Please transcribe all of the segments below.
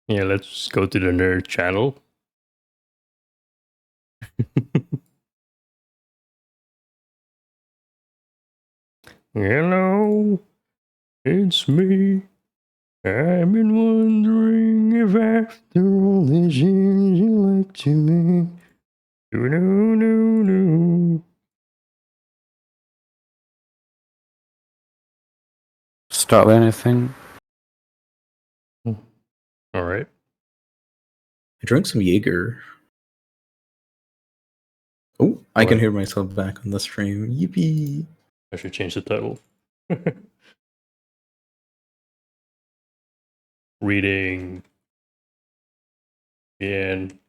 Yeah, let's go to the nerd channel. Hello, it's me. I've been wondering if after all these years you like to me. No. Start with anything. All right. I drank some Jaeger. Oh, I can hear myself back on the stream. Yippee! I should change the title. Reading and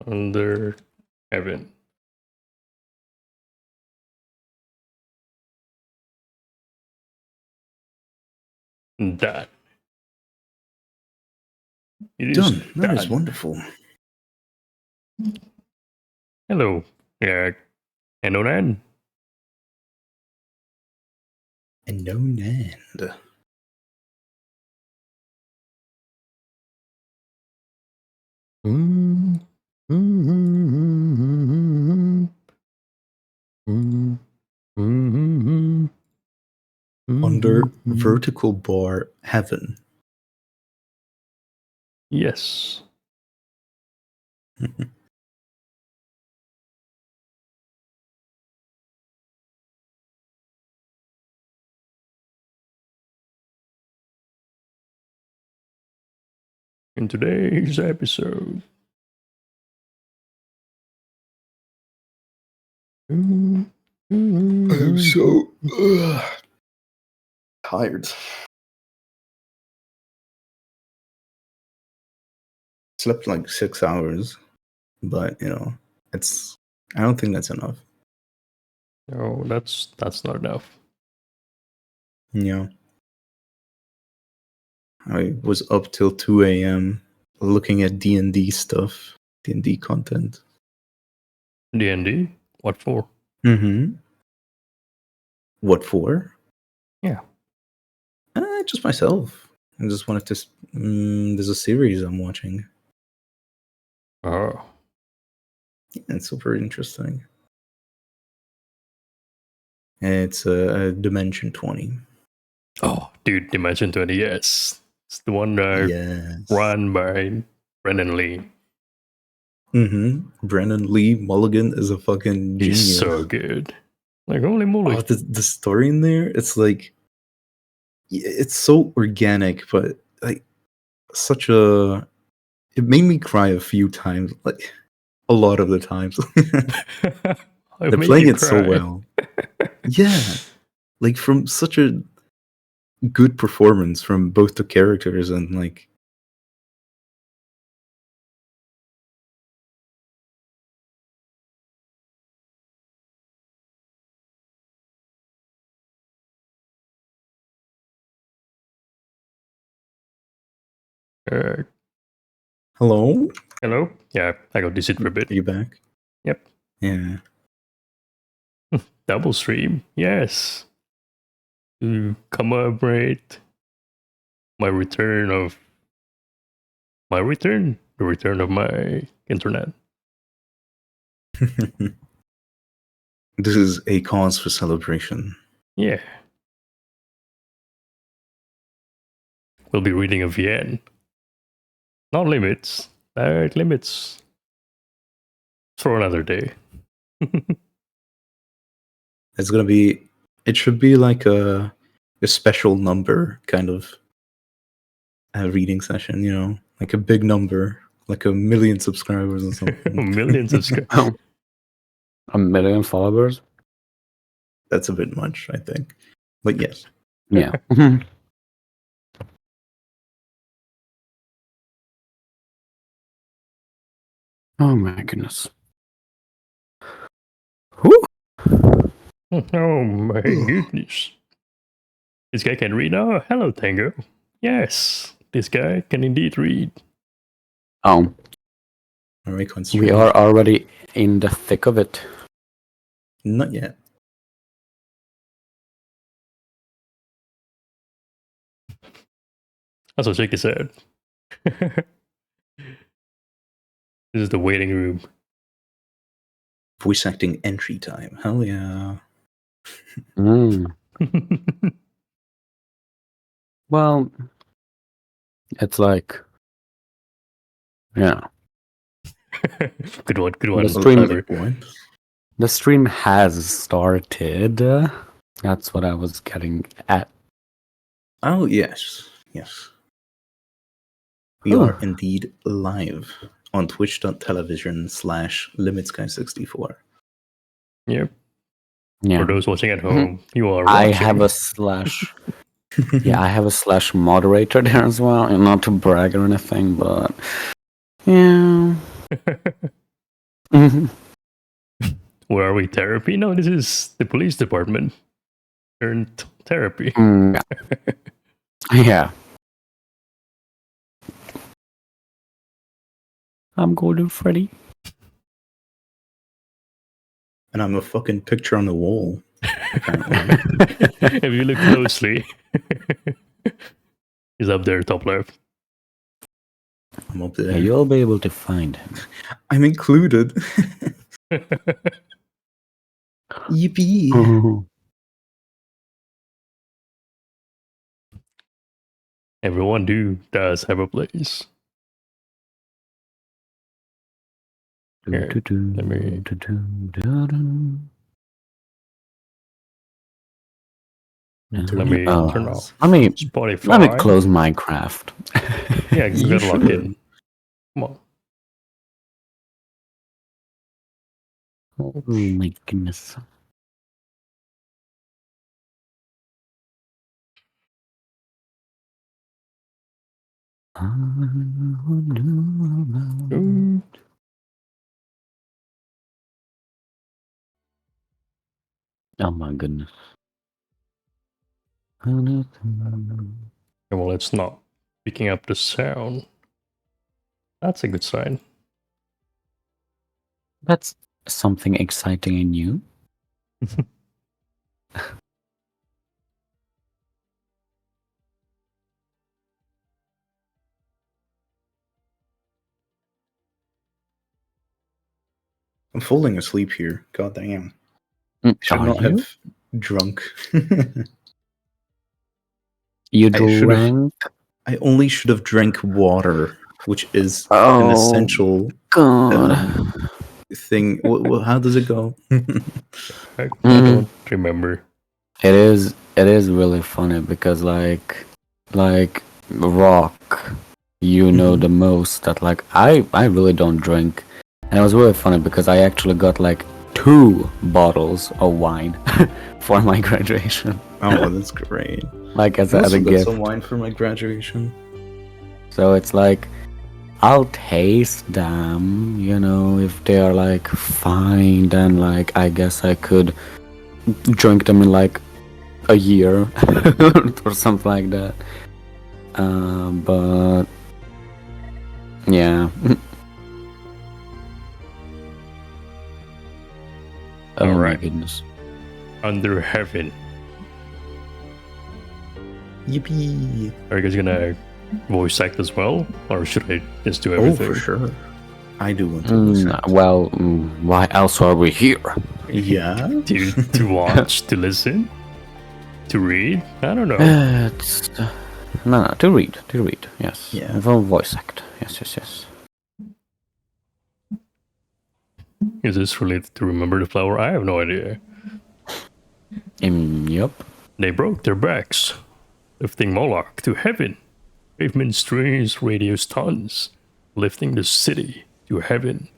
under heaven. That. It is Done. That is done. wonderful. Hello. Yeah. Hello, Nan. And no Nand. Under vertical bar heaven. Yes. In today's episode. I'm so tired. Slept like 6 hours, but it's. I don't think that's enough. No, that's not enough. Yeah. I was up till 2 a.m. looking at D&D stuff, D&D content. D&D? What for? Mm-hmm. What for? Yeah. Just myself. I just wanted to. There's a series I'm watching. Oh. Yeah, it's super interesting. It's Dimension 20. Oh, dude, Dimension 20, yes. It's the one run by Brennan Lee. Mm-hmm. Brennan Lee Mulligan is a fucking genius. He's so good. Like, holy moly. Oh, the story in there, it's like, it's so organic, but like such a. It made me cry a few times, like a lot of the times. They're playing it so well. Yeah, like from such a good performance from both the characters and like. Hello? Hello? Yeah, I got this for a bit. Are you back? Yep. Yeah. Double stream, yes. To commemorate the return of my internet. This is a cause for celebration. Yeah. We'll be reading a VN. Not limits. Direct limits. For another day. It's gonna be. It should be like a special number kind of reading session. Like a big number, like 1 million subscribers or something. 1 million subscribers. 1 million followers. That's a bit much, I think. But yes. Yeah. Oh my goodness. Whew. Oh my goodness. This guy can read. Oh, hello, Tango. Yes, this guy can indeed read. Oh. We are already in the thick of it. Not yet. That's what Shaky said. This is the waiting room. Voice acting entry time. Hell yeah. Well, it's like, yeah. Good one. The stream- Clever. What? The stream has started. That's what I was getting at. Oh, yes. Yes. We Ooh. are indeed live on twitch.tv/LimitsGuy64. Yep. Yeah. For those watching at home, you are I watching. have a slash. Yeah, I have a slash moderator there as well. And not to brag or anything, but yeah. Where are we? Therapy? No, this is the police department. Turned therapy. Yeah. I'm Golden Freddy. And I'm a fucking picture on the wall, apparently. If you look closely, he's up there, top left. I'm up there. Yeah, you'll be able to find him. I'm included. Yippee. Everyone does have a place. Here, let me- Let me turn off Let me Spotify. close Minecraft. Yeah, You you gotta lock should. in. Come on. Oh my goodness. Ooh. Oh my goodness. Well, it's not picking up the sound. That's a good sign. That's something exciting and new. I'm falling asleep here. God damn. Should Are not you? have drunk. You I should've- drank? I only should have drank water, which is Oh, an essential God. thing. How does it go? I don't remember. It is really funny because like Rock, you know the most that like I really don't drink. And it was really funny because I actually got like 2 bottles of wine for my graduation. Oh, that's great. Like as I a also got gift. some wine for my graduation. So it's like I'll taste them, you know, if they are like fine, then like I guess I could drink them in like a year or something like that. But yeah. Oh my Alright. goodness. Under heaven. Yippee! Are you guys gonna voice act as well? Or should I just do Oh, everything? for sure. I do want to listen. Well, why else are we here? Yeah? To watch, to listen, to read? I don't know. It's no, to read, yes. Yeah. For voice act, yes. Is this related to Remember the Flower? I have no idea. Yep. They broke their backs, lifting Moloch to heaven. Pavement streams, radios tons, lifting the city to heaven,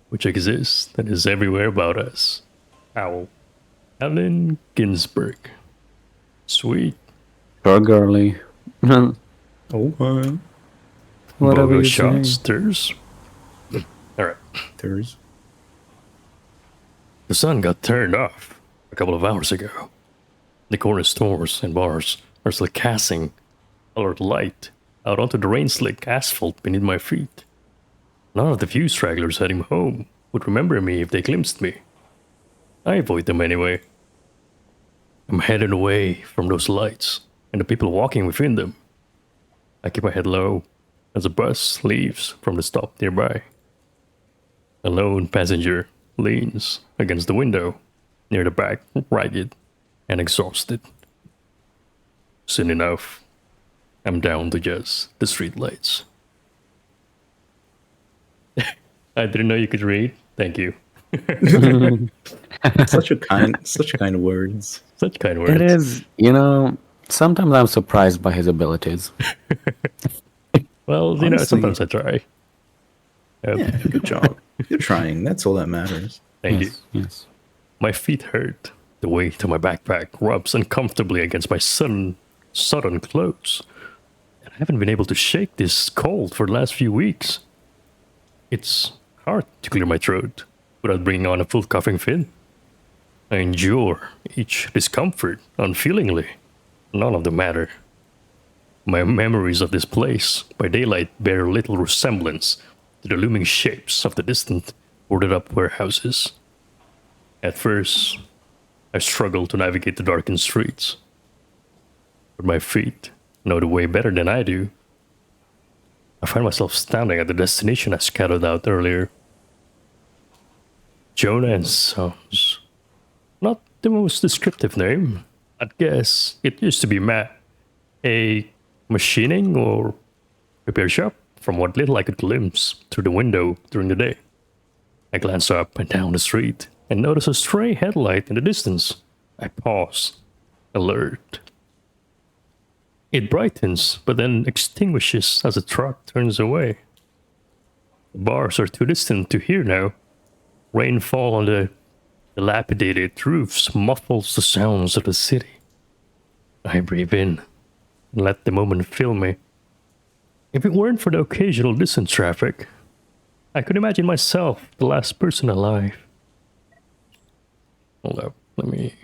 which exists and is everywhere about us. Owl. Allen Ginsberg. Sweet. Sure, girly. Oh, Whatever you Shot say. stirs. Alright. there's. The sun got turned off a couple of hours ago. The corner stores and bars are still casting colored light out onto the rain-slick asphalt beneath my feet. None of the few stragglers heading home would remember me if they glimpsed me. I avoid them anyway. I'm headed away from those lights and the people walking within them. I keep my head low as the bus leaves from the stop nearby. A lone passenger leans against the window near the back, ragged and exhausted. Soon enough, I'm down to just the streetlights. I didn't know you could read. Thank you. Such kind words. Such kind words. It is, sometimes I'm surprised by his abilities. Well, Honestly- sometimes I try. Yeah, good job. You're trying. That's all that matters. Thank you. Yes. My feet hurt. The weight of my backpack rubs uncomfortably against my sodden clothes. And I haven't been able to shake this cold for the last few weeks. It's hard to clear my throat without bringing on a full coughing fit. I endure each discomfort unfeelingly. None of them matter. My memories of this place by daylight bear little resemblance to the looming shapes of the distant, boarded up warehouses. At first, I struggle to navigate the darkened streets. But my feet know the way better than I do. I find myself standing at the destination I scattered out earlier. Jonah and Sons. Not the most descriptive name. I'd guess it used to be a machining or repair shop, from what little I could glimpse through the window during the day. I glance up and down the street and notice a stray headlight in the distance. I pause, alert. It brightens, but then extinguishes as the truck turns away. The bars are too distant to hear now. Rainfall on the dilapidated roofs muffles the sounds of the city. I breathe in and let the moment fill me. If it weren't for the occasional distant traffic, I could imagine myself the last person alive. Hold up, let me...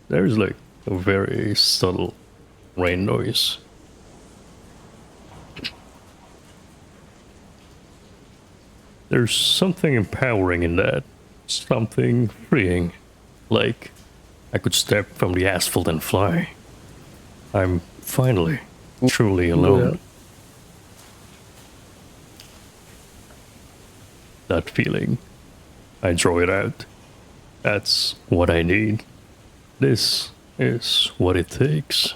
There's like a very subtle rain noise. There's something empowering in that. Something freeing. Like I could step from the asphalt and fly. I'm finally, truly alone. That feeling. I draw it out. That's what I need. This is what it takes.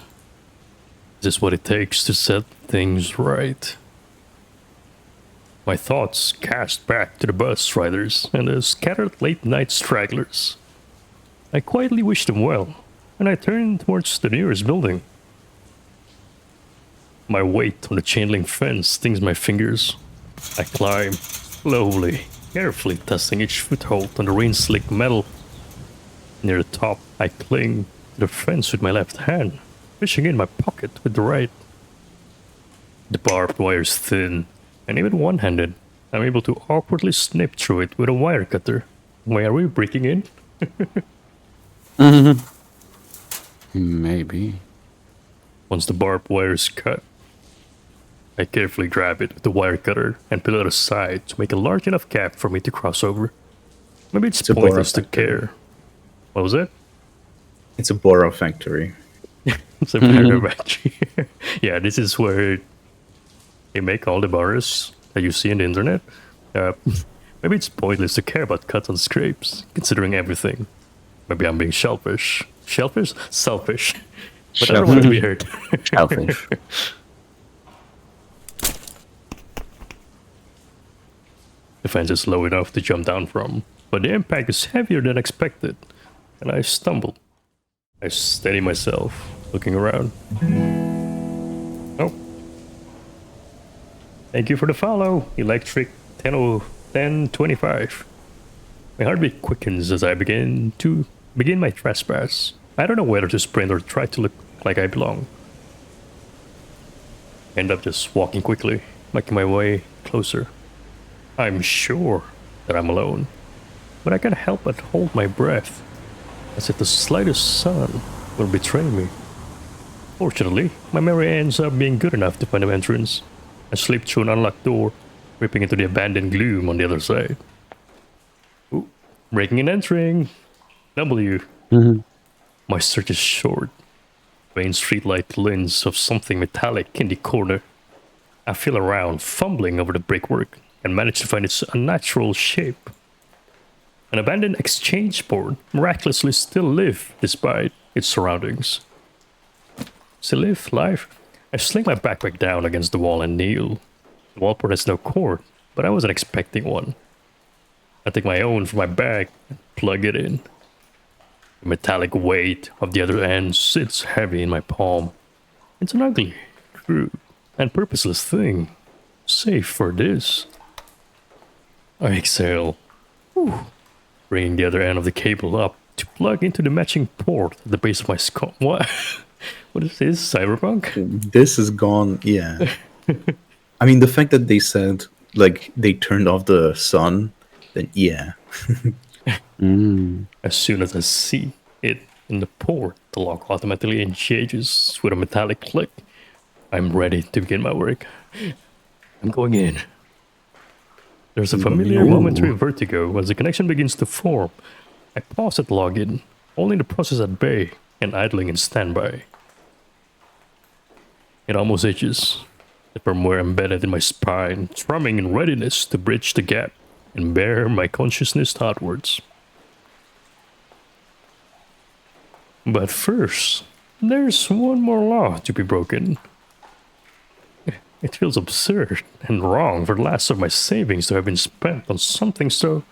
This is what it takes to set things right. My thoughts cast back to the bus riders and the scattered late-night stragglers. I quietly wish them well, and I turn towards the nearest building. My weight on the chain-link fence stings my fingers. I climb, slowly, carefully testing each foothold on the rain-slick metal. Near the top, I cling to the fence with my left hand, fishing in my pocket with the right. The barbed wire is thin, and even one-handed, I'm able to awkwardly snip through it with a wire cutter. Why are we breaking in? Maybe. Once the barbed wire is cut, I carefully grab it with the wire cutter and peel it aside to make a large enough gap for me to cross over. Maybe it's a pointless to factory. care. What was it? It's a Bora factory. It's a battery battery. Yeah, this is where they make all the bars that you see on the internet. Maybe it's pointless to care about cuts and scrapes, considering everything. Maybe I'm being selfish. Selfish? Selfish. But I don't want to be hurt. Selfish. The fence is low enough to jump down from, but the impact is heavier than expected, and I stumble. I steady myself, looking around. Oh. Thank you for the follow, Electric 1025. My heartbeat quickens as I begin my trespass. I don't know whether to sprint or try to look like I belong. I end up just walking quickly, making my way closer. I'm sure that I'm alone, but I can't help but hold my breath, as if the slightest sound will betray me. Fortunately, my memory ends up being good enough to find an entrance. I slip through an unlocked door, ripping into the abandoned gloom on the other side. Ooh, breaking and entering. W. My search is short, Main streetlight lens of something metallic in the corner. I feel around, fumbling over the brickwork, and manage to find its unnatural shape. An abandoned exchange board miraculously still live despite its surroundings. Still live life. I sling my backpack down against the wall and kneel. The wall port has no cord, but I wasn't expecting one. I take my own from my bag and plug it in. The metallic weight of the other end sits heavy in my palm. It's an ugly, crude, and purposeless thing. Safe for this. I exhale, bringing the other end of the cable up to plug into the matching port at the base of my skull. What? What is this? Cyberpunk? This is gone. Yeah. I mean, the fact that they said like they turned off the sun, then yeah. Mm. As soon as I see it in the port, the lock automatically engages with a metallic click. I'm ready to begin my work. I'm going in. There's a familiar momentary vertigo as the connection begins to form. I pause at login, holding the process at bay and idling in standby. It almost itches, the firmware embedded in my spine, thrumming in readiness to bridge the gap and bear my consciousness outwards. But first, there's one more law to be broken. It feels absurd and wrong for the last of my savings to have been spent on something so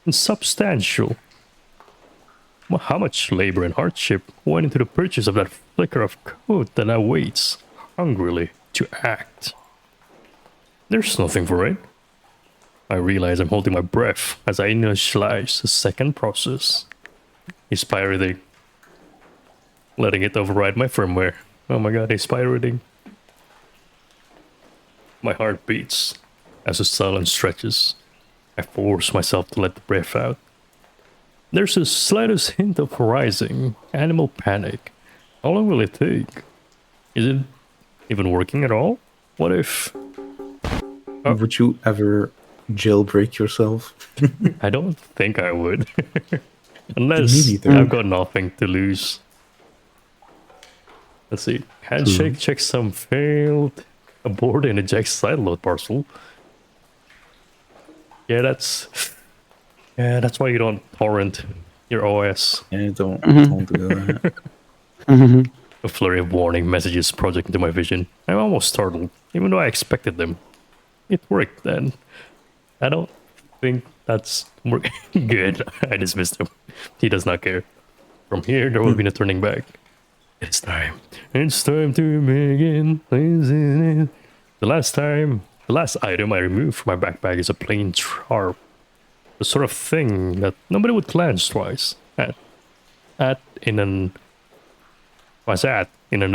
insubstantial. Well, how much labor and hardship went into the purchase of that flicker of code that now waits hungrily to act? There's nothing for it. I realize I'm holding my breath as I initialize the second process. He's pirating. Letting it override my firmware. Oh my god, he's pirating. My heart beats as the silence stretches. I force myself to let the breath out. There's the slightest hint of rising animal panic. How long will it take? Is it even working at all? What if... Would you ever jailbreak yourself? I don't think I would. Unless Me neither. I've got nothing to lose. Let's see. Handshake checksum failed. Abort and eject sideload parcel. Yeah, that's why you don't torrent your OS. Yeah, don't do that. A flurry of warning messages project into my vision. I'm almost startled, even though I expected them. It worked then. I don't think that's good. I dismissed him. He does not care. From here, there will be no turning back. It's time. It's time to begin. The last item I removed from my backpack is a plain tarp. The sort of thing that nobody would glance twice at in an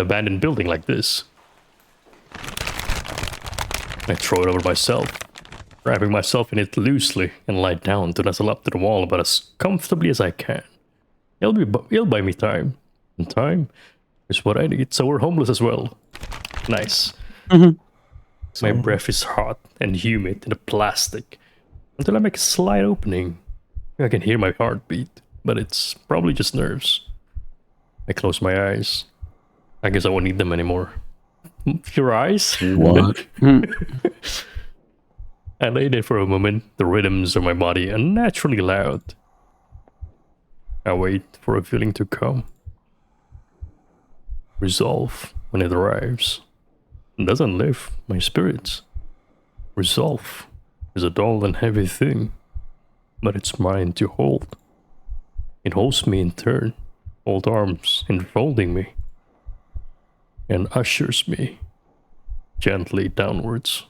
abandoned building like this. I throw it over myself, wrapping myself in it loosely, and lie down to nuzzle up to the wall about as comfortably as I can. It'll buy me time, and time is what I need, so we're homeless as well. Nice. My breath is hot and humid in the plastic until I make a slight opening. I can hear my heartbeat, but it's probably just nerves. I close my eyes. I guess I won't need them anymore. Your eyes? What? I lay there for a moment. The rhythms of my body unnaturally loud. I wait for a feeling to come. Resolve, when it arrives, doesn't lift my spirits. Resolve is a dull and heavy thing, but it's mine to hold. It holds me in turn, old arms enfolding me, and ushers me gently downwards.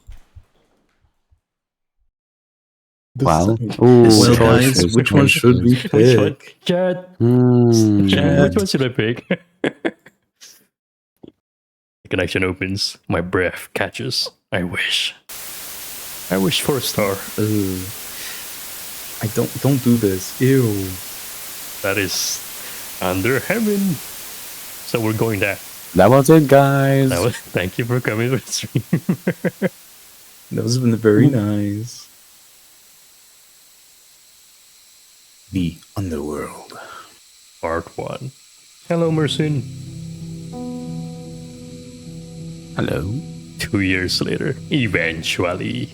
Wow. Well, guys, which one should we Which one? pick? Chat. Chat. Which one should I pick? The connection opens. My breath catches. I wish for a star. I don't do this. Ew. That is under heaven. So we're going there. That was it, guys. Thank you for coming to the stream. That was been very nice. The Underworld. Part 1. Hello, Mersin. Hello. 2 years later, eventually.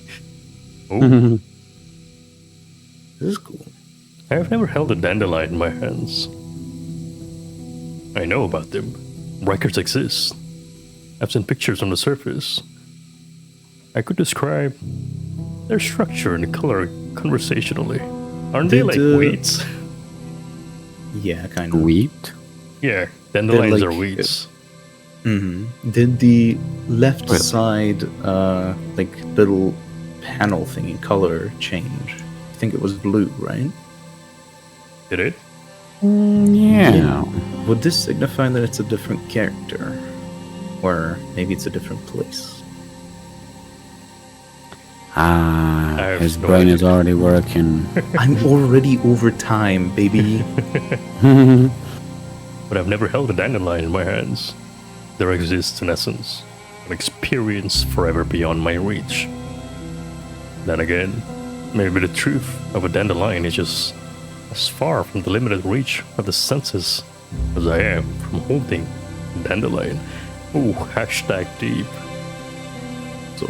Oh, This is cool. I've never held a dandelion in my hands. I know about them. Records exist. I've seen pictures on the surface. I could describe their structure and color conversationally. Aren't they like weeds? Yeah, kind of. Wheat? Yeah, dandelions like, are weeds. Did the left Really? side, like little panel thing in color change? I think it was blue, right? Did it? Yeah. Would this signify that it's a different character? Or maybe it's a different place? have His no brain idea. is already working. I'm already over time, baby. But I've never held a dandelion in my hands. There exists, in essence, an experience forever beyond my reach. Then again, maybe the truth of a dandelion is just as far from the limited reach of the senses as I am from holding a dandelion. Ooh, hashtag deep. So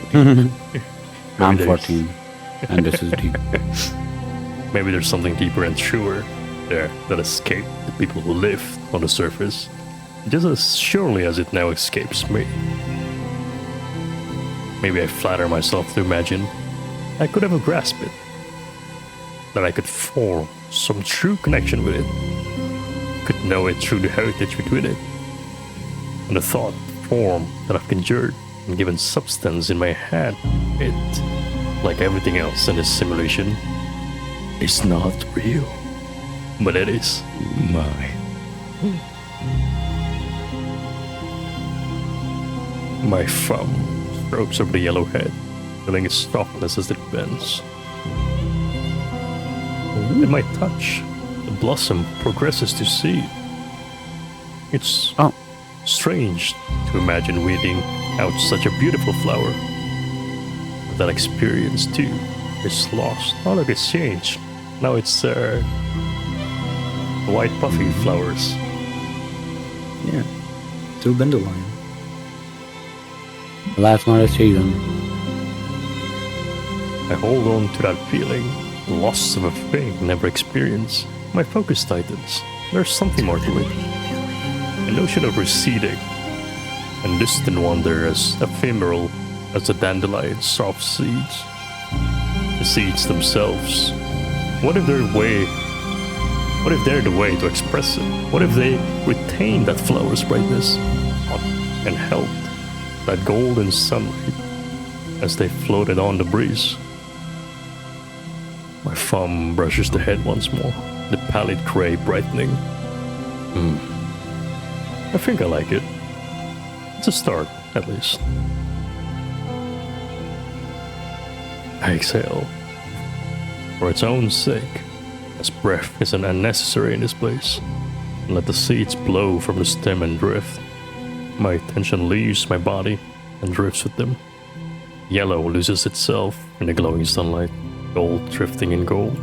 I'm there's- 14, and this is deep. Maybe there's something deeper and truer there that escaped the people who live on the surface, just as surely as it now escapes me. Maybe I flatter myself to imagine I could ever grasp it, that I could form some true connection with it, could know it through the heritage between it, and the thought form that I've conjured and given substance in my head, it, like everything else in this simulation, is not real, but it is mine. My thumb strokes over the yellow head, feeling its softness as it bends. In my touch, the blossom progresses to seed. It's strange to imagine weeding out such a beautiful flower. But that experience, too, is lost. Not like it's changed. Now it's white puffy flowers. yeah, still dandelion. Last night of season. I hold on to that feeling, the loss of a thing never experienced. My focus tightens. There's something more to it. A notion of receding, and distant wonder as ephemeral as the dandelion's soft seeds. The seeds themselves. What if they're the way to express it? What if they retain that flower's brightness and held that golden sunlight as they floated on the breeze? My thumb brushes the head once more, the pallid gray brightening. I think I like it. It's a start, at least. I exhale. For its own sake, as breath isn't unnecessary in this place. And let the seeds blow from the stem and drift. My attention leaves my body and drifts with them. Yellow loses itself in the glowing sunlight, gold drifting in gold.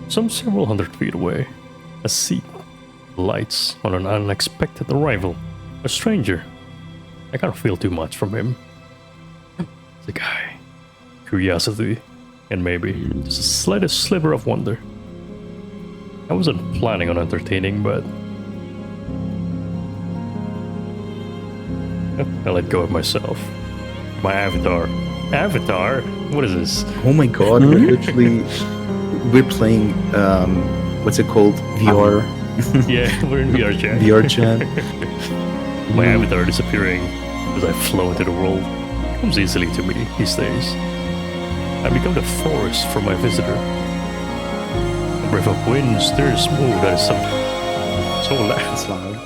Some several hundred feet away, a seat lights on an unexpected arrival. A stranger. I can't feel too much from him. The guy. Curiosity, and maybe just the slightest sliver of wonder. I wasn't planning on entertaining, but I let go of myself. My avatar. Avatar? What is this? Oh my god, we're playing what's it called? VR Yeah, we're in VR chat. VR chat. My avatar disappearing as I flow into the world comes easily to me these days. I become the forest for my visitor. A breath of wind stirs smooth. That is so loud. It's loud.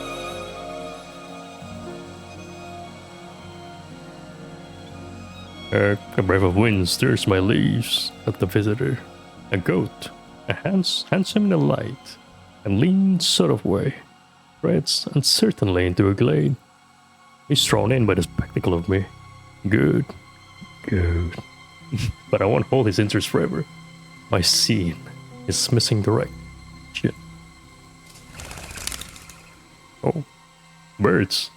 A breath of wind stirs my leaves at the visitor. A goat, handsome in the light, and lean sort of way, treads uncertainly into a glade. He's drawn in by the spectacle of me. Good. But I won't hold his interest forever. My scene is missing direction. Oh, birds.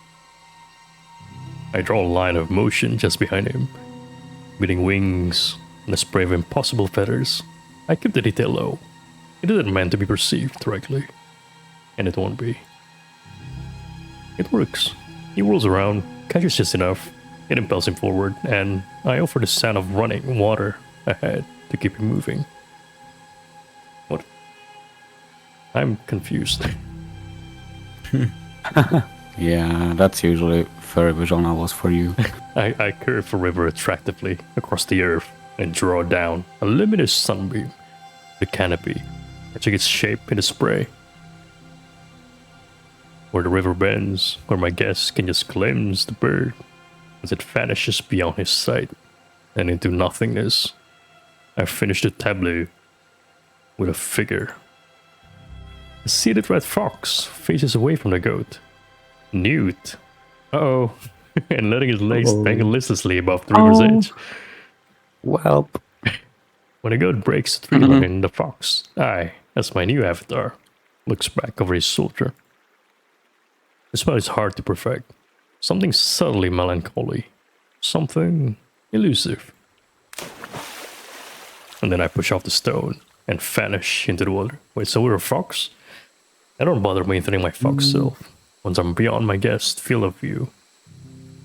I draw a line of motion just behind him, beating wings and a spray of impossible feathers. I keep the detail low. It isn't meant to be perceived directly, and it won't be. It works. He whirls around, catches just enough, it impels him forward, and I offer the sound of running water ahead to keep him moving. What? I'm confused. Yeah, that's usually very visual novels for you. I curve a river attractively across the earth and draw down a luminous sunbeam, the canopy, catching its shape in the spray. Where the river bends, where my guest can just glimpse the bird as it vanishes beyond his sight and into nothingness. I finish the tableau with a figure. A seated red fox faces away from the goat. Newt. Uh-oh. And letting his legs dangle listlessly above the river's edge. Well, When the goat breaks the tree line, the fox, I, as my new avatar, looks back over his shoulder. The smell is hard to perfect. Something subtly melancholy. Something elusive. And then I push off the stone and vanish into the water. Wait, so we're a fox? I don't bother maintaining my fox self once I'm beyond my guest field of view.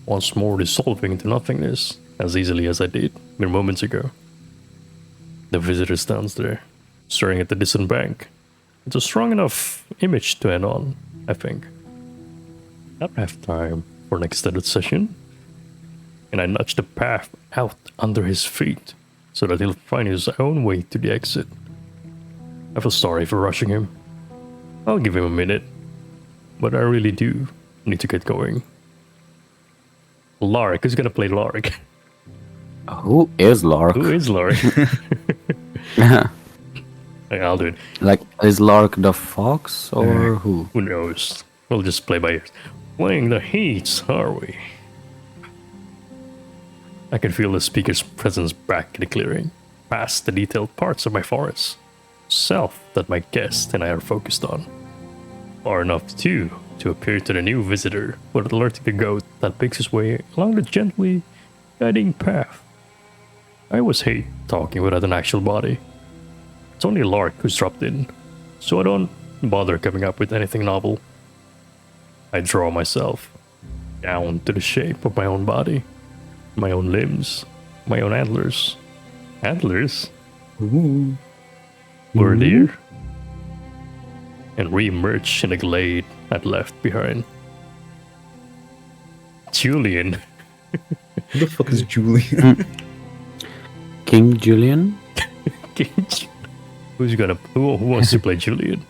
Once more dissolving into nothingness as easily as I did mere moments ago. The visitor stands there, staring at the distant bank. It's a strong enough image to end on, I think. I don't have time for an extended session, and I nudge the path out under his feet so that he'll find his own way to the exit. I feel sorry for rushing him. I'll give him a minute, but I really do need to get going. Lark, who's gonna play Lark? who is Lark? Who is Lark? I'll do it. Like, is Lark the fox or who? Who knows? We'll just play by ear. Playing the heats, are we? I can feel the speaker's presence back in the clearing, past the detailed parts of my forest. Self that my guest and I are focused on. Far enough, too, to appear to the new visitor with alerting the goat that picks his way along the gently guiding path. I always hate talking without an actual body. It's only Lark who's dropped in, so I don't bother coming up with anything novel. I draw myself down to the shape of my own body, my own limbs, my own antlers. Antlers? Ooh. We're a deer. And re-emerge in the glade I'd left behind. Julian. Who the fuck is Julian? King Julian? Who wants to play Julian?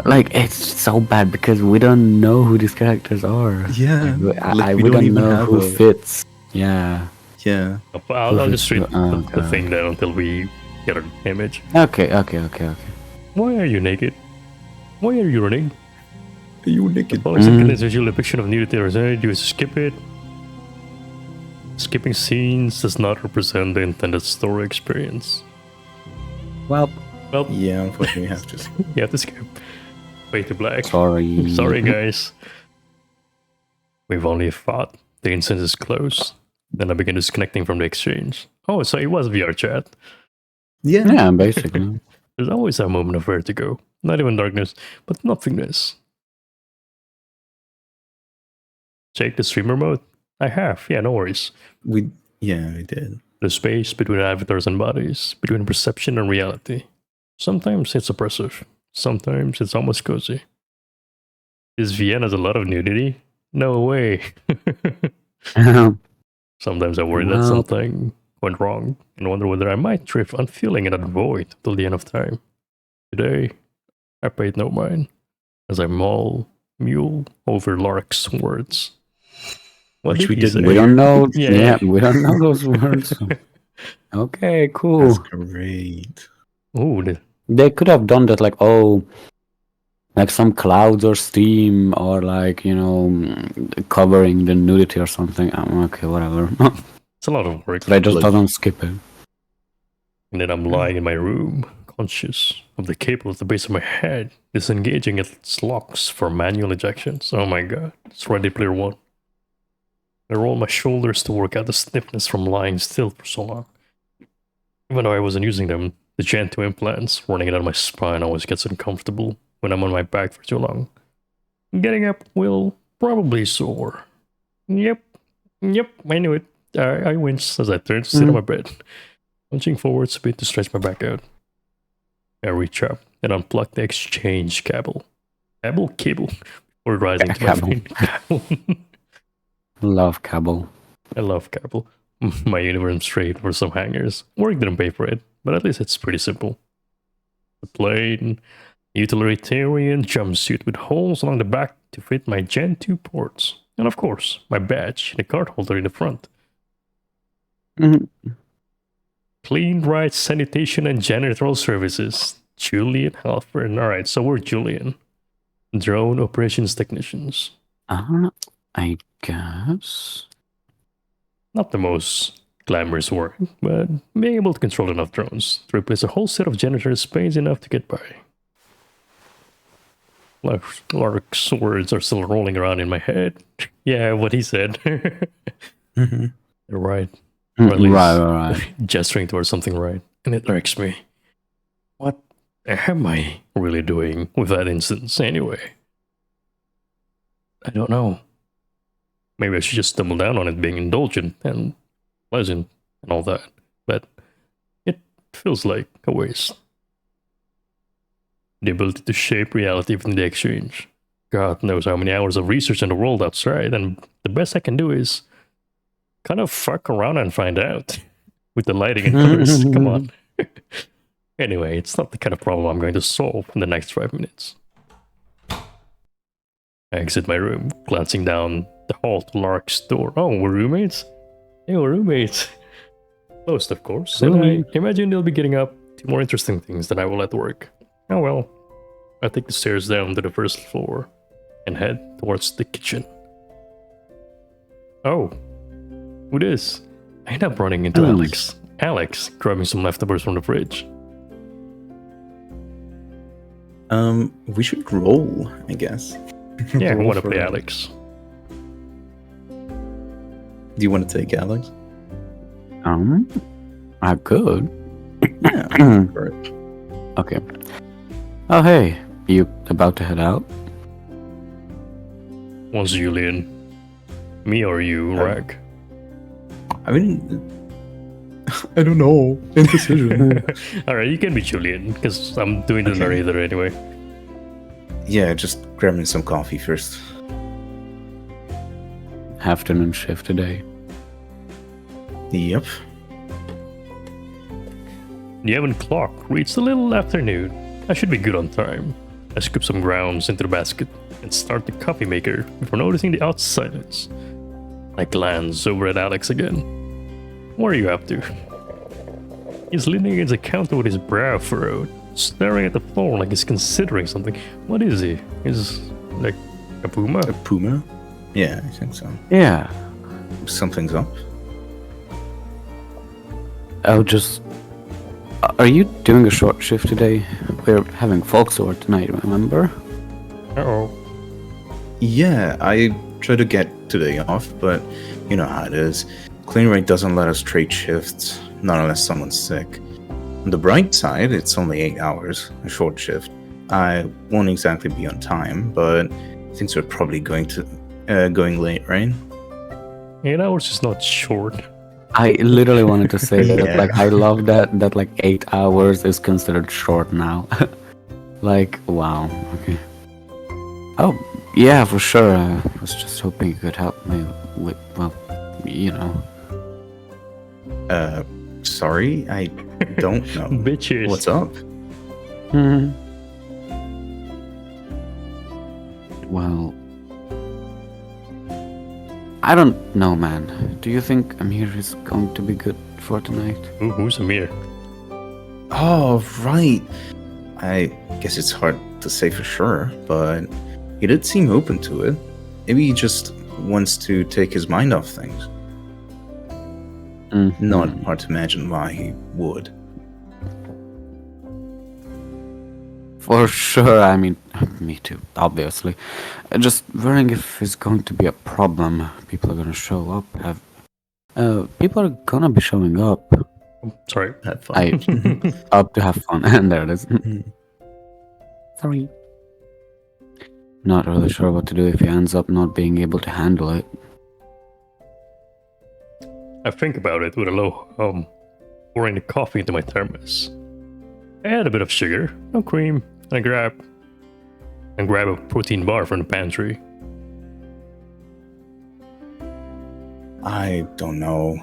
Like, it's so bad because we don't know who these characters are. Yeah. We don't don't even know have who a- fits. Yeah. Yeah. I'll just read the Okay. thing there until we get an image. Okay. Why are you naked? Why are you running? Are you naked? Following contains visual depiction of nudity or you skip it. Skipping scenes does not represent the intended story experience. Well, Yeah, unfortunately, you have to. You have to skip. Fade to black. sorry. Sorry, guys. We've only fought. The incense is close. Then I begin disconnecting from the exchange. Oh, so it was VR chat. Yeah. Yeah, basically. There's always a moment of vertigo. Not even darkness, but nothingness. Check the streamer mode? I have. Yeah, no worries. We did. The space between avatars and bodies, between perception and reality. Sometimes it's oppressive. Sometimes it's almost cozy. Is Vienna a lot of nudity? No way. Sometimes I worry that Well- something went wrong and wonder whether I might drift unfeeling in that void till the end of time. Today, I paid no mind as I mule over Lark's words. What Which did we he didn't say? We don't know. Yeah. Yeah, we don't know those words. Okay, cool. That's great. Ooh, They could have done that, like, like some clouds or steam, or like, covering the nudity or something. Okay, whatever. it's a lot of work. But I just Look. doesn't skip it. And then I'm lying in my room, conscious of the cable at the base of my head disengaging its locks for manual ejections. Oh my god, it's Ready Player One. I roll my shoulders to work out the stiffness from lying still for so long. Even though I wasn't using them, the Gen 2 implants running down my spine always gets uncomfortable when I'm on my back for too long. Getting up will probably sore. Yep, I knew it. I wince as I turn to sit on my bed, punching forwards a bit to stretch my back out. I reach up and unplug the exchange cable. Cable. Before rising to my feet. Love cable. I love cable. My uniform straight for some hangers. Work didn't pay for it, but at least it's pretty simple. The plain, utilitarian jumpsuit with holes along the back to fit my Gen 2 ports. And of course, my badge and a card holder in the front. Clean Right Sanitation and Janitorial Services. Julian Halford. Alright, so we're Julian. Drone Operations Technicians. I guess. Not the most glamorous work, but being able to control enough drones to replace a whole set of janitors pays enough to get by. Lark's words are still rolling around in my head. Yeah, what he said. They're right. Or at least Right. gesturing towards something right. And it irks me. What am I really doing with that instance anyway? I don't know. Maybe I should just stumble down on it being indulgent and pleasant and all that. But it feels like a waste. The ability to shape reality within the exchange. God knows how many hours of research in the world outside, and the best I can do is kind of fuck around and find out with the lighting and colors. Come on. Anyway, it's not the kind of problem I'm going to solve in the next 5 minutes. I exit my room, glancing down the hall to Lark's door. Oh, we're roommates? Hey, we're roommates. Most, of course. And I imagine they'll be getting up to more interesting things than I will at work. Oh well. I take the stairs down to the first floor and head towards the kitchen. Oh. Who this? I end up running into Alex. Alex, grabbing some leftovers from the fridge. We should roll, I guess. Yeah, I Roll want to for play it. Alex. Do you want to take Alex? I could. Yeah. for it. Okay. Oh, hey. You about to head out? What's Julian? Me or you, Rag? I mean, I don't know. Indecision. Alright, you can be Julian, because I'm doing the Okay. narrator anyway. Yeah, just grab me some coffee first. Afternoon shift today. Yep. The Evan clock reads a little afternoon. I should be good on time. I scoop some grounds into the basket and start the coffee maker before noticing the odd silence. I glance over at Alex again. What are you up to? He's leaning against the counter with his brow furrowed, staring at the floor like he's considering something. What is he? Is like a puma? A puma? Yeah, I think so. Yeah. Something's up. I'll just... Are you doing a short shift today? We're having folks over tonight, remember? Uh-oh. Yeah, I try to get today off, but you know how it is. Clean rate doesn't let us trade shifts, not unless someone's sick. On the bright side, it's only 8 hours, a short shift. I won't exactly be on time, but things are probably going late, right? 8 hours is not short. I literally wanted to say that, Yeah. like, I love that like 8 hours is considered short now. Like, wow, okay. Oh, yeah, for sure. I was just hoping you could help me with, well, you know. Sorry, I don't know. Bitches. What's up? Well, I don't know, man. Do you think Amir is going to be good for tonight? Ooh, who's Amir? Oh, right. I guess it's hard to say for sure, but he did seem open to it. Maybe he just wants to take his mind off things. Not hard to imagine why he would. For sure, I mean, me too, obviously. Just worrying if it's going to be a problem. People are gonna show up. People are gonna be showing up. Sorry. Have fun. I up to have fun, and there it is. Sorry. Not really sure what to do if he ends up not being able to handle it. I think about it with a low pouring the coffee into my thermos. Add a bit of sugar, no cream, and grab a protein bar from the pantry. I don't know.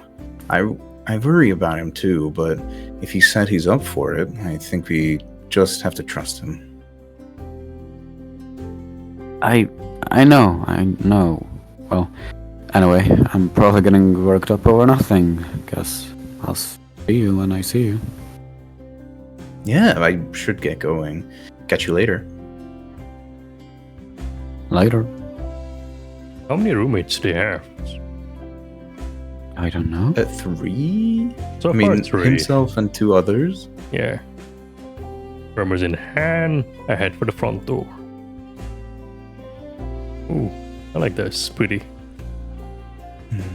I worry about him too, but if he said he's up for it, I think we just have to trust him. I know. Well, anyway, I'm probably getting worked up over nothing. Guess I'll see you when I see you. Yeah, I should get going. Catch you later. Later. How many roommates do you have? I don't know. 3? So I far, mean, 3. himself and 2 others. Yeah. Rumors in hand, I head for the front door. Ooh, I like this. Pretty.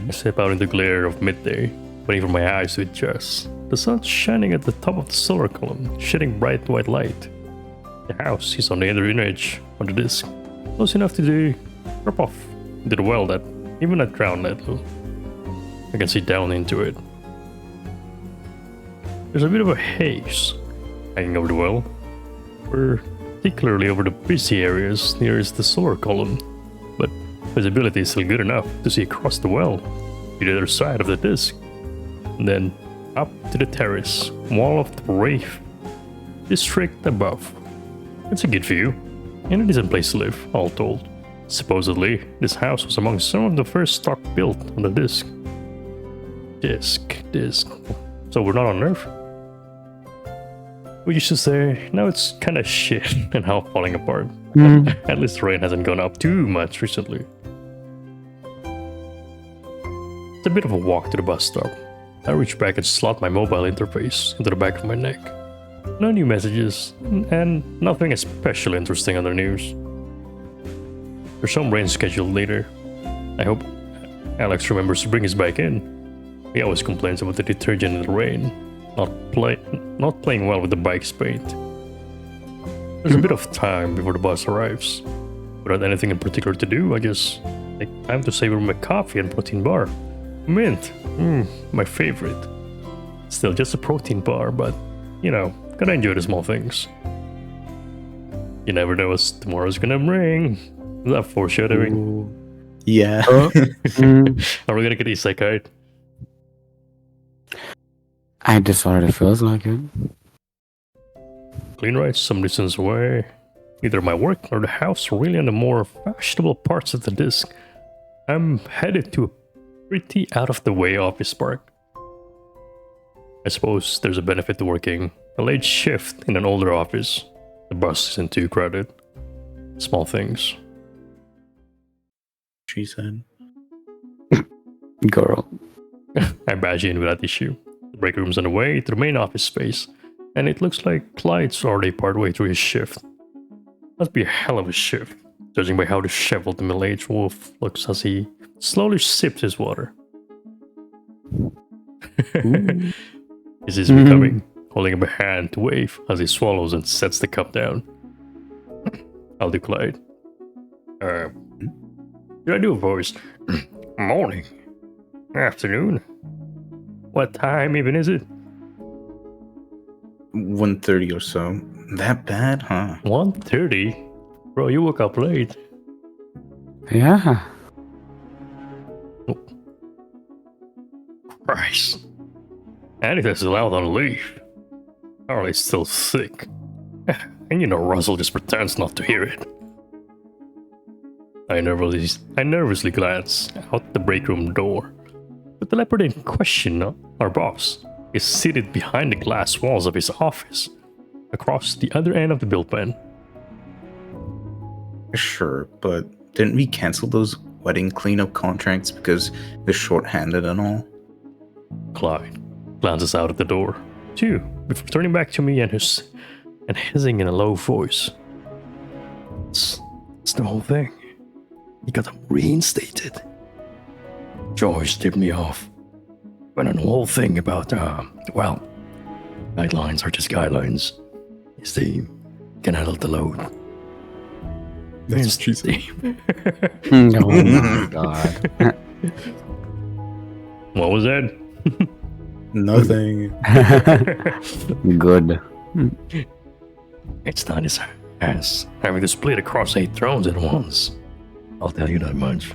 I step out in the glare of midday, waiting for my eyes to adjust. The sun's shining at the top of the solar column, shedding bright white light. The house is on the other edge of the disk, close enough to drop off into the well that even at ground level, I can see down into it. There's a bit of a haze hanging over the well, particularly over the busy areas nearest the solar column, but visibility is still good enough to see across the well to the other side of the disk, and then up to the terrace wall of the rave district above. It's a good view, and a decent place to live, all told. Supposedly, this house was among some of the first stock built on the disk. Disk. So we're not on Earth? We used to say, now it's kinda shit and how falling apart. At least the rain hasn't gone up too much recently. It's a bit of a walk to the bus stop. I reach back and slot my mobile interface into the back of my neck. No new messages, and nothing especially interesting on the news. There's some rain scheduled later. I hope Alex remembers to bring his bike in. He always complains about the detergent in the rain, not playing well with the bike's paint. There's a bit of time before the bus arrives. Without anything in particular to do, I just take time to savor my coffee and protein bar. Mint, my favorite. Still just a protein bar, but, you know, gotta enjoy the small things. You never know what tomorrow's gonna bring. Is that foreshadowing? Ooh. Yeah. Are we gonna get isekai? This already feels like it. Clean rights some distance away. Either my work or the house really on the more fashionable parts of the disk. I'm headed to a pretty out-of-the-way office park. I suppose there's a benefit to working a late shift in an older office. The bus isn't too crowded. Small things. She said. Girl. I badge in without issue. The break room's on the way to the main office space, and it looks like Clyde's already partway through his shift. Must be a hell of a shift, judging by how disheveled the middle-aged wolf looks as he slowly sips his water. He sees me coming, holding up a hand to wave as he swallows and sets the cup down. I'll do Clyde. Did I do a voice? Morning. Afternoon. What time even is it? 1:30 or so. That bad, huh? 1:30? Bro, you woke up late. Yeah. Christ. Anita's still out on leave. Harley's still sick. And you know Russell just pretends not to hear it. I nervously glance out the break room door. But the leopard in question, our boss, is seated behind the glass walls of his office, across the other end of the bullpen. Sure, but didn't we cancel those wedding cleanup contracts because they're short-handed and all? Clyde glances out at the door, too, before turning back to me and and hissing in a low voice. It's the whole thing. He got them reinstated. Joyce tipped me off. But on the whole thing about, well, guidelines are just guidelines. His team can handle the load. That's His what she said. team. Oh my god. What was that? Nothing. Good. It's not his ass having to split across 8 thrones at once. I'll tell you that much.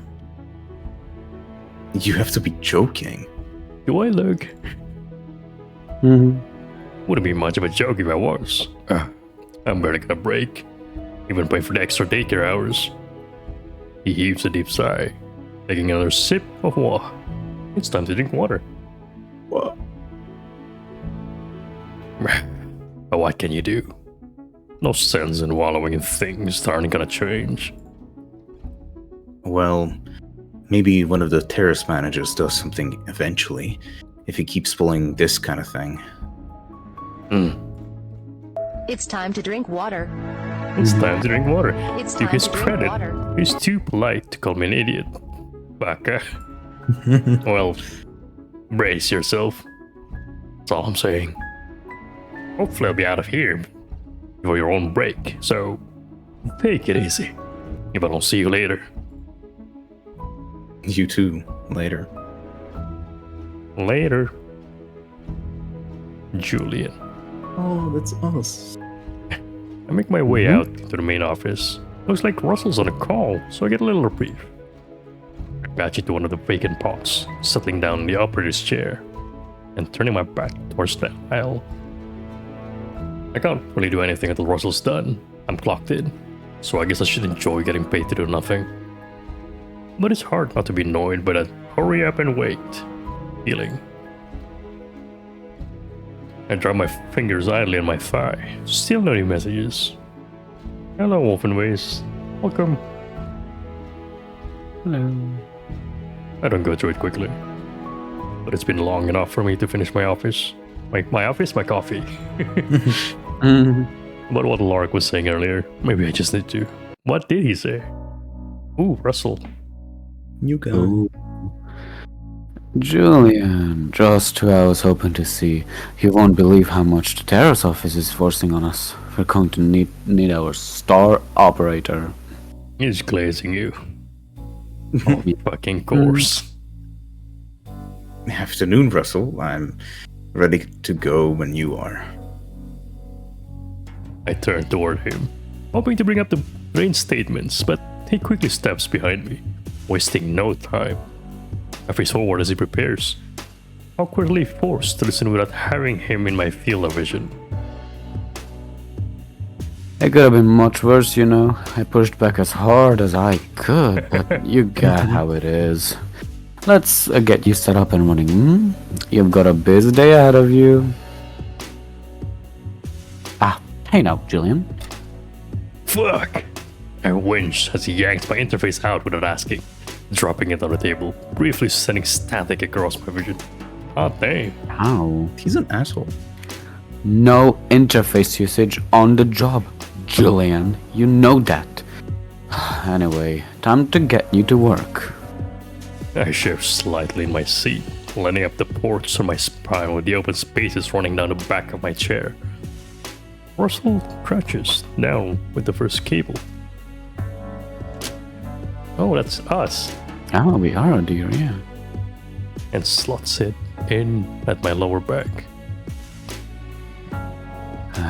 You have to be joking. Do I look? Mhm. Wouldn't be much of a joke if I was. I'm barely gonna break. Even pay for the extra daycare hours. He heaves a deep sigh, taking another sip of water. It's time to drink water. What? But what can you do? No sense in wallowing in things that aren't gonna change. Well, maybe one of the terrace managers does something eventually, if he keeps pulling this kind of thing. It's time to drink water. It's time to drink water. It's To time his to drink credit, water. he's too polite to call me an idiot. Baka. Well, brace yourself. That's all I'm saying. Hopefully I'll be out of here before your own break, so take it easy. If I don't see you later. You too, later. Later. Julian. Oh, that's us. I make my way out to the main office. Looks like Russell's on a call, so I get a little reprieve. I patch into one of the vacant pods, settling down in the operator's chair, and turning my back towards the aisle. I can't really do anything until Russell's done. I'm clocked in, so I guess I should enjoy getting paid to do nothing. But it's hard not to be annoyed by that hurry up and wait feeling. I drop my fingers idly on my thigh. Still no new messages. Hello, Wolfenways. Welcome. Hello. I don't go through it quickly. But it's been long enough for me to finish my office. My office, my coffee. But what Lark was saying earlier, maybe I just need to. What did he say? Ooh, Russell. You go. Ooh. Julian, just who I was hoping to see. You won't believe how much the terrace office is forcing on us. We're going to need our star operator. He's glazing you. Of fucking course. Afternoon, Russell. I'm ready to go when you are. I turn toward him, hoping to bring up the reinstatements, but he quickly steps behind me, wasting no time. I face forward as he prepares, awkwardly forced to listen without having him in my field of vision. It could have been much worse, you know. I pushed back as hard as I could, but you get how it is. Let's get you set up and running. You've got a busy day ahead of you. Hey now, Julian. Fuck! I winced as he yanked my interface out without asking, dropping it on the table, briefly sending static across my vision. Ah, dang. How? He's an asshole. No interface usage on the job, Julian. You know that. Anyway, time to get you to work. I shift slightly in my seat, lining up the ports on my spine with the open spaces running down the back of my chair. Russell crouches down with the first cable. Oh, that's us. Oh, we are, dear, yeah. And slots it in at my lower back.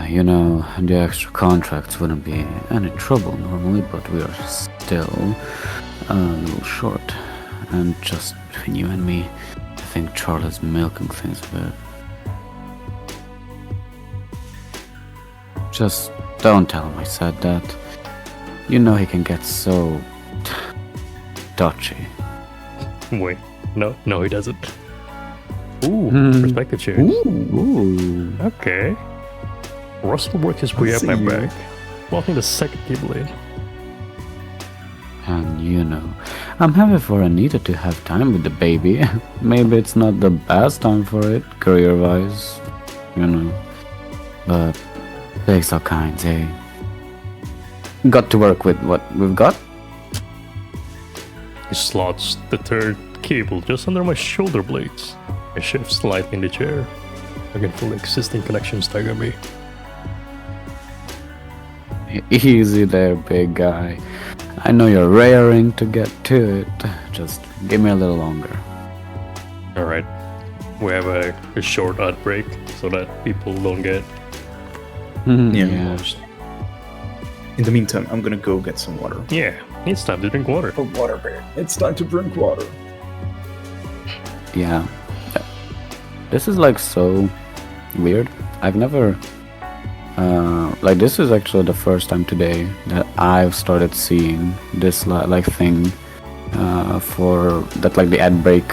You know, the extra contracts wouldn't be any trouble normally, but we are still a little short. And just between you and me, I think Charlie's milking things a bit. Just don't tell him I said that. You know he can get so touchy. Wait, no, he doesn't. Ooh, perspective change. Ooh. Okay. Russell works his way I up my see you. back, walking the second cable in. And you know, I'm happy for Anita to have time with the baby. Maybe it's not the best time for it, career-wise, you know. But Thanks all kinds, eh? Got to work with what we've got? He slots the third cable just under my shoulder blades. I shift slightly in the chair. I can feel the existing connection stagger me. Easy there, big guy. I know you're raring to get to it. Just give me a little longer. Alright. We have a short ad break so that people don't get Yeah. lost. In the meantime, I'm gonna go get some water. Yeah, it's time to drink water. Water bear. It's time to drink water. Yeah. This is like so weird. I've never like this is actually the first time today that I've started seeing this like thing for that, like the ad break,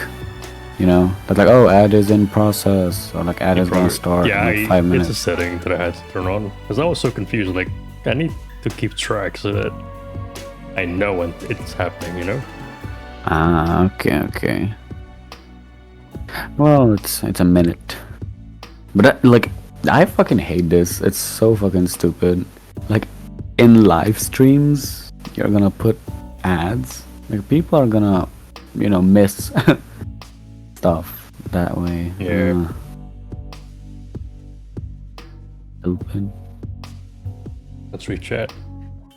you know, that like, oh, ad is in process, or like ad is gonna start Yeah, in like 5 minutes. it's a setting that I had to turn on because I was so confused. Like, I need to keep track so that I know when it's happening, you know? Ah, okay. Well, it's a minute, but I fucking hate this. It's so fucking stupid. Like, in live streams, you're gonna put ads. Like, people are gonna, you know, miss stuff that way. Yeah. Open. Let's read chat.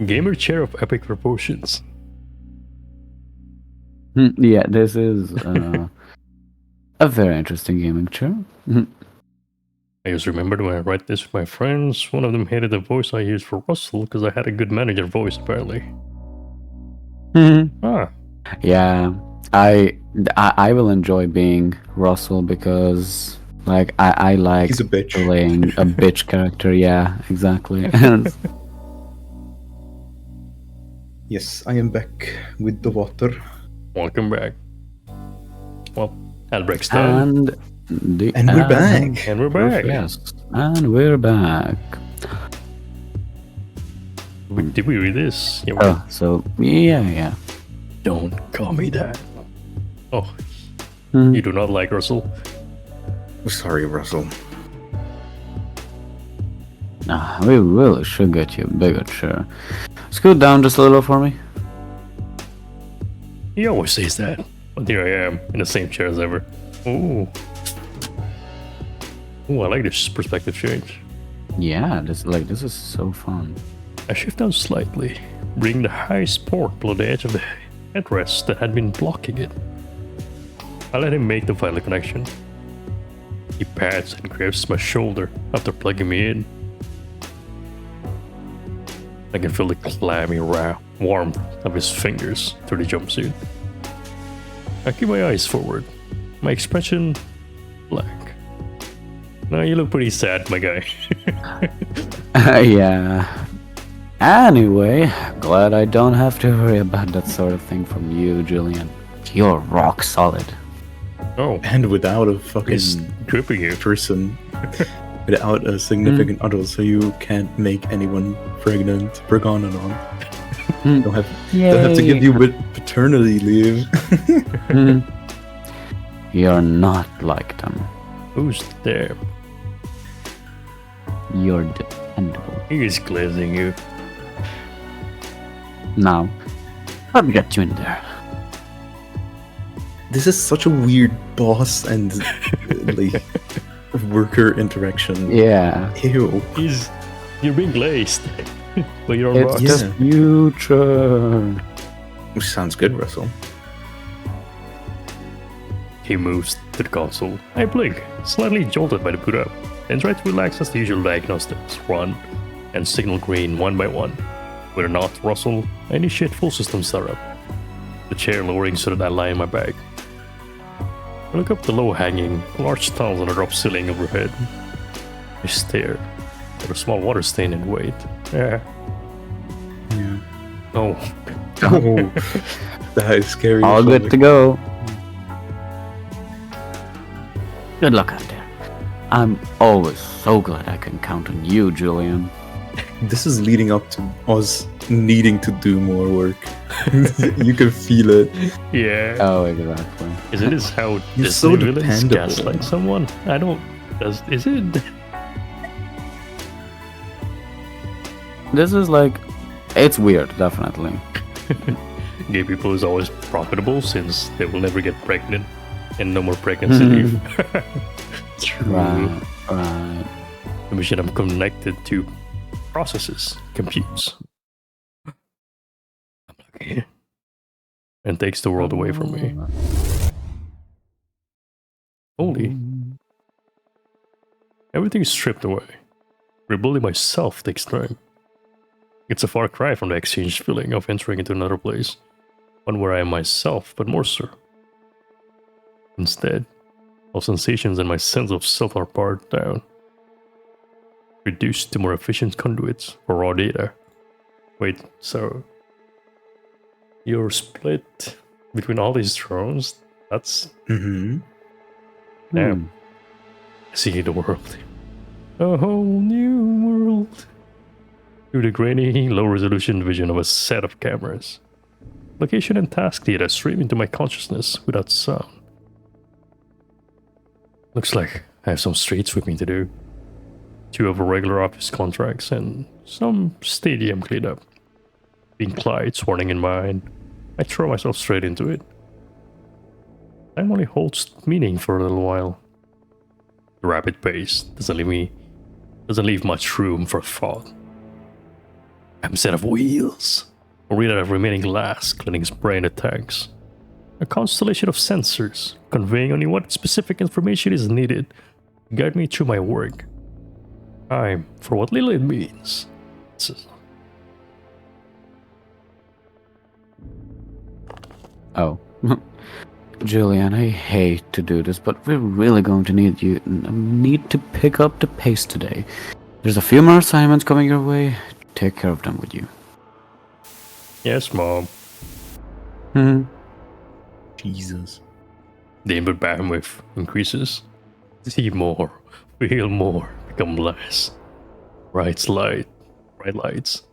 Gamer chair of epic proportions. Yeah, this is a very interesting gaming chair. I just remembered when I write this with my friends, one of them hated the voice I used for Russell because I had a good manager voice, apparently. Ah, Yeah, I will enjoy being Russell because like I like He's a bitch. playing a bitch character. Yeah, exactly. Yes, I am back with the water. welcome back. Well, ad break's done. And we're back. And we're back. Yes, and we're back. Did we read this? Yeah, we Oh, so yeah. Don't call me that. Oh, Hmm. you do not like Russell? Sorry, Russell. We really should get you a bigger chair. Scoot down just a little for me. He always says that. But here I am, in the same chair as ever. Ooh. Ooh, I like this perspective change. Yeah, this is so fun. I shift down slightly, bringing the highest port below the edge of the headrest that had been blocking it. I let him make the final connection. He pats and grabs my shoulder after plugging me in. I can feel the clammy warmth of his fingers through the jumpsuit. I keep my eyes forward, my expression blank. Now you look pretty sad, my guy. Yeah. Anyway, glad I don't have to worry about that sort of thing from you, Julian. You're rock solid. Oh, And without a fucking he's gripping you. person, without a significant other, so you can't make anyone pregnant, on. Don't have to give you paternity leave. You're not like them. Who's there? You're dependable. He is glazing you. Now, I'll get you in there. This is such a weird boss and like worker interaction. Yeah. Ew. You're being glazed. But you're on It's rocks. Yeah. the future. Which sounds good, Russell. He moves to the console. I blink, slightly jolted by the boot up, and try to relax as the usual diagnostics run and signal green one by one. With or not Russell, I initiate full system startup. The chair lowering so that I lie in my bag. I look up the low-hanging, large tiles on the drop ceiling overhead. I stare at a small water stain and wait. Yeah. Yeah. Oh, Oh, that is scary. All as good fuck. to go. Good luck out there. I'm always so glad I can count on you, Julian. This is leading up to us needing to do more work. You can feel it. yeah. Oh, exactly. Isn't this how You're Disney so villains dependable. gaslight someone? I don't. Is it? This is like, it's weird, definitely. Gay people is always profitable since they will never get pregnant and no more pregnancy leave. True. Right. The machine I'm connected to processes, computes. I'm lucky. And takes the world away from me. Holy. Everything is stripped away. Rebuilding myself takes time. It's a far cry from the exchange feeling of entering into another place. One where I am myself, but more so. Instead, all sensations and my sense of self are pared down. Reduced to more efficient conduits for raw data. Wait, so... You're split between all these drones? That's... Mm-hmm. Damn. I see the world. A whole new world. Through the grainy, low-resolution vision of a set of cameras. Location and task data stream into my consciousness without sound. Looks like I have some street sweeping to do. 2 of regular office contracts and some stadium cleanup. Being Clyde's warning in mind, I throw myself straight into it. Time only holds meaning for a little while. The rapid pace doesn't leave much room for thought. I'm a set of wheels, or rather a remaining glass cleaning his brain attacks. A constellation of sensors, conveying only what specific information is needed to guide me through my work. Time for what little it means. Oh. Julian, I hate to do this, but we're really going to need to pick up the pace today. There's a few more assignments coming your way. Take care of them, would you? Yes, Mom. Jesus. The input bandwidth increases. See more, feel more, become less. Bright lights,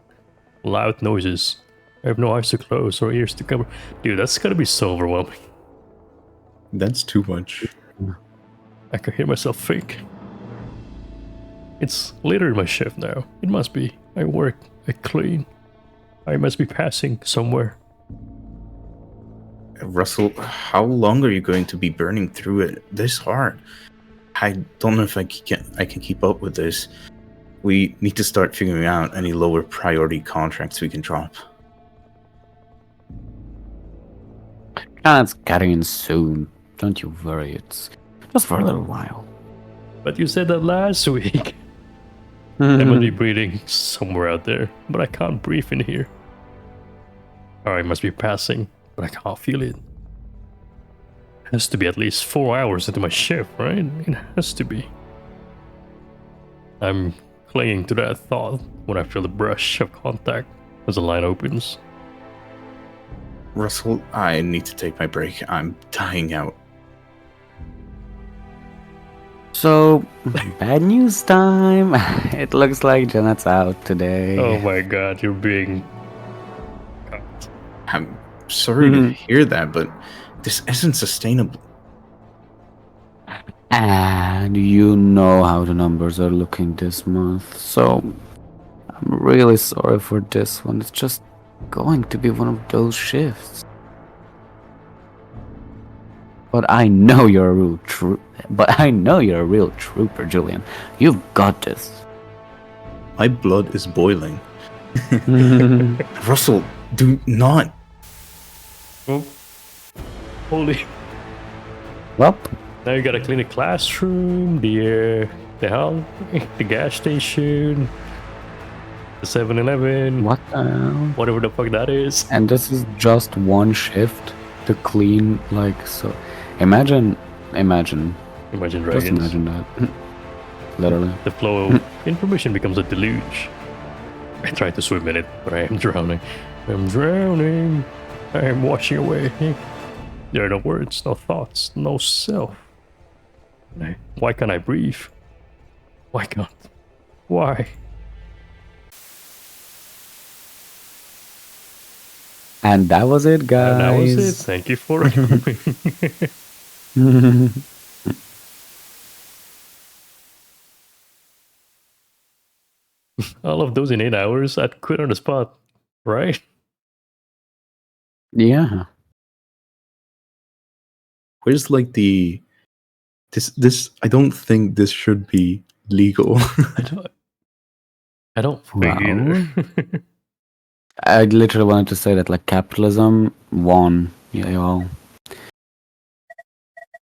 loud noises. I have no eyes to close or ears to cover. Dude, that's gotta be so overwhelming. That's too much. I can hear myself think. It's later in my shift now. It must be. I work, I clean. I must be passing somewhere. Russell, how long are you going to be burning through it this hard? I don't know if I can keep up with this. We need to start figuring out any lower priority contracts we can drop. It's getting in soon. Don't you worry, it's just for a little while. But you said that last week. I must be breathing somewhere out there, but I can't breathe in here. Or I must be passing, but I can't feel it. Has to be at least 4 hours into my shift, right? It has to be. I'm clinging to that thought when I feel the brush of contact as the line opens. Russell, I need to take my break. I'm dying out. So, bad news time. It looks like Janet's out today. Oh my god, you're being cut. I'm sorry to hear that, but this isn't sustainable. And you know how the numbers are looking this month, so I'm really sorry for this one. It's just going to be one of those shifts. But I know you're a real trooper, Julian. You've got this. My blood is boiling. Russell, do not. Oh. Holy. Well, Now you gotta clean the classroom, the gas station, the 7-Eleven, what the hell? whatever the fuck that is. And this is just one shift to clean, like, so. Imagine Imagine just dragons. imagine that. Literally. The flow of information becomes a deluge. I try to swim in it, but I am drowning. I'm drowning. I am washing away. There are no words, no thoughts, no self. Why can't I breathe? Why can't? Why? And that was it, guys. And that was it. Thank you for All of those in 8 hours, I'd quit on the spot, right? Yeah. Where's like this? I don't think this should be legal. I don't think either. I literally wanted to say that like capitalism won. Yeah, y'all.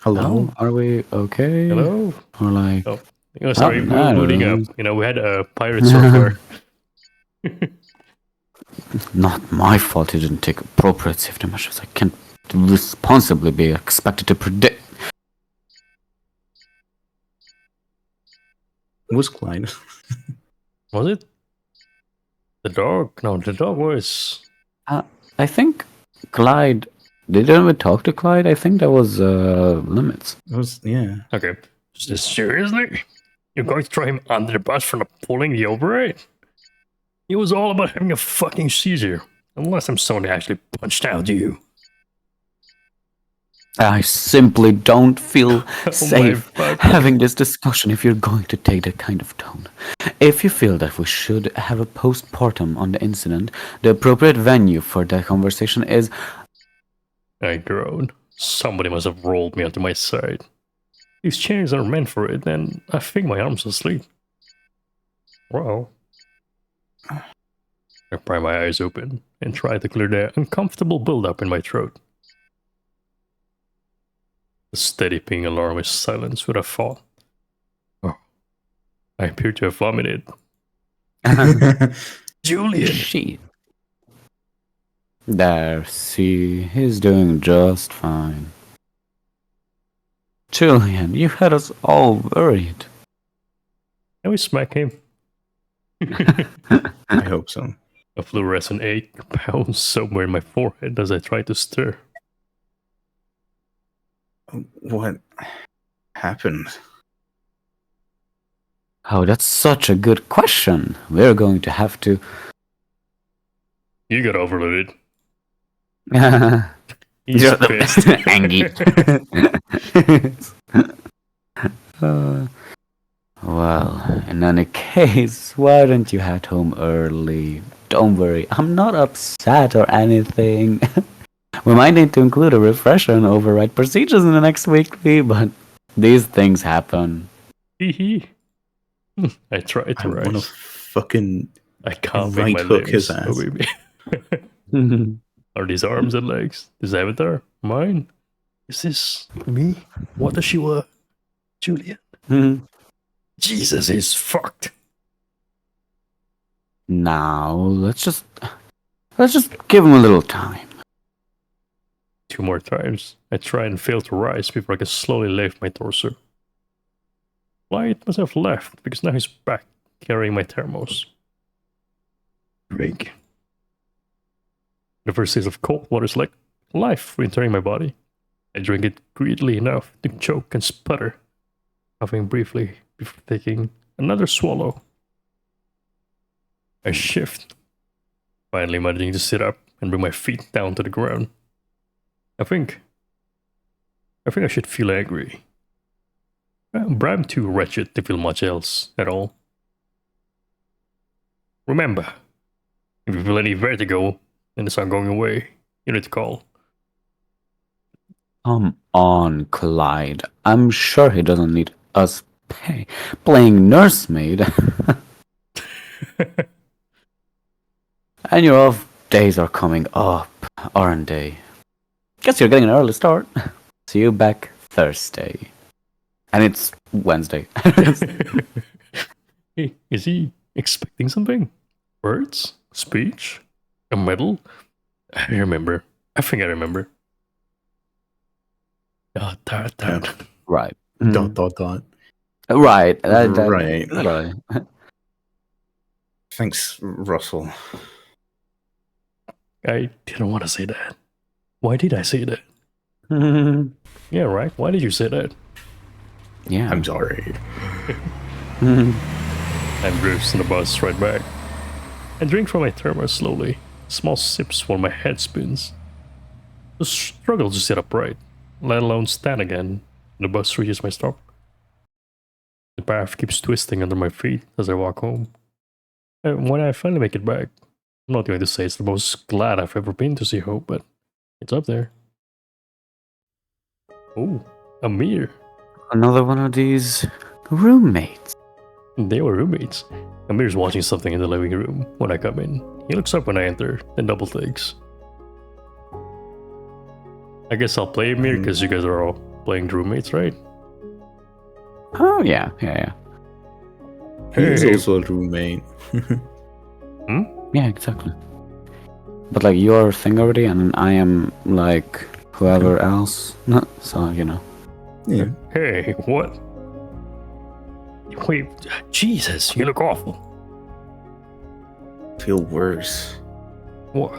Hello. Oh, are we okay? Hello? Or like Oh, sorry, Oh, we're I don't booting know. up. You know, we had a pirate software. not my fault you didn't take appropriate safety measures. I can't responsibly be expected to predict. Who's Clyde? Was it? The dog? No, the dog was. I think Clyde. Did you ever talk to Clyde? I think that was limits. It was yeah. Okay. Seriously? You're going to throw him under the bus for not pulling the override? It was all about having a fucking seizure. Unless I'm someone who actually punched out you. I simply don't feel safe fuck. having this discussion if you're going to take that kind of tone. If you feel that we should have a postmortem on the incident, the appropriate venue for that conversation is. I groaned. Somebody must have rolled me onto my side. These chairs are meant for it, and I think my arms asleep. Wow. I pry my eyes open and try to clear the uncomfortable buildup in my throat. The steady ping alarm is silenced with a thought. Oh, I appear to have vomited. Julian! She. There, see, he's doing just fine. Julian, you had us all worried. Can we smack him? I hope so. A fluorescent ache pounds somewhere in my forehead as I try to stir. What happened? Oh, that's such a good question. We're going to have to. You got overloaded. You're He's pissed. angry. Well, in any case, why don't you head home early? Don't worry, I'm not upset or anything. We might need to include a refresher and override procedures in the next weekly, but these things happen. Hee. I tried to I want to rise. fucking I can't make right my hook his legs. ass. Oh, baby. Are these arms and legs? This avatar? Mine? Is this me? What does she want? Julian? Jesus is fucked. Now, let's just give him a little time. 2 more times. I try and fail to rise before I can slowly lift my torso. Light must have left because now he's back carrying my thermos. Drink. The first taste of cold water is like life reentering my body. I drink it greedily enough to choke and sputter, puffing briefly before taking another swallow. I shift, finally managing to sit up and bring my feet down to the ground. I think I should feel angry. But I'm too wretched to feel much else at all. Remember, if you feel any vertigo and it's not going away, you need to call. Come on, Clyde. I'm sure he doesn't need us playing nursemaid. And your off days are coming up, aren't they? Guess you're getting an early start. See you back Thursday. And it's Wednesday. Hey, is he expecting something? Words? Speech? A medal? I remember. I think I remember. Dot. Right. Dot. Right. Right. Right. Thanks, Russell. I didn't want to say that. Why did I say that? Yeah, right. Why did you say that? Yeah. I'm sorry. I'm Bruce in the bus right back. I drink from my thermos slowly, small sips while my head spins. I struggle to sit upright, let alone stand again. The bus reaches my stop. The path keeps twisting under my feet as I walk home. When I finally make it back, I'm not going to say it's the most glad I've ever been to see Hope, but it's up there. Oh, Amir. Another one of these roommates. They were roommates. Amir's watching something in the living room when I come in. He looks up when I enter, then double takes. I guess I'll play Amir because you guys are all playing roommates, right? Oh yeah. He's Hey. also a roommate. Yeah, exactly. But like you're a thing already, and I am like whoever else. No, so you know. Yeah. Hey, what? Wait, Jesus, you look awful. Feel worse. What?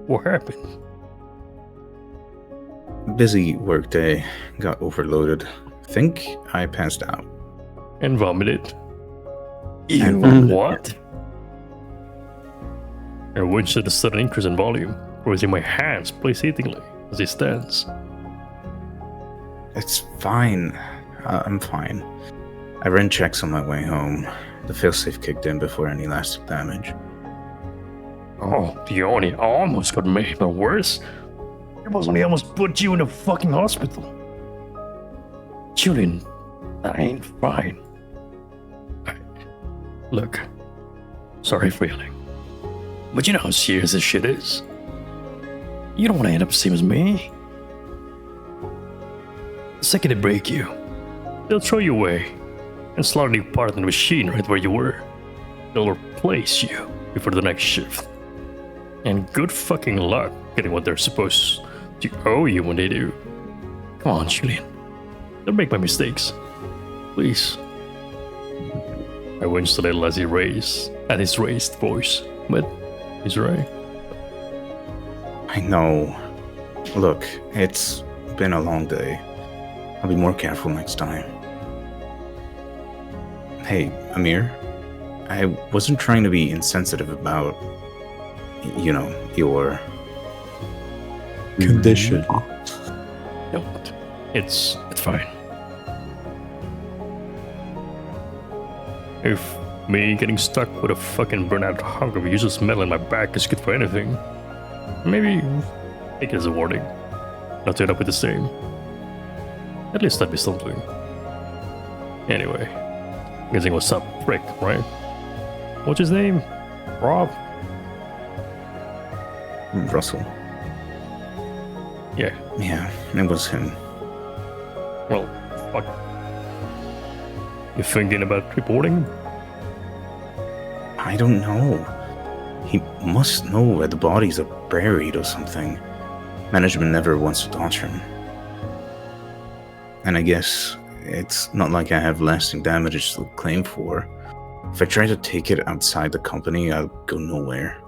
What happened? Busy workday. Got overloaded. Think I passed out. And vomited. And vomited. What? I winched at the sudden increase in volume, raising my hands pulsatingly as he stands. It's fine. I'm fine. I ran checks on my way home. The failsafe kicked in before any lasting damage. Oh, Peony, I almost got made, but worse. It was only almost put you in a fucking hospital. Julian, I ain't fine. Look, sorry for yelling. But you know how serious this shit is. You don't want to end up the same as me. The second they break you, they'll throw you away and slaughter you part in the machine right where you were. They'll replace you before the next shift. And good fucking luck getting what they're supposed to owe you when they do. Come on, Julian. Don't make my mistakes. Please. I winced a little as he raised at his raised voice, but he's right. I know. Look, it's been a long day. I'll be more careful next time. Hey, Amir. I wasn't trying to be insensitive about, your condition. Don't. It's fine. If me getting stuck with a fucking burnout hunk of useless metal in my back is good for anything, maybe take it as a warning. Not to end up with the same. At least that'd be something. Anyway, guessing what's up, Rick, right? What's his name? Rob? Russell. Yeah. Yeah, it was him. Well, fuck. You thinking about reporting? I don't know. He must know where the bodies are buried or something. Management never wants to torture him. And I guess it's not like I have lasting damages to claim for. If I try to take it outside the company, I'll go nowhere.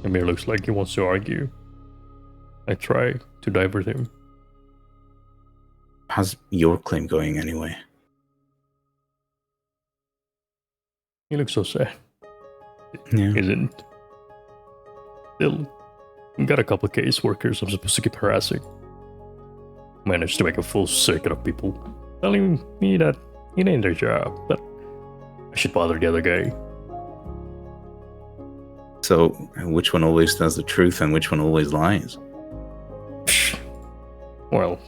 Amir looks like he wants to argue. I try to divert him. How's your claim going anyway? He looks so sad, Yeah. isn't? Still, got a couple case workers I'm supposed to keep harassing. Managed to make a full circuit of people telling me that it ain't their job, but I should bother the other guy. So, which one always does the truth and which one always lies? Well,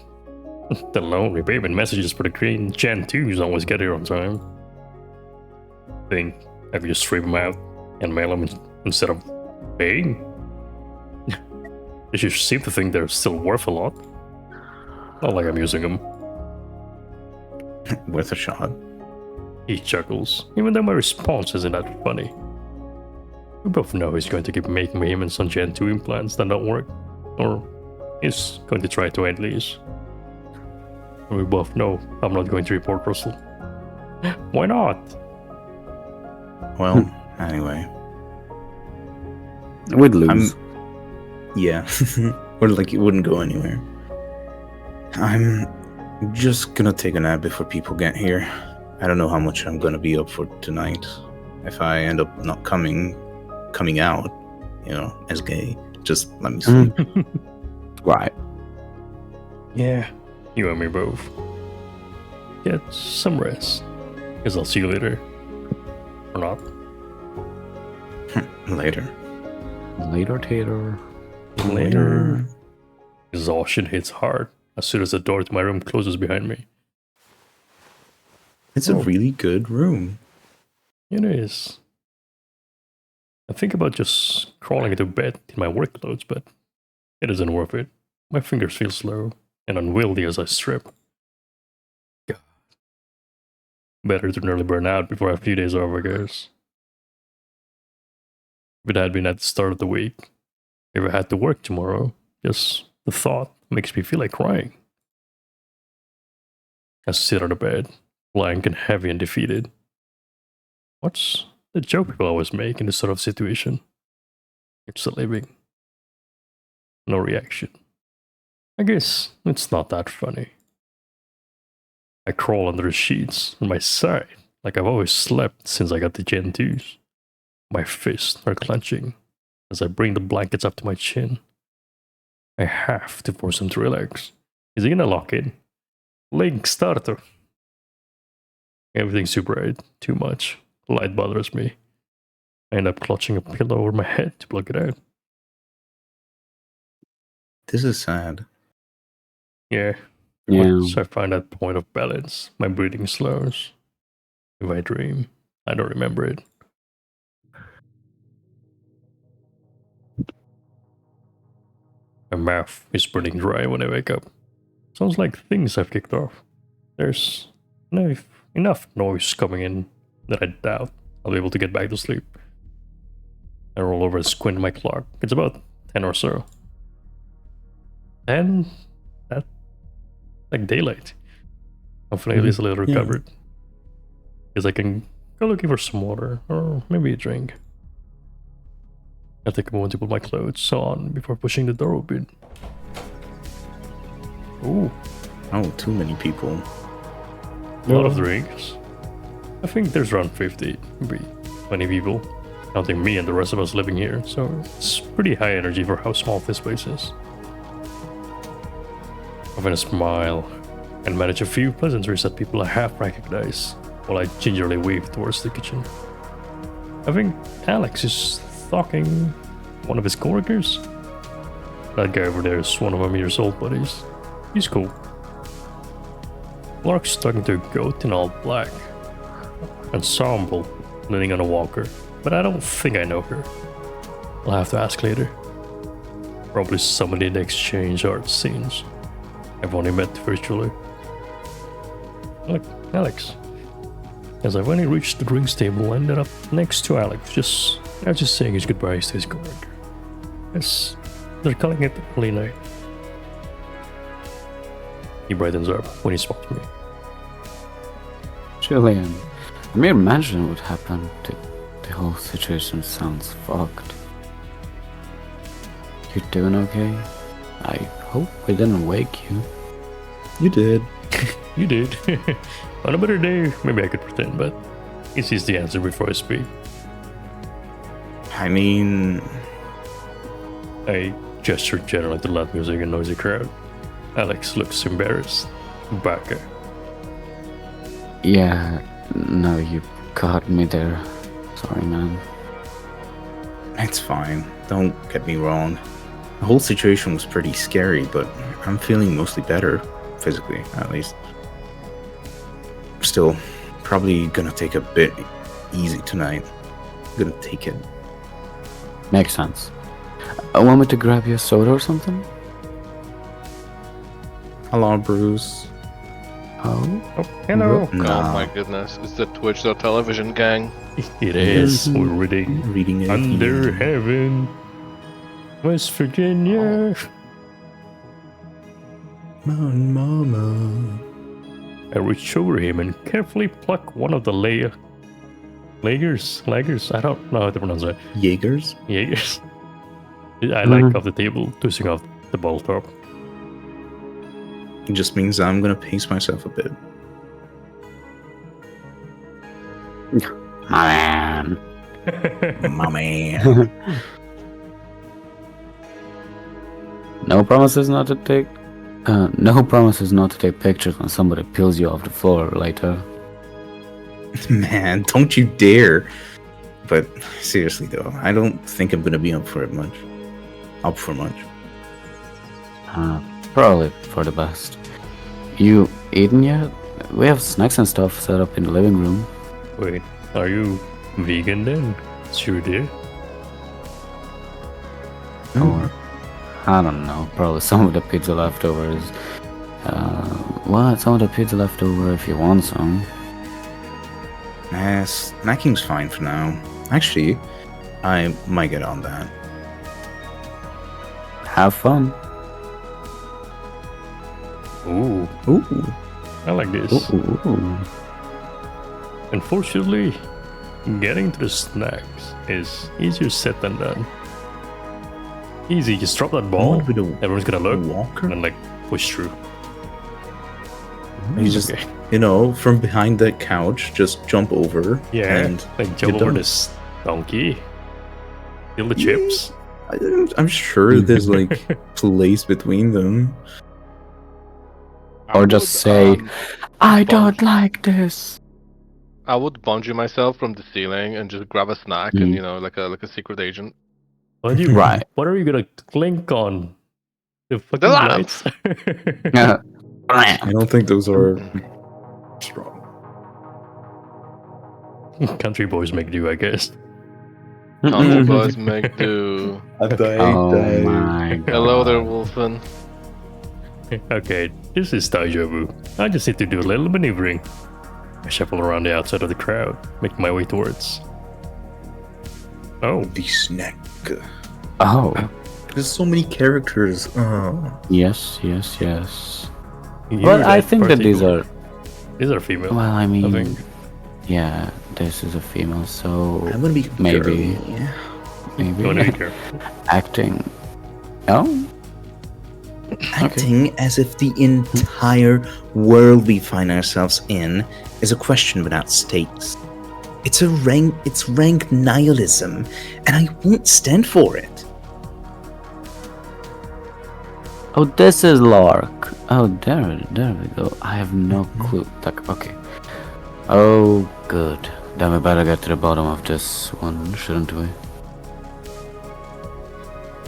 the lonely payment messages for the green Gen 2s always get here on time. Think I could just strip them out and mail them instead of paying? They should seem to think they're still worth a lot. Not like I'm using them. Worth a shot. He chuckles, even though my response isn't that funny. We both know he's going to keep making payments on Gen 2 implants that don't work, or he's going to try to at least. And we both know I'm not going to report Russell. Why not? Well, anyway. We'd lose. Yeah. Or like it wouldn't go anywhere. I'm just gonna take a nap before people get here. I don't know how much I'm gonna be up for tonight. If I end up not coming out, as gay, just let me sleep. Right. Yeah, you and me both. Get some rest. Guess I'll see you later. Or not. Later. Later, Tater. Later. Exhaustion hits hard as soon as the door to my room closes behind me. It's a really good room. It is. I think about just crawling into bed in my work clothes, but it isn't worth it. My fingers feel slow and unwieldy as I strip. God. Better to nearly burn out before a few days are over, I guess. If it had been at the start of the week, if I had to work tomorrow, just the thought makes me feel like crying. I sit on the bed, blank and heavy and defeated. What's the joke people always make in this sort of situation? It's a living. No reaction. I guess it's not that funny. I crawl under the sheets on my side like I've always slept since I got the Gen 2s. My fists are clenching as I bring the blankets up to my chin. I have to force him to relax. Is he gonna lock in? Link starter. Everything's too bright, too much. Light bothers me. I end up clutching a pillow over my head to block it out. This is sad. Yeah. Yeah. Once I find that point of balance, my breathing slows. If I dream, I don't remember it. My mouth is burning dry when I wake up. Sounds like things have kicked off. There's enough noise coming in that I doubt I'll be able to get back to sleep. I roll over and squint my clock. It's about 10 or so. 10? That's like daylight. Hopefully at least a little recovered. Because I can go looking for some water or maybe a drink. I take a moment to put my clothes on before pushing the door open. Ooh, Oh, too many people. a lot of drinks. I think there's around 50, maybe 20 people, counting me and the rest of us living here, so it's pretty high energy for how small this place is. I find a smile and manage a few pleasantries that people I half recognize while I gingerly wave towards the kitchen. I think Alex is stalking one of his coworkers. That guy over there is one of my years old buddies. He's cool. Lark's talking to a goat in all black. Ensemble, leaning on a walker, but I don't think I know her. I'll have to ask later. Probably somebody in the exchange art scenes. I've only met virtually. Look, Alex. As I finally reached the drinks table, I ended up next to Alex, just saying his goodbyes to his coworker. Yes, they're calling it early night. He brightens up when he spots me. Julian, the mere mention what happened. The whole situation sounds fucked. You doing okay? I hope I didn't wake you. You did. You did. On a better day, maybe I could pretend, but he sees the answer before I speak. I mean, I gesture generally to loud music and noisy crowd. Alex looks embarrassed. Baka. Yeah, no, you caught me there. Sorry, man. it's fine. Don't get me wrong. The whole situation was pretty scary, but I'm feeling mostly better, physically at least. Still, probably gonna take a bit easy tonight. Gonna take it. Makes sense. Want me to grab you a soda or something? Hello, Bruce. Oh? Oh, hello. Nah. Oh my goodness, it's the Twitch.television gang. It is. We're reading Reading it. Under Heaven, West Virginia. Mama. I reach over him and carefully pluck one of the layers. I don't know how to pronounce that. Jaegers? Jaegers. I like off the table, twisting off the bottle top. It just means I'm gonna pace myself a bit. My man. My man. No promises not to take. No promises not to take pictures when somebody peels you off the floor later. Man, don't you dare. But seriously though, I don't think I'm gonna be up for much. Probably for the best. You eaten yet? We have snacks and stuff set up in the living room. Wait, are you vegan then? Sure did. Or, I don't know, probably some of the pizza leftovers. Some of the pizza leftover if you want some. Nah, snacking's fine for now. Actually, I might get on that. Have fun. Ooh, Ooh. I like this. Ooh. Unfortunately, getting to the snacks is easier said than done. Easy, just drop that ball. With a Everyone's gonna look walker? and like push through. You just, Okay. from behind that couch, just jump over. Yeah, And like jump you're over done. this donkey. Steal the chips. I'm sure there's like place between them. I Or just say, I don't like this. I would bungee myself from the ceiling and just grab a snack and like a secret agent. What, you, Right. what are you gonna clink on? The fucking The lamp! lights? I don't think those are strong. Country boys make do, I guess. Country boys make do. Oh my god. Hello there, Wolfen. Okay, this is deja vu. I just need to do a little maneuvering. I shuffle around the outside of the crowd, making my way towards. Oh, The snack. Oh, There's so many characters. yes. you Well, I that think that these particular- are. These are female. Well, I mean, think. yeah, this is a female, so I'm gonna be maybe, girly. You wanna be maybe careful. acting. Oh, Acting as if the entire world we find ourselves in is a question without stakes. It's rank nihilism, and I won't stand for it. oh, this is Lark. Oh, there we go. I have no clue. Like, okay. Oh, good. Then we better get to the bottom of this one, shouldn't we?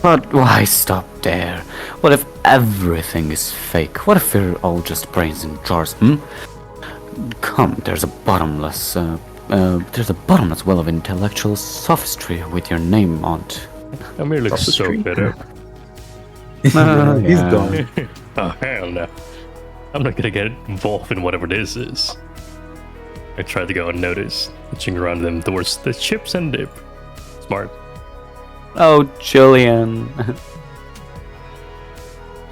But why stop there? What if everything is fake? What if we're all just brains in jars? Come, there's a bottomless well of intellectual sophistry with your name on it. Amir looks so Sophistry? fed up. He's yeah. gone. Oh, hell no. I'm not gonna get involved in whatever this is. I tried to go unnoticed, reaching around them towards the chips and dip. Smart. Oh, Julian.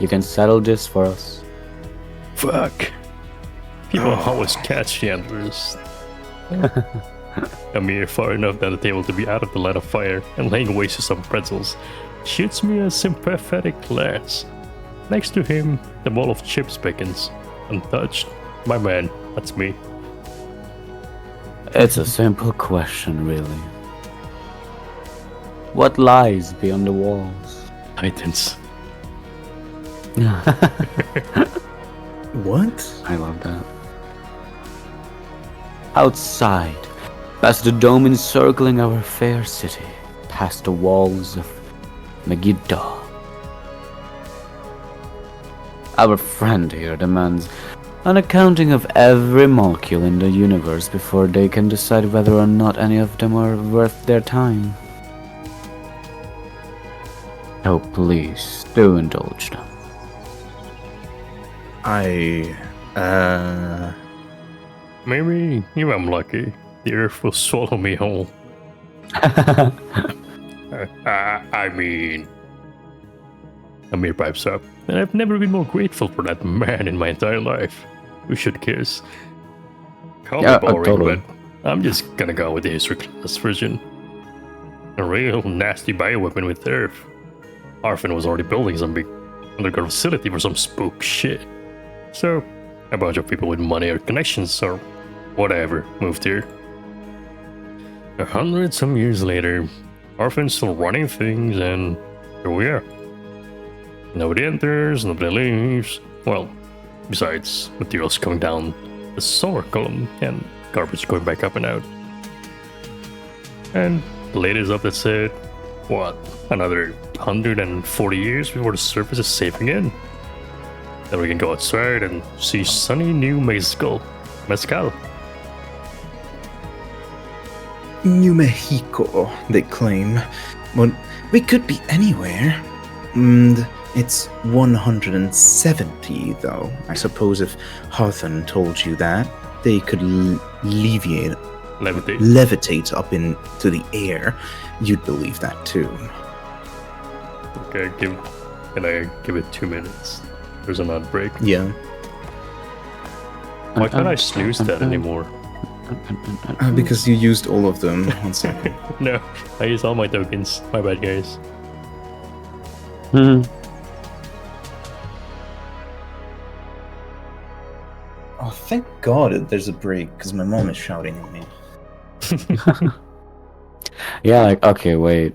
You can settle this for us. Fuck. People always catch the antlers. Amir, far enough down the table to be out of the line of fire and laying waste to some pretzels, shoots me a sympathetic glance. Next to him, the bowl of chips beckons. Untouched. My man, that's me. It's a simple question, really. What lies beyond the walls? Titans. What? I love that. Outside, past the dome encircling our fair city, past the walls of Megiddo. Our friend here demands an accounting of every molecule in the universe before they can decide whether or not any of them are worth their time. Oh, please, do indulge them. Maybe if I'm lucky, the earth will swallow me whole. I mean... Amir pipes up, and I've never been more grateful for that man in my entire life. We should kiss. Call me boring, totally. but I'm just gonna go with the history class version. A real nasty bioweapon with earth. Arfin was already building some big underground facility for some spook shit. So, a bunch of people with money or connections or whatever moved here. 100 some years later, Arfin's still running things, and here we are. Nobody enters, nobody leaves. Well, besides materials coming down the solar column and garbage going back up and out. And the latest update said, what, another 140 years before the surface is safe again? Then we can go outside and see sunny New Mexico. New Mexico, they claim. But we could be anywhere. And it's 170, though. I suppose if Hawthorne told you that, they could levitate up into the air, you'd believe that too. Okay, can I give it 2 minutes? There's an outbreak. Yeah. Why can't I snooze that anymore? Because you used all of them. 1 second. No, I used all my tokens. My bad, guys. Oh, thank God there's a break, because my mom is shouting at me. Yeah, like, okay, wait.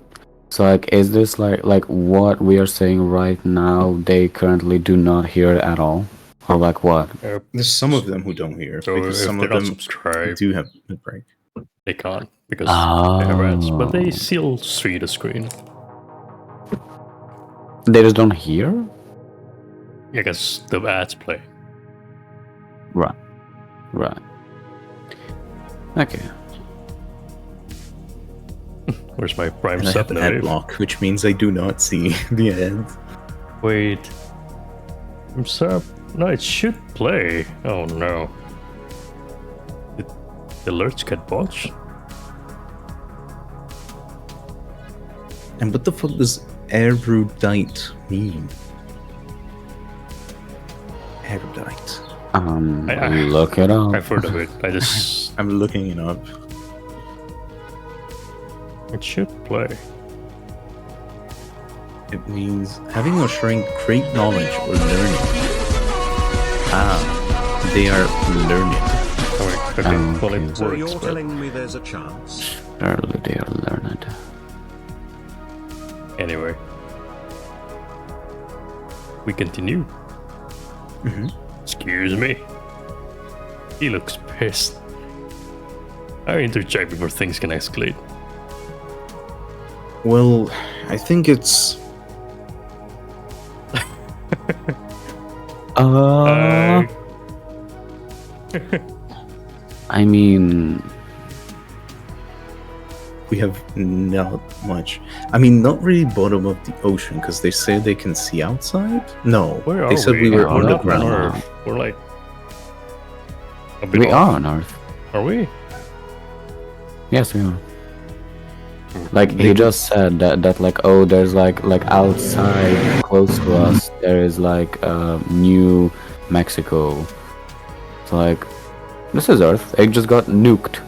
So, like, is this like what we are saying right now? They currently do not hear it at all, or like what? There's some of them who don't hear, So because if some they're of not them subscribed, do have a break. they can't because they have ads, but they Oh. still see the screen. They just don't hear. I guess the ads play. Right. Okay. Where's my Prime And I sub have an ad notif? block, which means I do not see the ads. Wait. Prime sub? No, it should play. Oh no. Did the alerts get botched? And what the fuck does erudite mean? Erudite. Look it up. I've heard of it. I just... I'm looking it up. It should play. It means having or sharing great knowledge or learning. Ah, they are learning. Oh, wait, okay. Well, it So works, you're but... telling me there's a chance? Surely they are learned. Anyway. We continue. Excuse me. He looks pissed. I interject before things can escalate. Well, I think it's I mean, we have not much. I mean, not really bottom of the ocean because they say they can see outside. No, Where are they said we were We're not on underground. Earth. We're like... a bit we off. are on Earth. Are we? Yes, we are. Like he just said that like, oh, there's like outside close to us there is like New Mexico. So like, this is Earth. It just got nuked,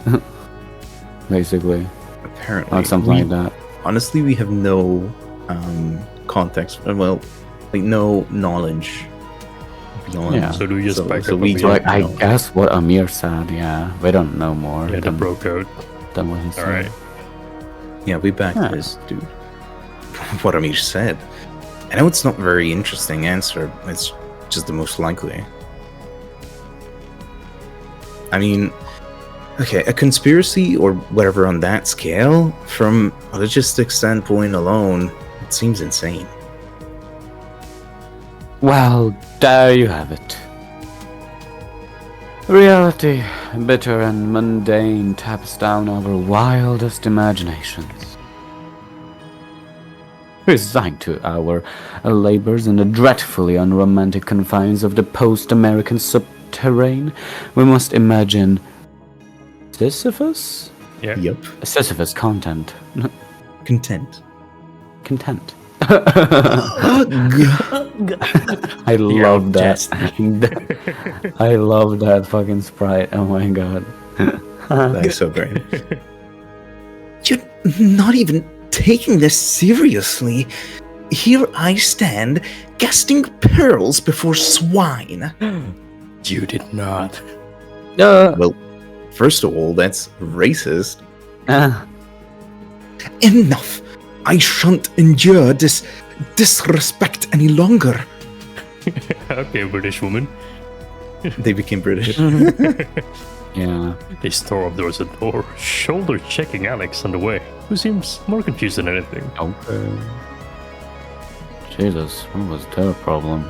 basically, Apparently, or something like that. Honestly, we have no context. Well, like no knowledge beyond. Yeah. So do we just back up we a bit? So like, I don't know. guess what Amir said. Yeah, we don't know more Yeah, that than, broke out. than what he said. Alright. Yeah, we backed Yeah. this dude. What Amir said. I know it's not a very interesting answer. It's just the most likely. I mean, okay, a conspiracy or whatever on that scale, from a logistics standpoint alone, it seems insane. Well, there you have it. Reality, bitter and mundane, taps down our wildest imaginations. Resigned to our labors in the dreadfully unromantic confines of the post-American subterrane, we must imagine Sisyphus? Yeah. Yep. Sisyphus content. Content. Content. Ugh. I love that. just- I love that fucking sprite. Oh my god. That is so great. You're not even taking this seriously. Here I stand, casting pearls before swine. You did not. Well, first of all, that's racist. Enough! I shan't endure this disrespect any longer. Okay, British woman. They became British. Yeah. They storm doors at door, shoulder checking Alex on the way, who seems more confused than anything. Okay. Jesus, what was their problem?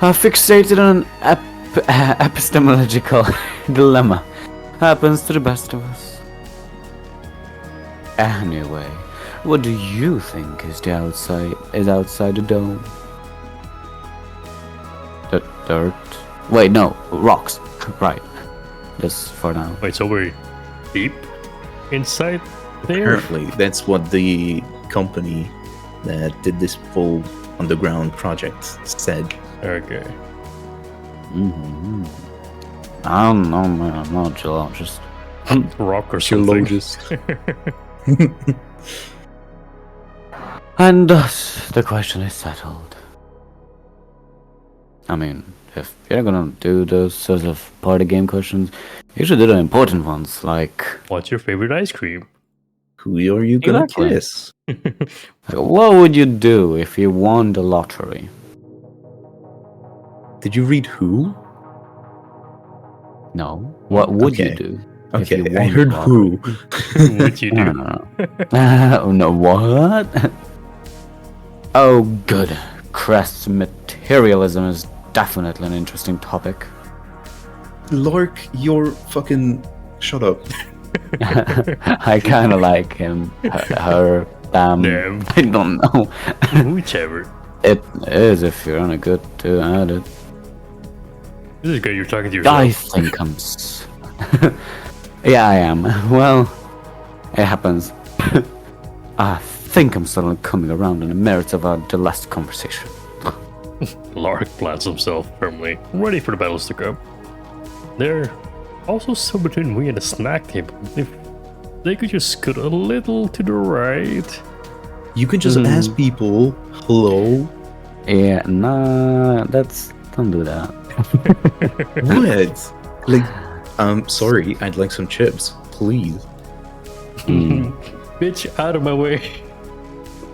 Fixated on an epistemological dilemma. Happens to the best of us. Anyway, what do you think is outside the dome? The dirt? Wait, no, rocks. Right. Just for now. Wait, so we're deep inside there? Apparently, that's what the company that did this full underground project said. Okay. Mm-hmm. I don't know, man. I'm not a geologist. Rock or something. Geologist. And thus, the question is settled. I mean, if you're gonna do those sorts of party game questions, you should do the important ones, like... What's your favorite ice cream? Who are you gonna Exactly. kiss? What would you do if you won the lottery? Did you read who? No. What would you Okay. do? if Okay, you I won heard the lottery? who. What'd you No, do? no, no. Oh, no, what? Oh, good. Crest's materialism is definitely an interesting topic. Lark, you're fucking. Shut up. I kind of like him. Her, Them. I don't know. Whichever. It is if you're only good to add it. This is good, you're talking to yourself. I think yeah, I am. Well, it happens. I think I'm suddenly coming around on the merits of the last conversation. Lark plants himself firmly, ready for the battles to come. They're also so between we and the snack table. If they could just scoot a little to the right. You can just ask people, hello? Yeah, nah, don't do that. What? Like, sorry, I'd like some chips, please. Bitch, out of my way.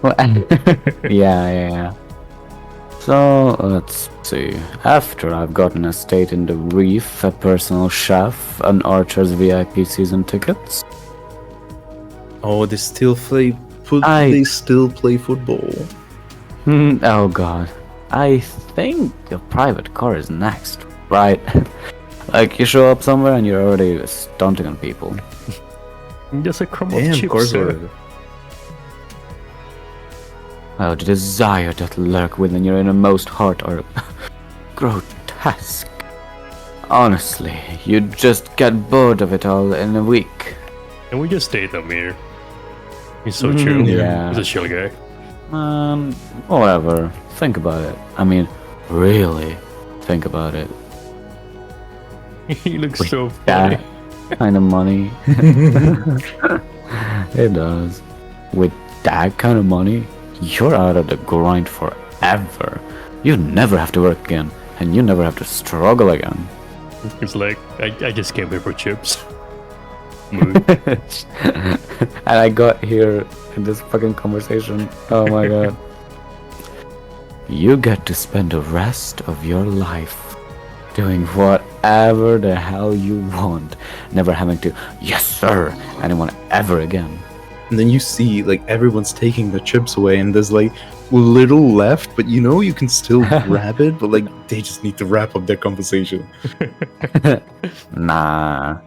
Well, yeah. So, let's see. After I've gotten a state in the reef, a personal chef, an Archer's VIP season tickets. Oh, they still play they still play football. Oh god. I think a private car is next, right? Like, you show up somewhere and you're already stunting on people. Just a crumb of Damn, chips, cars sir. are. Oh, the desire that lurk within your innermost heart are grotesque. Honestly, you'd just get bored of it all in a week. And we just date them here. He's so chill. yeah. He's a chill guy. Whatever. Think about it. I mean, really think about it. He looks With so funny. that kind of money. It does. With that kind of money, you're out of the grind forever. You never have to work again, and you never have to struggle again. It's like, I just came here for chips. Mood. And I got here in this fucking conversation. Oh my god. You get to spend the rest of your life doing whatever the hell you want, never having to, yes sir, anyone ever again. And then you see, like, everyone's taking the chips away, and there's, like, little left, but you know you can still grab it, but, like, they just need to wrap up their conversation. Nah.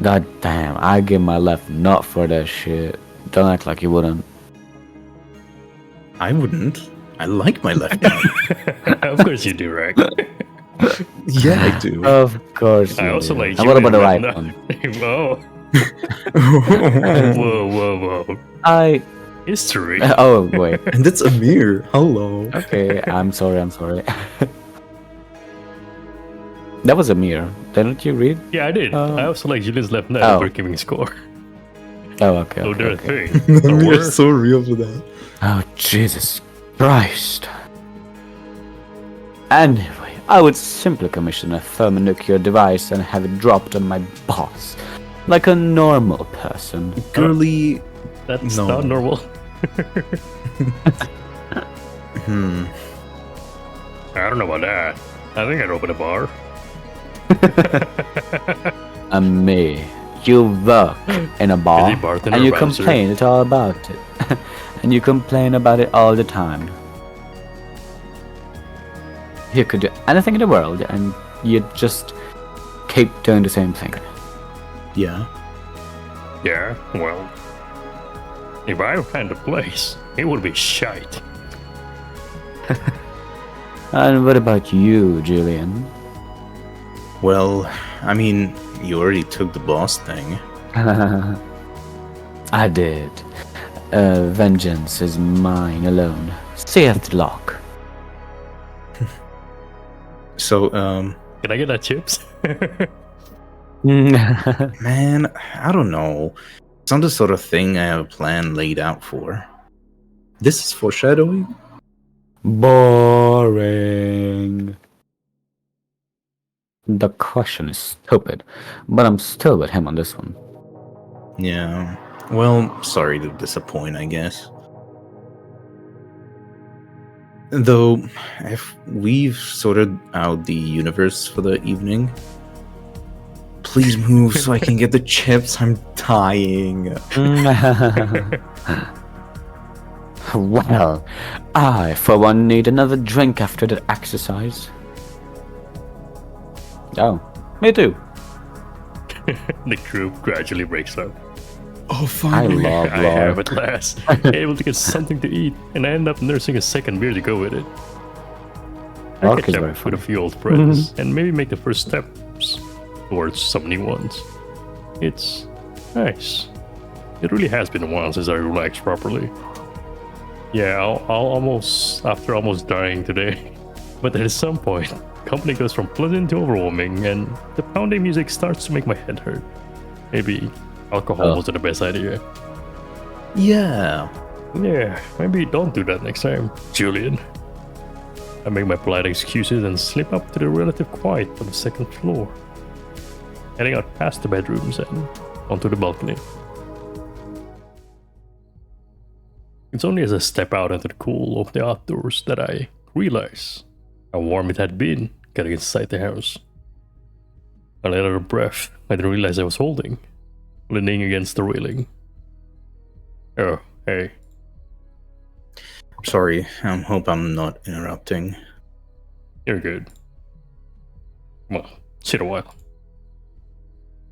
God damn, I give my left nut for that shit. Don't act like you wouldn't. I wouldn't. I like my left hand. Of course you do, right? Yeah, I do. Of course. I you also do. like And you. what about the right no. one? Oh. Whoa. I. History. Oh, wait. And that's Amir. Hello. Okay, I'm sorry. That was a mirror. Didn't you read? Yeah, I did. I also like Julian's left nut Oh. for giving score. Oh, okay. So okay, they're okay. a thing. Or Amir's were. so real for that. Oh, Jesus Christ. Anyway, I would simply commission a thermonuclear device and have it dropped on my boss. Like a normal person. Girly. That's No. not normal. I don't know about that. I think I'd open a bar. And me, you work in a bar, Busy bartender and you bouncer. complain it all about it. And you complain about it all the time. You could do anything in the world, and you just keep doing the same thing. Yeah. Yeah, well, if I ran the place, it would be shite. And what about you, Julian? Well, I mean, you already took the boss thing. I did. Vengeance is mine alone, saith Locke. So, Can I get that chips? man, I don't know. It's not the sort of thing I have a plan laid out for. This is foreshadowing? Boring. The question is stupid, but I'm still with him on this one. Yeah. Well, sorry to disappoint, I guess. Though, if we've sorted out the universe for the evening, please move so I can get the chips. I'm dying. Well, I, for one, need another drink after the exercise. Oh, me too. The group gradually breaks up. Oh, I finally. love I have love. at last able to get something to eat, and I end up nursing a second beer to go with it. I Locke catch is up very with funny. a few old friends and maybe make the first steps towards some new ones. It's nice. It really has been a while since I relaxed properly. Yeah, I'll almost after almost dying today, but at some point, company goes from pleasant to overwhelming, and the pounding music starts to make my head hurt. Maybe alcohol Oh. wasn't the best idea. Yeah. Yeah, maybe don't do that next time, Julian. I make my polite excuses and slip up to the relative quiet on the second floor, heading out past the bedrooms and onto the balcony. It's only as I step out into the cool of the outdoors that I realize how warm it had been getting inside the house. I let out a breath I didn't realize I was holding, leaning against the railing. Oh, hey. Sorry, I hope I'm not interrupting. You're good. Well, sit a while.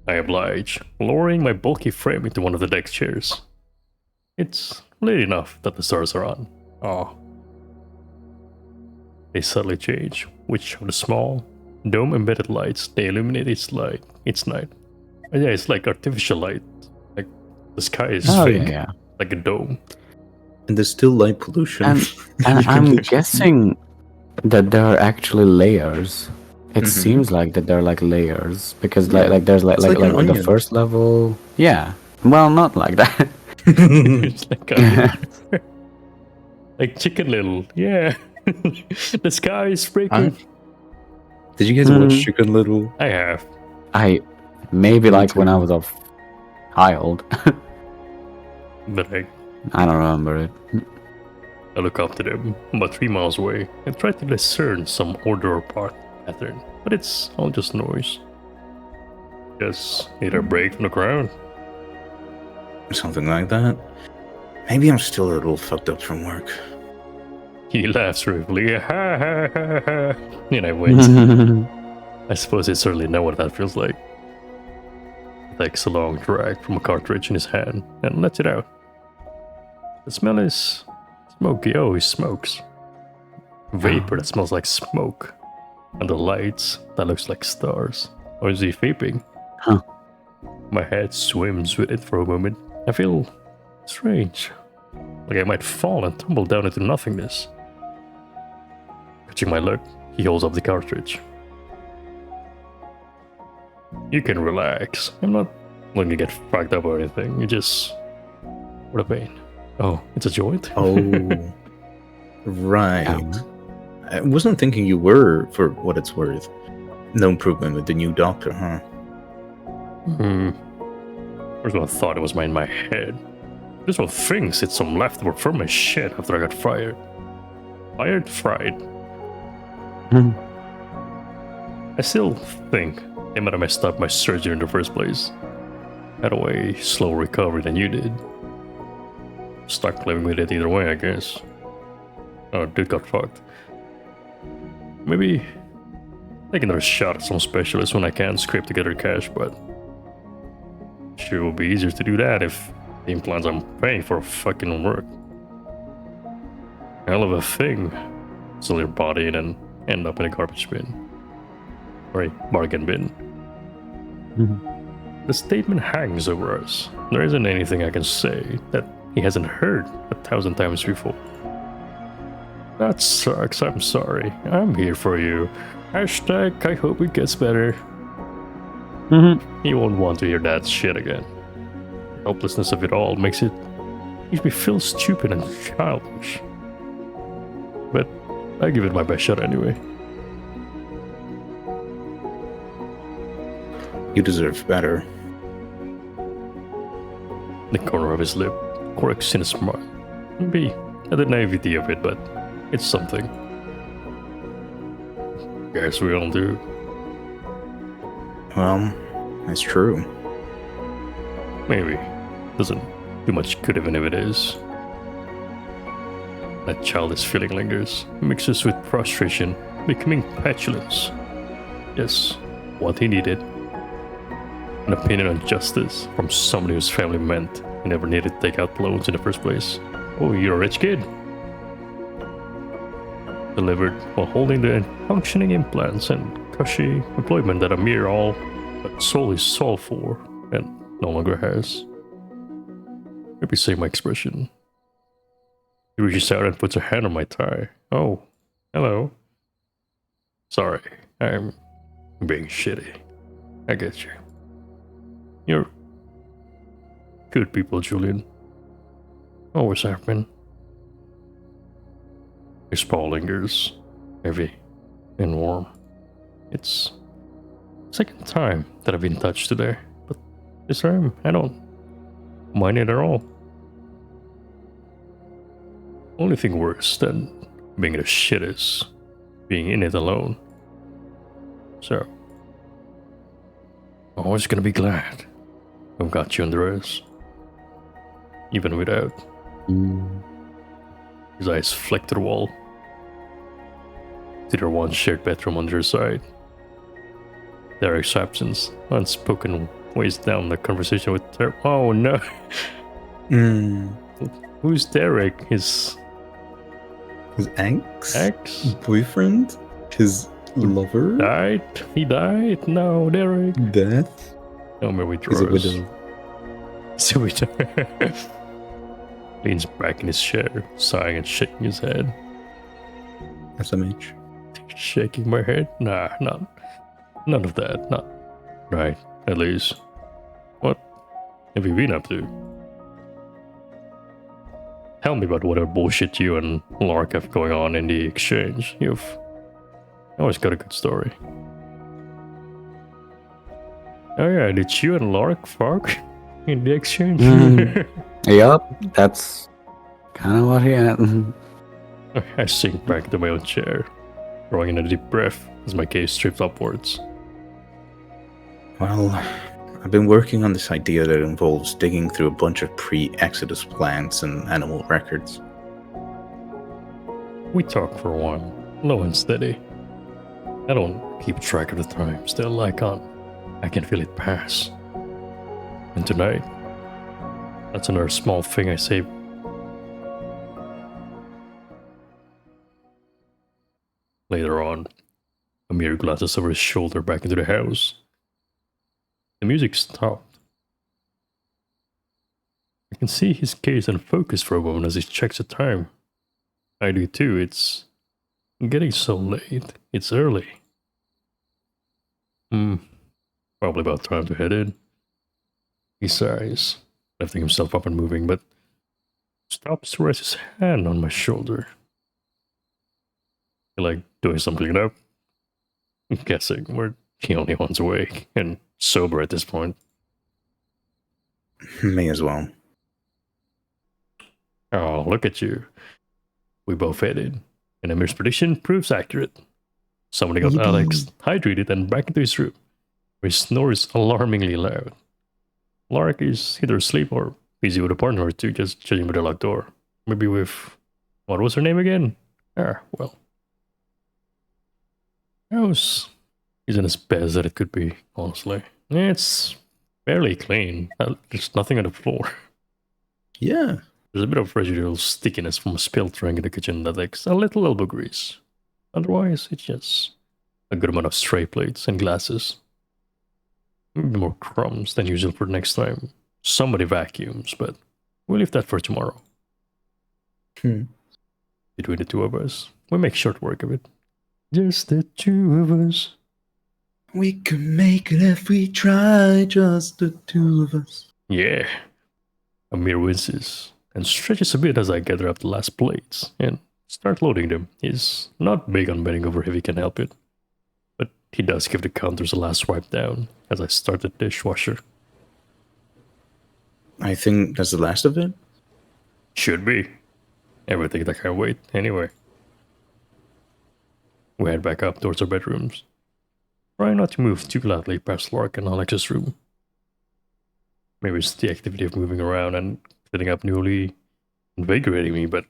I oblige, lowering my bulky frame into one of the deck chairs. It's late enough that the stars are on. Oh. They subtly change, which of the small, dome-embedded lights they illuminate its night. Yeah, it's like artificial light. Like the sky is Oh, fake, yeah. like a dome. And there's still light pollution. And, You and can I'm literally- guessing that there are actually layers. It Mhm. seems like that there are like layers because like there's like It's like, like an on the onion. first level. Yeah. Well, not like that. It's like a, like Chicken Little. Yeah. The sky is breaking. Did you guys watch Mhm. Chicken Little? I have. I maybe Me like when I too. was a child. But I don't remember it. I look up to them, about 3 miles away, and try to discern some order or pattern, but it's all just noise. Just either break from the ground. Something like that. Maybe I'm still a little fucked up from work. He laughs briefly, ha ha ha ha, and I wince. I suppose he certainly know what that feels like. He takes a long drag from a cartridge in his hand and lets it out. The smell is smoky. Oh, he smokes. Vapor that smells like smoke. And the lights that looks like stars. Or is he vaping? Huh. My head swims with it for a moment. I feel strange. Like I might fall and tumble down into nothingness. Catching my luck, he holds up the cartridge. You can relax. I'm not going to get fucked up or anything. You just... What a pain. Oh, it's a joint? Oh, right. I wasn't thinking you were, for what it's worth. No improvement with the new doctor, huh? First one thought it was in my head. This one thinks it's some leftover from my shit after I got fired. Fired? Fried. I still think they might have messed up my surgery in the first place. Had a way slower recovery than you did. Stuck living with it either way, I guess. Oh, dude got fucked. Maybe take another shot at some specialist when I can scrape together cash, but sure it will be easier to do that if the implants I'm paying for fucking work. Hell of a thing. Sell your body and then end up in a garbage bin. Or a bargain bin. The statement hangs over us. There isn't anything I can say that he hasn't heard 1,000 times before. That sucks, I'm sorry. I'm here for you. Hashtag, I hope it gets better. He won't want to hear that shit again. The helplessness of it all makes me feel stupid and childish. But I give it my best shot anyway. You deserve better. The corner of his lip quirks in a smile. Maybe the naivety of it, but it's something. Guess we all do. Well, that's true. Maybe. Doesn't do much good even if it is. That childish feeling lingers, mixes with frustration, becoming petulance. Yes, what he needed. An opinion on justice from somebody whose family meant he never needed to take out loans in the first place. Oh, you're a rich kid. Delivered while holding the functioning implants and cushy employment that Amir all but sold his soul for and no longer has. Maybe say my expression. He reaches out and puts a hand on my thigh. Oh, hello. Sorry, I'm being shitty. I get you. You're good people, Julian. Always have been. His paw lingers, heavy and warm. It's the second time that I've been touched today, but this time I don't mind it at all. Only thing worse than being the shit is being in it alone. So, I'm always gonna be glad I've got you on the rest. Even without. His eyes flick to the wall. To their one shared bedroom on their side. Derek's absence, unspoken, weighs down the conversation with Derek. Oh no! Who's Derek? His ex? Boyfriend? His lover? Died? He died? No, Derek. Death? No more He's a withdrawals. widow. He's a widow. Leans back in his chair, sighing and shaking his head. SMH. Shaking my head? Nah, none of that. Not right, at least. What have you been up to? Tell me about whatever bullshit you and Lark have going on in the exchange. You've always got a good story. Oh yeah, did you and Lark fuck in the exchange? Yup, that's kind of what he had. I sink back into my own chair, drawing in a deep breath as my gaze drifts upwards. Well, I've been working on this idea that involves digging through a bunch of pre-Exodus plants and animal records. We talk for a while, low and steady. I don't keep track of the time, still I can feel it pass. And tonight, that's another small thing I saved. Later on, Amir glances over his shoulder back into the house. The music stopped. I can see his gaze unfocused for a moment as he checks the time. I do too, it's getting so late. It's early. Probably about time to head in. He sighs, lifting himself up and moving, but stops to rest his hand on my shoulder. Feel like doing something up? I'm guessing we're the only ones awake and sober at this point. May as well. Oh, look at you. We both headed, and Amir's prediction proves accurate. Somebody got Yippee. Alex hydrated and back into his room. His snore is alarmingly loud. Lark is either asleep or busy with a partner or two, just judging by the locked door. Maybe with... What was her name again? Ah, well. House isn't as bad as it could be, honestly. It's fairly clean. There's nothing on the floor. Yeah. There's a bit of residual stickiness from a spilled drink in the kitchen that makes a little elbow grease. Otherwise, it's just a good amount of stray plates and glasses. Maybe more crumbs than usual for next time. Somebody vacuums, but we'll leave that for tomorrow. Between the two of us, we make short work of it. Just the two of us. We can make it if we try, just the two of us. Yeah. Amir winces and stretches a bit as I gather up the last plates and start loading them. He's not big on bending over if he can help it, but he does give the counters a last wipe down as I start the dishwasher. I think that's the last of it. Should be. Everything that can wait, anyway. We head back up towards our bedrooms. Try not to move too loudly past Lark and Alex's room. Maybe it's the activity of moving around and filling up newly invigorating me, but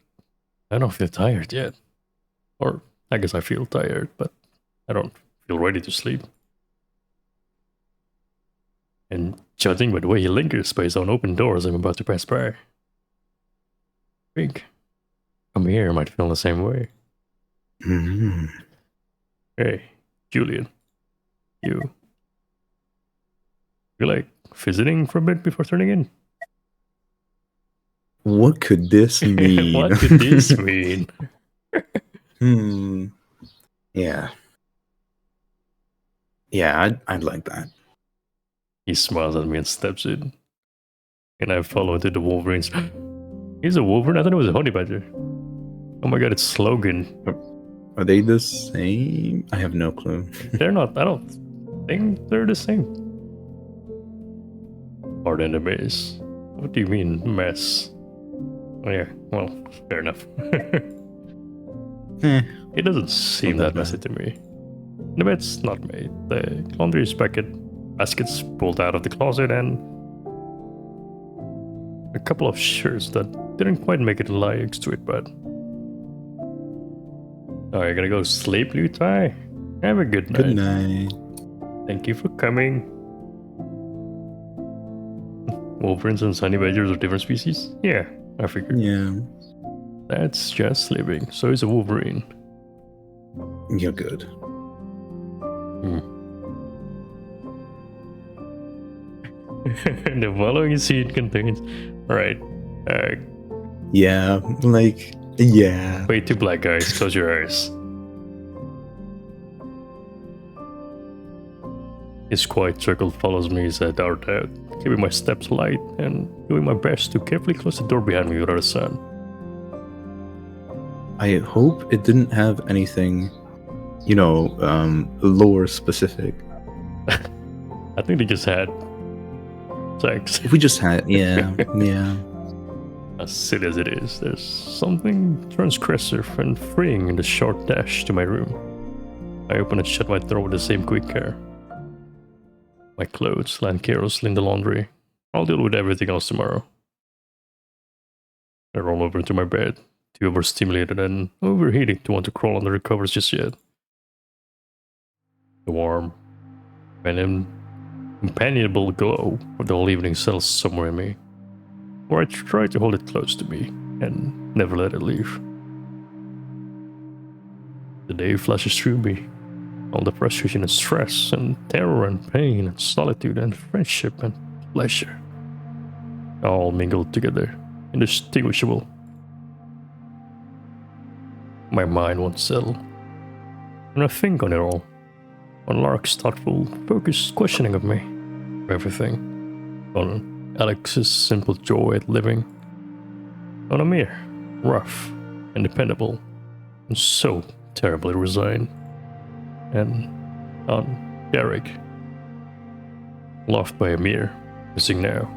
I don't feel tired yet. Or I guess I feel tired, but I don't feel ready to sleep. And judging by the way he lingers by his own open doors, I'm about to pass by. I think Amir might feel the same way. Mm-hmm. Hey, Julian. You like visiting for a bit before turning in? What could this mean? What could this mean? Yeah. Yeah, I'd like that. He smiles at me and steps in. And I follow into the Wolverines. He's a Wolverine? I thought it was a honey badger. Oh my god, it's Logan. Are they the same? I have no clue. They're not. I don't think they're the same. Pardon the mess. What do you mean, mess? Oh yeah, well, fair enough. It doesn't seem that messy to me. The bed's not made. The laundry basket's pulled out of the closet, and a couple of shirts that didn't quite make it lie next to it, but... Oh, you're gonna go sleep, Lutai? Have a good night. Good night. Thank you for coming. Wolverines and honey badgers are different species? Yeah, I figured. Yeah, That's just living. So is a Wolverine. you're good. The following scene contains... Alright. Yeah, like, yeah. Wait, two black guys. Close your eyes. His quiet circle follows me as I dart out, keeping my steps light and doing my best to carefully close the door behind me without a sound. I hope it didn't have anything, lore specific. I think they just had sex. If we just had, yeah. As silly as it is, there's something transgressive and freeing in the short dash to my room. I open and shut my door with the same quick care. My clothes land carelessly in the laundry. I'll deal with everything else tomorrow. I roll over into my bed, too overstimulated and overheating to want to crawl under the covers just yet. The warm, companionable glow of the whole evening settles somewhere in me, where I try to hold it close to me and never let it leave. The day flashes through me, all the frustration and stress and terror and pain and solitude and friendship and pleasure, all mingled together, indistinguishable. My mind won't settle, and I think on it all, on Lark's thoughtful, focused questioning of me, of everything, on Alex's simple joy at living, on Amir, rough and dependable, and so terribly resigned, and on Derek, loved by Amir, missing now,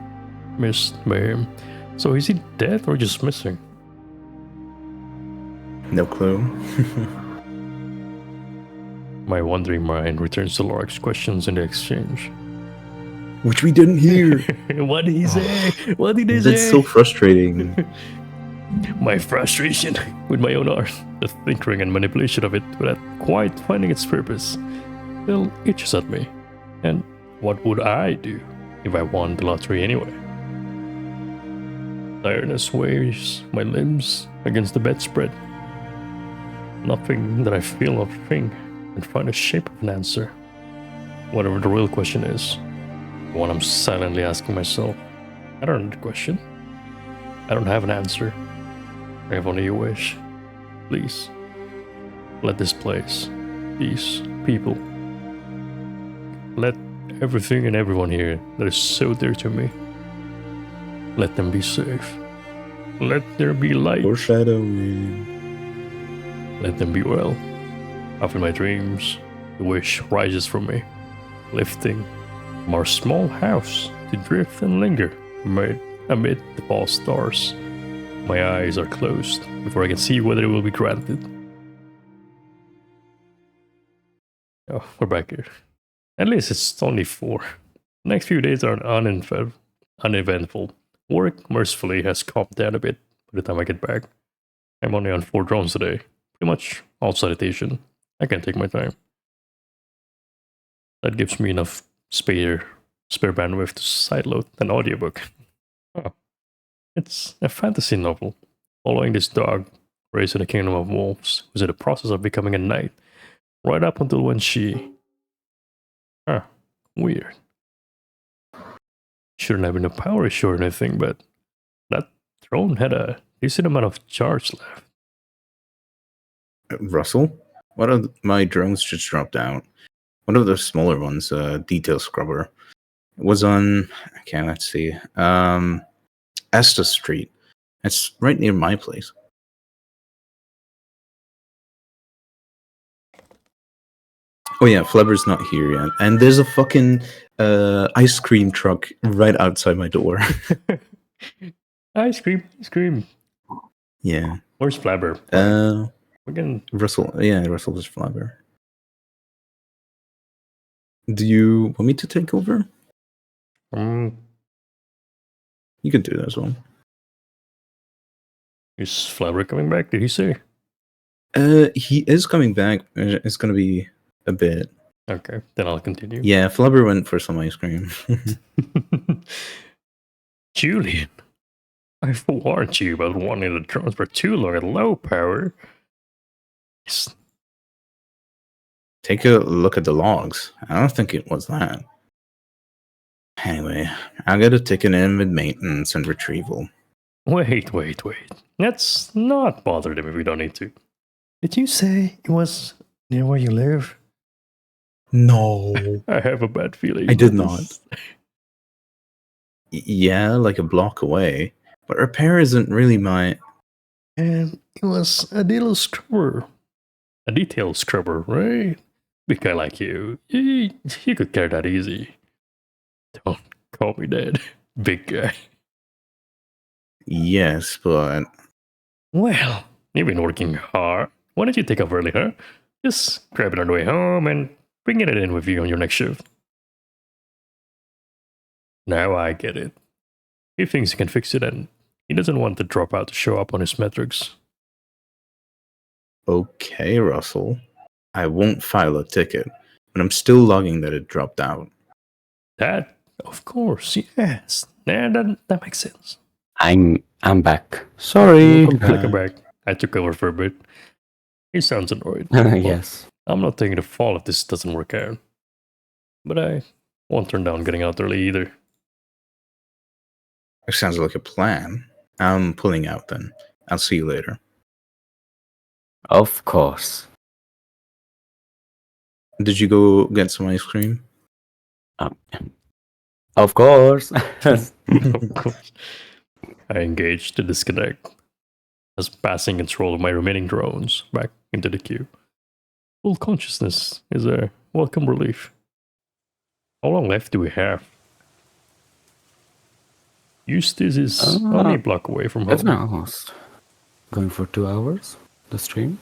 missed by him. So is he dead or just missing? No clue. My wandering mind returns to Lorik's questions in the exchange. Which we didn't hear. What did he say? What did he That's say? so frustrating. My frustration with my own art, the tinkering and manipulation of it without quite finding its purpose, still itches at me. And what would I do if I won the lottery anyway? Tiredness weighs my limbs against the bedspread. Nothing that I feel or think can find a shape of an answer. Whatever the real question is, the one I'm silently asking myself, I don't know the question. I don't have an answer. I have only a wish. Please, let this place, these people, let everything and everyone here that is so dear to me, let them be safe. Let there be light. Foreshadowing. Let them be well. Often my dreams, the wish rises from me, lifting from our small house to drift and linger amid the false stars. My eyes are closed before I can see whether it will be granted. Oh, we're back here. At least it's only 4. The next few days are uneventful. Work, mercifully, has calmed down a bit by the time I get back. I'm only on 4 drones today. Pretty much all sanitation. I can take my time. That gives me enough spare bandwidth to sideload an audiobook. Oh, it's a fantasy novel following this dog raised in a kingdom of wolves who's in the process of becoming a knight right up until when she... weird. Shouldn't have been a power issue or anything, but that drone had a decent amount of charge left. Russell, one of my drones just dropped out. One of the smaller ones, detail scrubber, was on. Okay, let's see. Estes Street. It's right near my place. Oh yeah, Flubber's not here yet, and there's a fucking ice cream truck right outside my door. Ice cream. Yeah. Where's Flabber? We can... Russell. Yeah, Russell is Flubber. Do you want me to take over? You can do that as well. Is Flabber coming back? Did he say? He is coming back. It's gonna be a bit. Okay, then I'll continue. Yeah, Flubber went for some ice cream. Julian, I've warned you about wanting the drones for too long at low power. Take a look at the logs. I don't think it was that. Anyway, I'll get a ticket in with maintenance and retrieval. Wait. Let's not bother them if we don't need to. Did you say it was near where you live? No. I have a bad feeling. I did not. Yeah, like a block away. But repair isn't really my... And it was a little scrubber. A detail scrubber, right? Big guy like you. You could carry that easy. Don't call me that, big guy. Yes, but... Well, you've been working hard. Why don't you take off early, huh? Just grab it on the way home and bring it in with you on your next shift. Now I get it. He thinks he can fix it and he doesn't want the dropout to show up on his metrics. Okay, Russell. I won't file a ticket, but I'm still logging that it dropped out. That, of course, yes. Yeah, that makes sense. I'm back. Sorry. Welcome back. I took over for a bit. He sounds annoyed. Yes. I'm not taking the fall if this doesn't work out. But I won't turn down getting out early either. It sounds like a plan. I'm pulling out then. I'll see you later. Of course. Did you go get some ice cream? Of course. Of course. I engaged to disconnect, as passing control of my remaining drones back into the queue. Full consciousness is a welcome relief. How long left do we have? Eustace is only a block away from It's home. not almost going for 2 hours, the stream.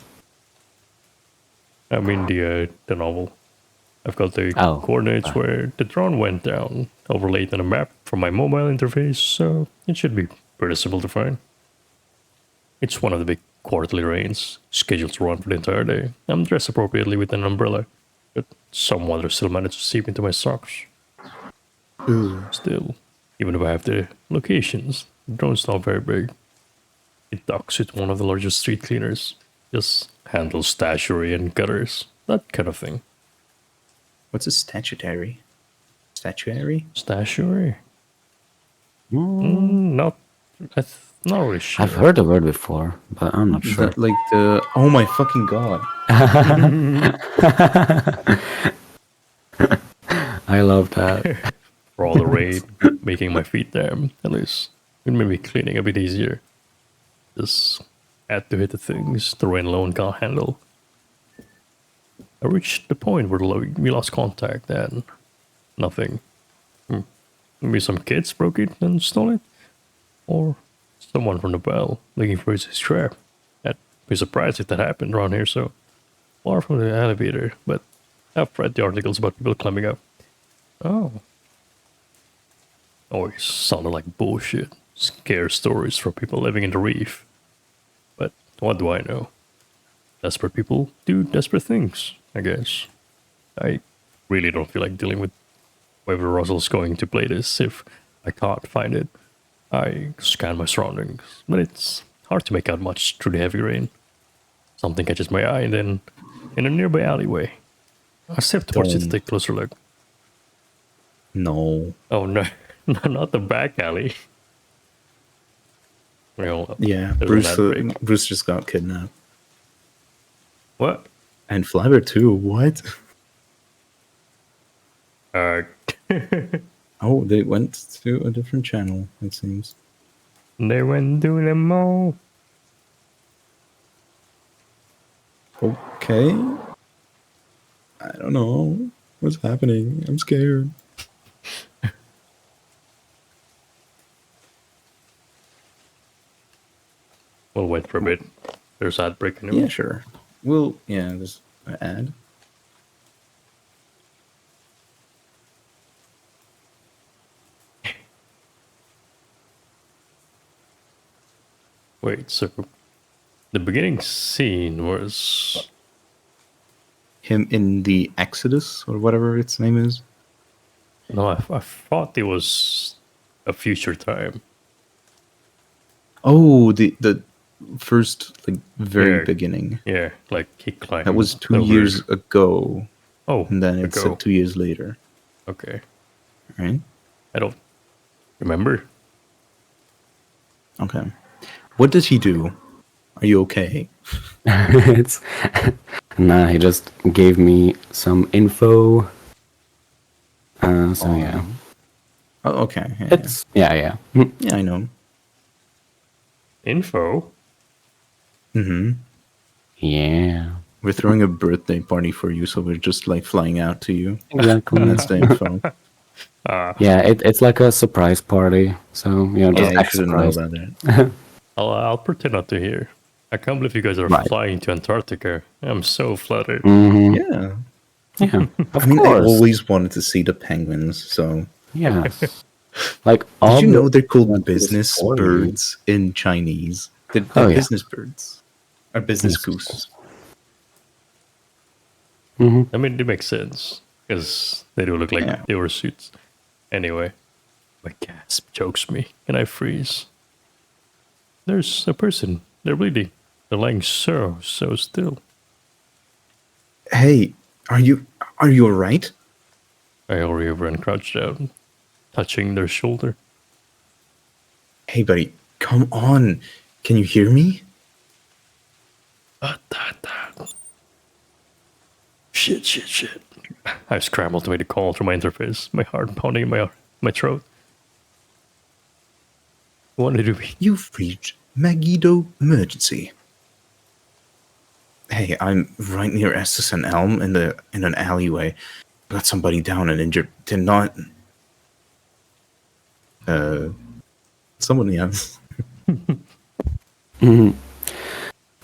I'm in the novel. I've got the Oh, coordinates where the drone went down, overlaid on a map from my mobile interface, so it should be pretty simple to find. It's one of the big quarterly rains, scheduled to run for the entire day. I'm dressed appropriately with an umbrella, but some water still managed to seep into my socks. Ooh. Still, even if I have the locations, the drone's not very big. It docks with one of the largest street cleaners, just handles statuary and gutters, that kind of thing. What's a statuary? Statuary? Statuary? mm, Not, not really sure. I've heard the word before, but I'm not Is sure. that like the? Oh my fucking god! I love that. For all the rain, making my feet damp, at least it made me cleaning a bit easier. Just had to hit the things the rain alone can't handle. I reached the point where we lost contact and nothing. Maybe some kids broke it and stole it? Or someone from the bell looking for his strap. I'd be surprised if that happened around here so far from the elevator, but I've read the articles about people climbing up. Oh. Always sounded like bullshit. Scare stories from people living in the reef. But what do I know? Desperate people do desperate things, I guess. I really don't feel like dealing with whether Russell's going to play this if I can't find it. I scan my surroundings, but it's hard to make out much through the heavy rain. Something catches my eye, and then in a nearby alleyway, I step towards it to Don't. take a closer look. No. Oh no, no, not the back alley. Well, Yeah, there's an ad break. Bruce just got kidnapped, What? and Flabber too. What? Uh, Oh, they went to a different channel. It seems. they went to the mall. Okay. I don't know what's happening. I'm scared. We'll wait for a bit. There's ad break anyway. Yeah, sure. Well, yeah, there's an ad. Wait, so the beginning scene was Him in the Exodus or whatever its name is. no, I thought it was a future time. Oh, the first like very Yeah. beginning. Yeah, like he climbed. That was 2 over- years ago, Oh, and then it ago. said 2 years later, Okay, right? I don't remember. Okay. What did he do? Are you okay? It's nah. He just gave me some info. So yeah, Oh, okay. Yeah, it's yeah. Mm, yeah, I know. Info. Hmm. yeah. We're throwing a birthday party for you, so we're just like flying out to you. Exactly. And that's the info. Yeah, it's like a surprise party. So Yeah, just you act shouldn't know surprised. about that. I'll pretend not to hear. I can't believe you guys are Right. flying to Antarctica. I'm so flattered. Hmm. Yeah. Yeah, of I mean, I course. always wanted to see the penguins, so. Yeah. Like all Did you know the- they're called went to this business for you. birds in Chinese? They're Oh, yeah. business birds. Or business Yes. goose. Mhm. I mean, it makes sense because they do look like Yeah. they were suits. Anyway, my gasp chokes me and I freeze. There's a person. They're bleeding. They're lying so still. Hey, are you alright? I hurry over and crouch down, touching their shoulder. Hey, buddy, come on. Can you hear me? Shit. I scrambled to make a call through my interface, my heart pounding in my throat. What did it be? You've reached Megiddo Emergency. Hey, I'm right near Estes and Elm in an alleyway. Got somebody down and injured. Did not. Somebody else.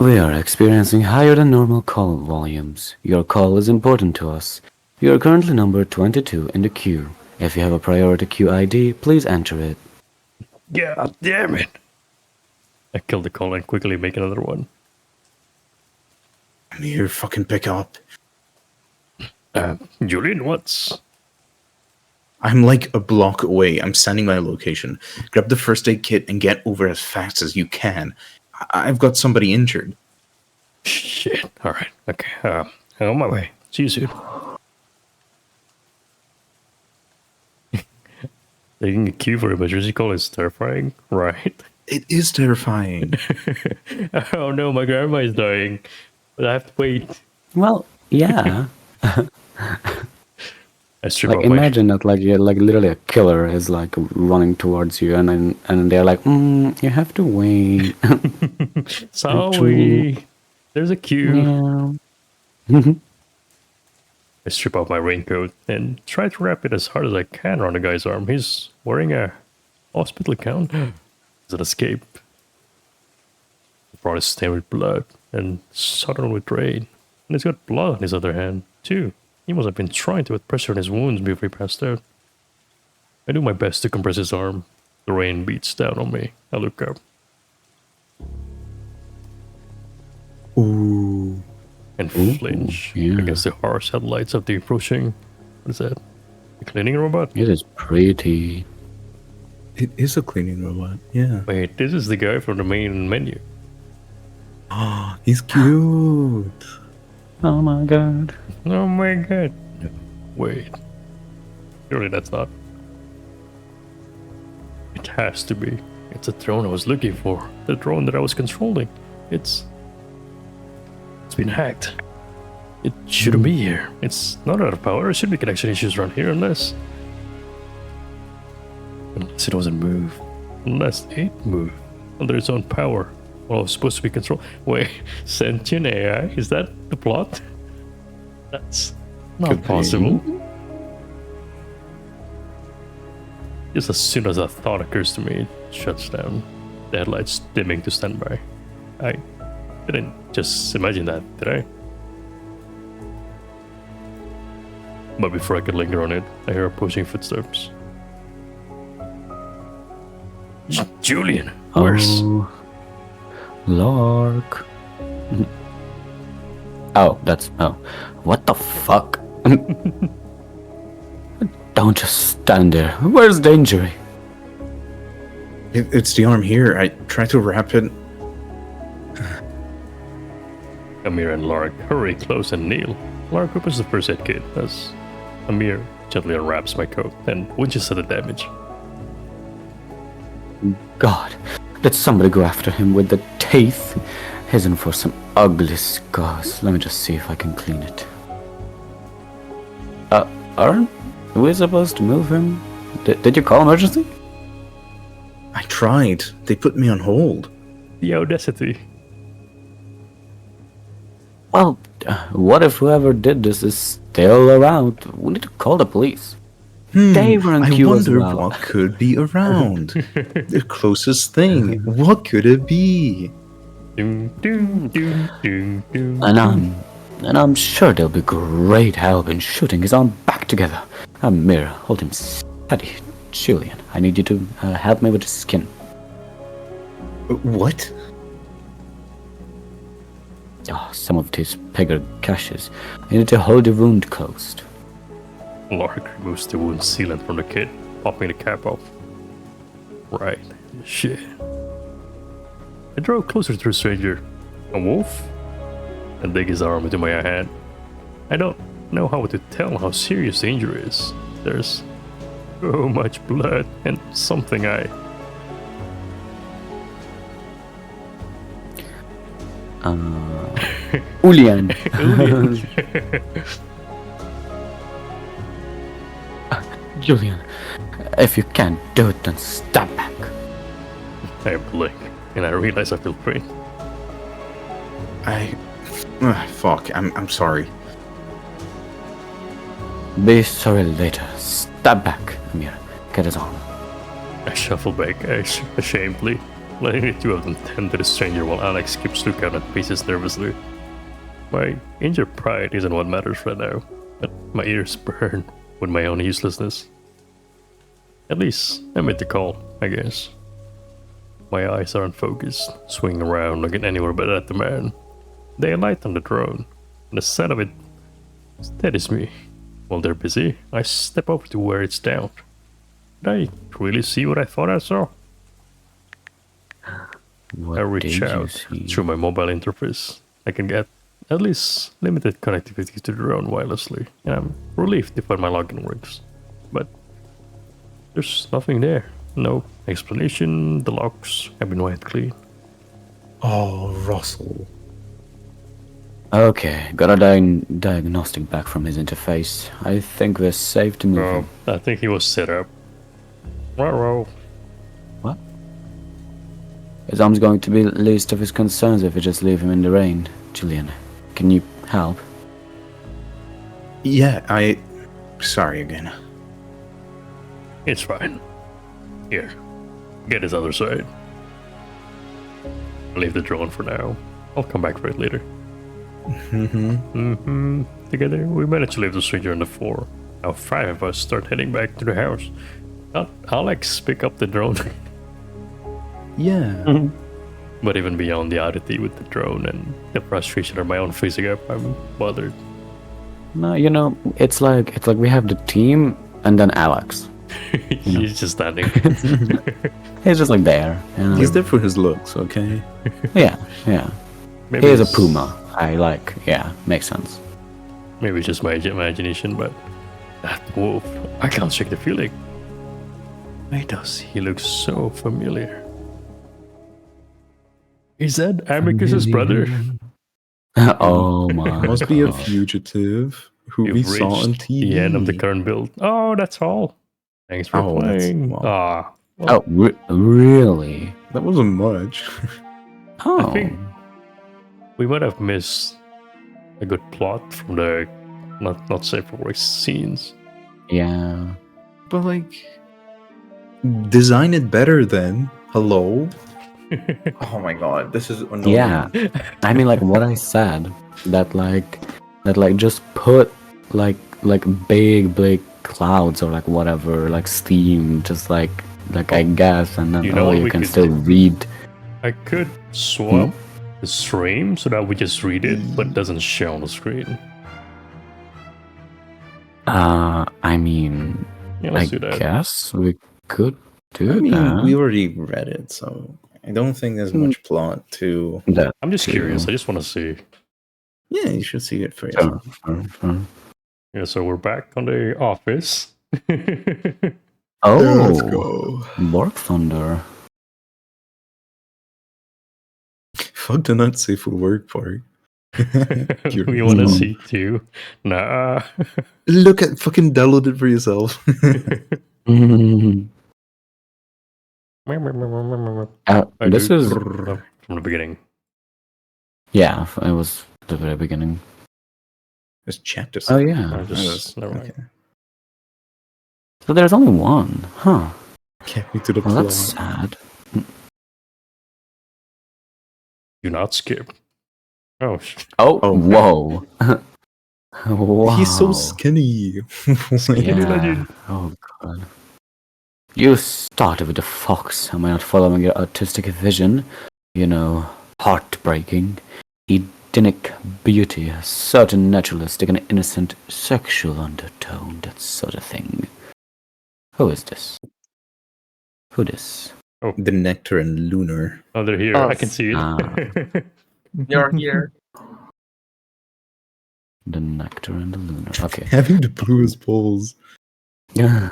We are experiencing higher than normal call volumes. Your call is important to us. You are currently number 22 in the queue. If you have a priority queue ID, please enter it. God damn it! I killed the call and quickly make another one. I'm here, fucking pick up. Julian, what's... I'm like a block away. I'm sending my location. Grab the first aid kit and get over as fast as you can. I've got somebody injured. Shit. Alright, okay. I'm on my way. See you soon. Taking a queue for emergency call is terrifying, right? It is terrifying. Oh no, my grandma is dying. But I have to wait. Well, yeah. I strip Like off my... imagine that like you're like literally a killer is like running towards you and they're like, you have to wait. Sorry. There's a queue. Yeah. I strip off my raincoat and try to wrap it as hard as I can around the guy's arm. He's wearing a hospital gown. It's an escape. The front is stained with blood and sodden with rain. And he's got blood on his other hand, too. He must have been trying to put pressure on his wounds before he passed out. I do my best to compress his arm. The rain beats down on me. I look up. Ooh. And flinch yeah. against the harsh headlights of the approaching... What is that? A cleaning robot? It is pretty. It is a cleaning robot, yeah. Wait, this is the guy from the main menu. Oh, he's cute. Oh my god. Oh my god. Wait. Surely that's not. It has to be. It's a drone I was looking for. The drone that I was controlling. It's been hacked. It shouldn't be here. It's not out of power. There should be connection issues around here unless it doesn't move. Unless it moved under its own power. Well, it's supposed to be controlled. Wait, sentient AI? Is that the plot? That's not Could be. possible. Just as soon as that thought occurs to me, it shuts down. The headlights dimming to standby. I didn't just imagine that, did I? But before I could linger on it, I hear approaching footsteps. Julian, where's... Oh, Lark. Oh, that's... Oh. What the fuck? Don't just stand there. Where's the injury? It's the arm here. I tried to wrap it. Amir and Lark hurry close and kneel. Lark opens the first aid kit as Amir gently unwraps my coat and winches at the damage. God, did somebody go after him with the teeth? He's in for some ugly scars. Let me just see if I can clean it. Aren't we supposed to move him? Did you call emergency? I tried. They put me on hold. The audacity. Well, what if whoever did this is still around? We need to call the police. They were in I queue as wonder well. what could be around. The closest thing. What could it be? Doom, doom, doom, doom, doom. And I'm sure they'll be great help in shooting his arm back together. Amir, hold him steady. Julian, I need you to help me with his skin. What? Oh, some of these bigger gashes. You need to hold the wound closed. Lark removes the wound sealant from the kit, popping the cap off. Right. Shit. I draw closer to the stranger. A wolf? And dig his arm into my hand. I don't know how to tell how serious the injury is. There's so much blood and something I... Julian. Julian, if you can't do it, then step back. I blink, and I realize I feel pain. Fuck. I'm sorry. Be sorry later. Step back, Amir. Get his arm. I shuffle back ashamedly, letting the two of them tend to the stranger while Alex keeps lookout and paces nervously. My injured pride isn't what matters right now, but my ears burn with my own uselessness. At least I made the call, I guess. My eyes aren't focused, swinging around looking anywhere but at the man. They alight on the drone, and the sound of it steadies me. While they're busy, I step over to where it's down. Did I really see what I thought I saw? What I did reach you out see? through my mobile interface. I can get at least limited connectivity to the drone wirelessly, and I'm relieved to find my login works. But there's nothing there. No explanation. The logs have been wiped clean. Oh, Russell. Okay, got a diagnostic back from his interface. I think we're safe to move Oh, him. I think he was set up. Ruh-roh. What? His arm's going to be least of his concerns if we just leave him in the rain. Julian, can you help? Yeah, Sorry again. It's fine. Here, get his other side. I'll leave the drone for now. I'll come back for it later. Together, we managed to leave the stranger on the floor. Now 5 of us start heading back to the house. Not Alex pick up the drone. Yeah. But even beyond the oddity with the drone and the frustration of my own facing up, I'm bothered. No, you know, it's like we have the team and then Alex. He's just standing. He's just like there. You know? He's there for his looks, okay? Yeah. Maybe He's a it's- puma. Makes sense. Maybe it's just my imagination, but that wolf, I can't shake the feeling. Why does he look so familiar? Is that Amicus's brother? Oh my. Must be a God. fugitive who we You've saw on reached TV. the end of the current build. Oh, that's all. Thanks for Oh, that's- playing. well. Ah, Oh, really? That wasn't much. Oh. think- we might have missed a good plot from the not safe for work scenes. Yeah. But like, design it better then. Hello? Oh my god, this is annoying. Yeah. I mean, like what I said, that just put like big clouds or like whatever, like steam, just like I guess, and then You know what you we can could still do? read. I could swap the stream so that we just read it, but it doesn't show on the screen. I mean, Yeah, I let's do that. guess we could do I mean, that. we already read it, so I don't think there's much plot to. That I'm just too. curious. I just want to see. Yeah, you should see it for Sure, yourself. sure. Yeah, so we're back on the office. Oh, go. Borg Thunder. Fuck the not safe for work part. We want to see too. Nah. Look at fucking download it for yourself. This do- is Oh, from the beginning. yeah. It was the very beginning. There's chapters. Oh yeah. I just never mind. Okay. So there's only one, huh? Get me to the Well, plot. that's sad. Do not skip. Oh, Oh, Oh. whoa. Wow. He's so skinny. Yeah. legend. Oh god. You started with the fox. Am I not following your artistic vision? You know, heartbreaking, Edenic beauty, a certain naturalistic and innocent sexual undertone, that sort of thing. Who is this? Who this? The Nectar and Lunar. Oh, they're here. I can Us. see it. Ah. You're here. The Nectar and the Lunar. Okay. Having the bluest balls. Yeah.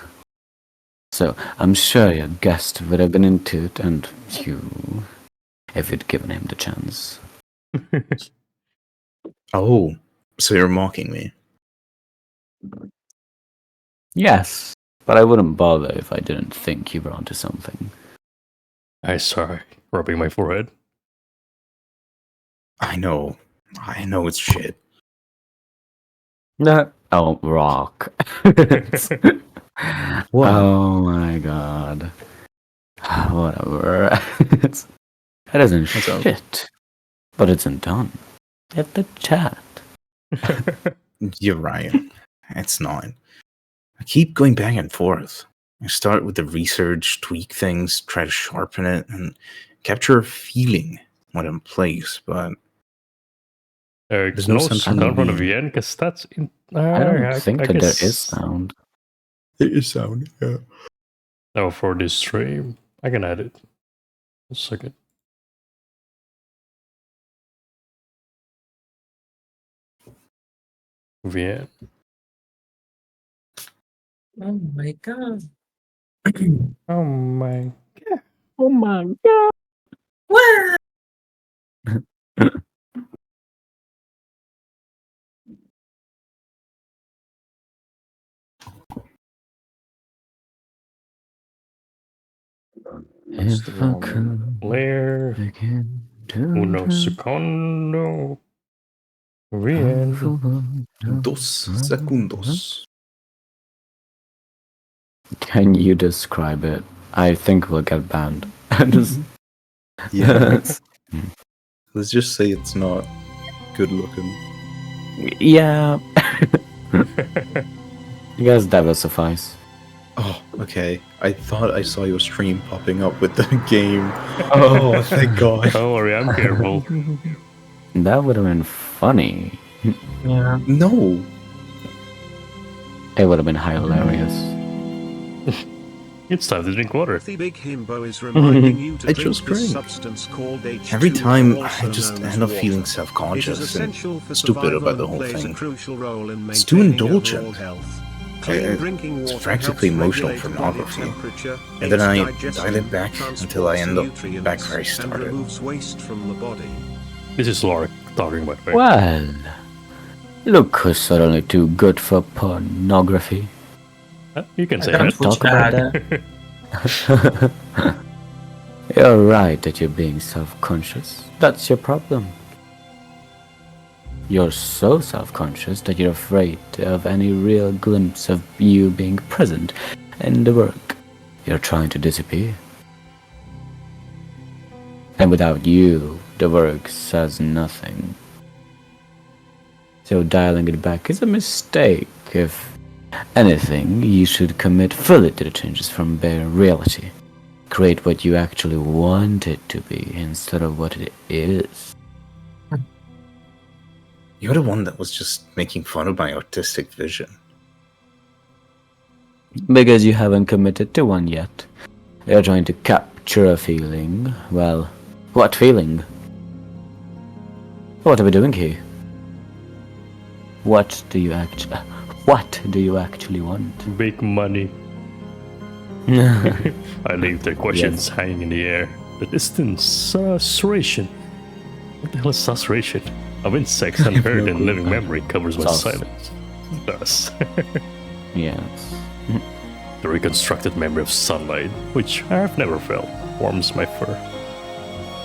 So, I'm sure your guest would have been into it, and you, if you'd given him the chance. Oh, so you're mocking me. Yes, but I wouldn't bother if I didn't think you were onto something. I sorry, rubbing my forehead. I know it's shit. No. Oh, rock. What? Oh my god. Whatever. It isn't What's up? shit, but it's not done. Get the chat. You're right. It's not. I keep going back and forth. I start with the research, tweak things, try to sharpen it, and capture a feeling when in place, but there's no sense for me sound from the being- VN because that's in. I don't think that there is guess- sound. There is sound, yeah. Oh, for this stream, I can add it. A second. VN. Oh my god. Oh my. Oh my god! What? That's the If I wrong could layer. begin to Uno dream secondo. of VN. a world of 2 segundos. Can you describe it? I think we'll get banned. Just- Yeah. Let's just say it's not good looking. yeah. You guys diversifies. Oh, okay. I thought I saw your stream popping up with the game. Oh, thank God. Don't worry, I'm careful. That would have been funny. Yeah. No. It would have been hilarious. It's time to drink water. The Big Himbo is reminding you to I drink chose this drink. substance called H2O, Every time also I just known as end up water. feeling It is self-conscious and essential for stupid survival about the and whole plays thing. a crucial role in It's too maintaining indulgent. overall health. I- Clean drinking water it's practically helps emotional regulate body pornography. temperature, And then aids I digestion, dial it back until I end up transports back where I nutrients, and started. removes waste from the body. This is Lark talking, by the way. Well, look who's suddenly too good for pornography. You can say Can't that. talk about that. You're right that you're being self-conscious. That's your problem. You're so self-conscious that you're afraid of any real glimpse of you being present in the work. You're trying to disappear. And without you, the work says nothing. So dialing it back is a mistake. If anything, you should commit fully to the changes from bare reality. Create what you actually want it to be instead of what it is. You're the one that was just making fun of my artistic vision. Because you haven't committed to one yet. You're trying to capture a feeling. Well, what feeling? What are we doing here? What do you actually want? Big money. I leave the questions hanging in the air. The distance, susurration. What the hell is susurration? Of insects unheard in living memory covers my Sus. silence. Thus, Yes. the reconstructed memory of sunlight, which I have never felt, warms my fur.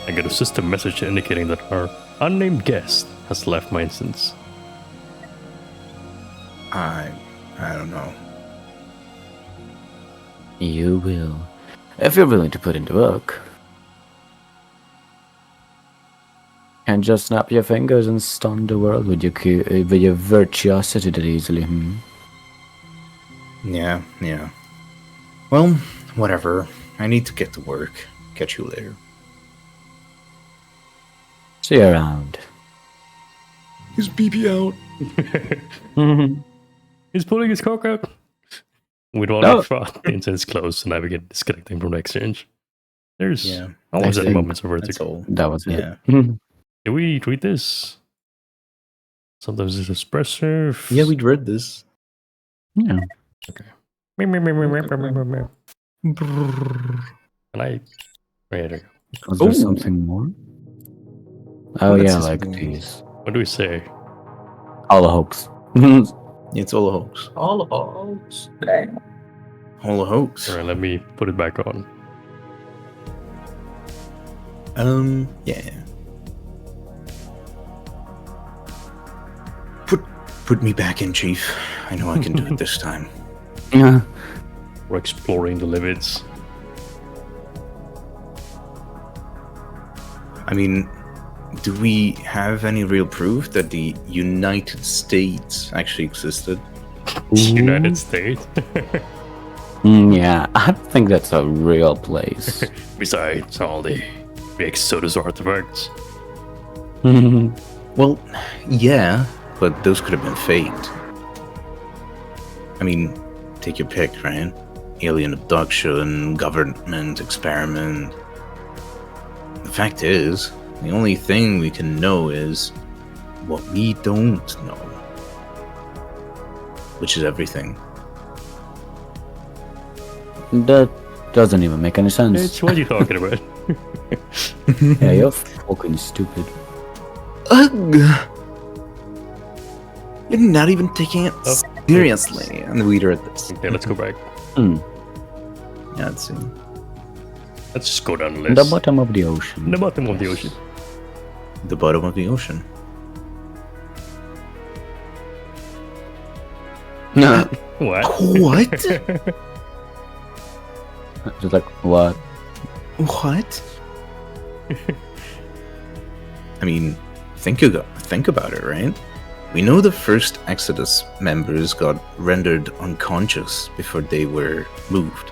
I get a system message indicating that our unnamed guest has left my instance. I don't know. You will. If you're willing to put in the work. Can't just snap your fingers and stun the world with your virtuosity that easily, Yeah. Well, whatever. I need to get to work. Catch you later. See you around. Is BB out? He's pulling his cock out. With one No. thought, the intent's closed to navigate disconnecting from the exchange. There's Yeah. always I that think moments of That's vertigo. all. That was Yeah. it. Do we read this? Sometimes it's expressive. Yeah, we read this. Yeah. Meow, meow, meow, meow, meow, meow, meow, meow. Can I? Wait, there you go. Was there Ooh. something more? Oh Let's yeah, see like something these. What do we say? All a hoax. It's all a hoax. All about. All a hoax. Alright, let me put it back on. Yeah. Put me back in, Chief. I know I can do it this time. Yeah. We're exploring the livids. mean, do we have any real proof that the United States actually existed? United States. Yeah, I think that's a real place. Besides all the Exodus artifacts. Well, yeah, but those could have been faked. I mean, take your pick, right? Alien abduction, government experiment. The fact is, the only thing we can know is what we don't know, which is everything. That doesn't even make any sense. It's what you talking about? Yeah, you're fucking stupid. Ugh! You're not even taking it Oh, seriously. And the leader at this. Okay, let's go back. Hmm. Yeah, let's see. Let's just go down the The list. bottom of the ocean. The bottom of the ocean. The bottom of the ocean. No. What? What? Just like, what? What? I mean, think about it, right? We know the first Exodus members got rendered unconscious before they were moved.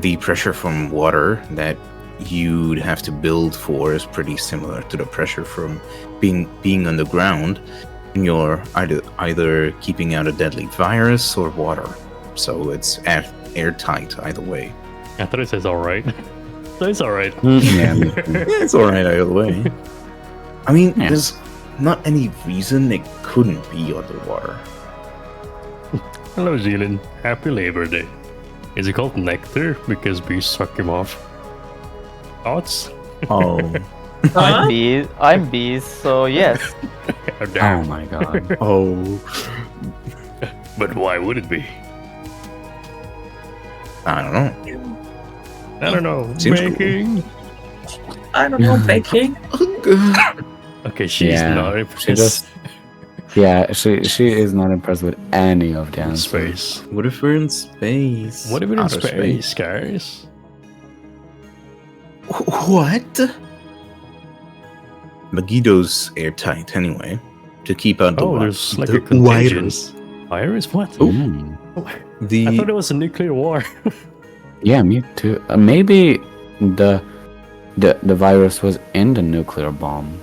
The pressure from water that you'd have to build for is pretty similar to the pressure from being underground, and you're either keeping out a deadly virus or water. So it's airtight either way. I thought it says alright. So it's alright. Yeah, me too. Yeah, it's alright either way. I mean, Yeah. there's not any reason it couldn't be underwater. Hello, Zealand. Happy Labor Day. Is it called nectar because bees suck him off? Thoughts? Oh. Huh? I'm bees, so yes. Oh, Oh damn. my god. Oh. But why would it be? I don't know. I don't know. Seems cool. Baking? I don't know, baking. Okay, she's Yeah, not she impressed. just- Yeah, she is not impressed with any of the In answers. space. What if we're in space? What if we're in Outer space, guys? What? Megiddo's airtight anyway. To keep out the Oh, there's like the a contagion. virus. Virus? What? Mm. The I thought it was a nuclear war. Yeah, me too. Maybe the virus was in the nuclear bomb,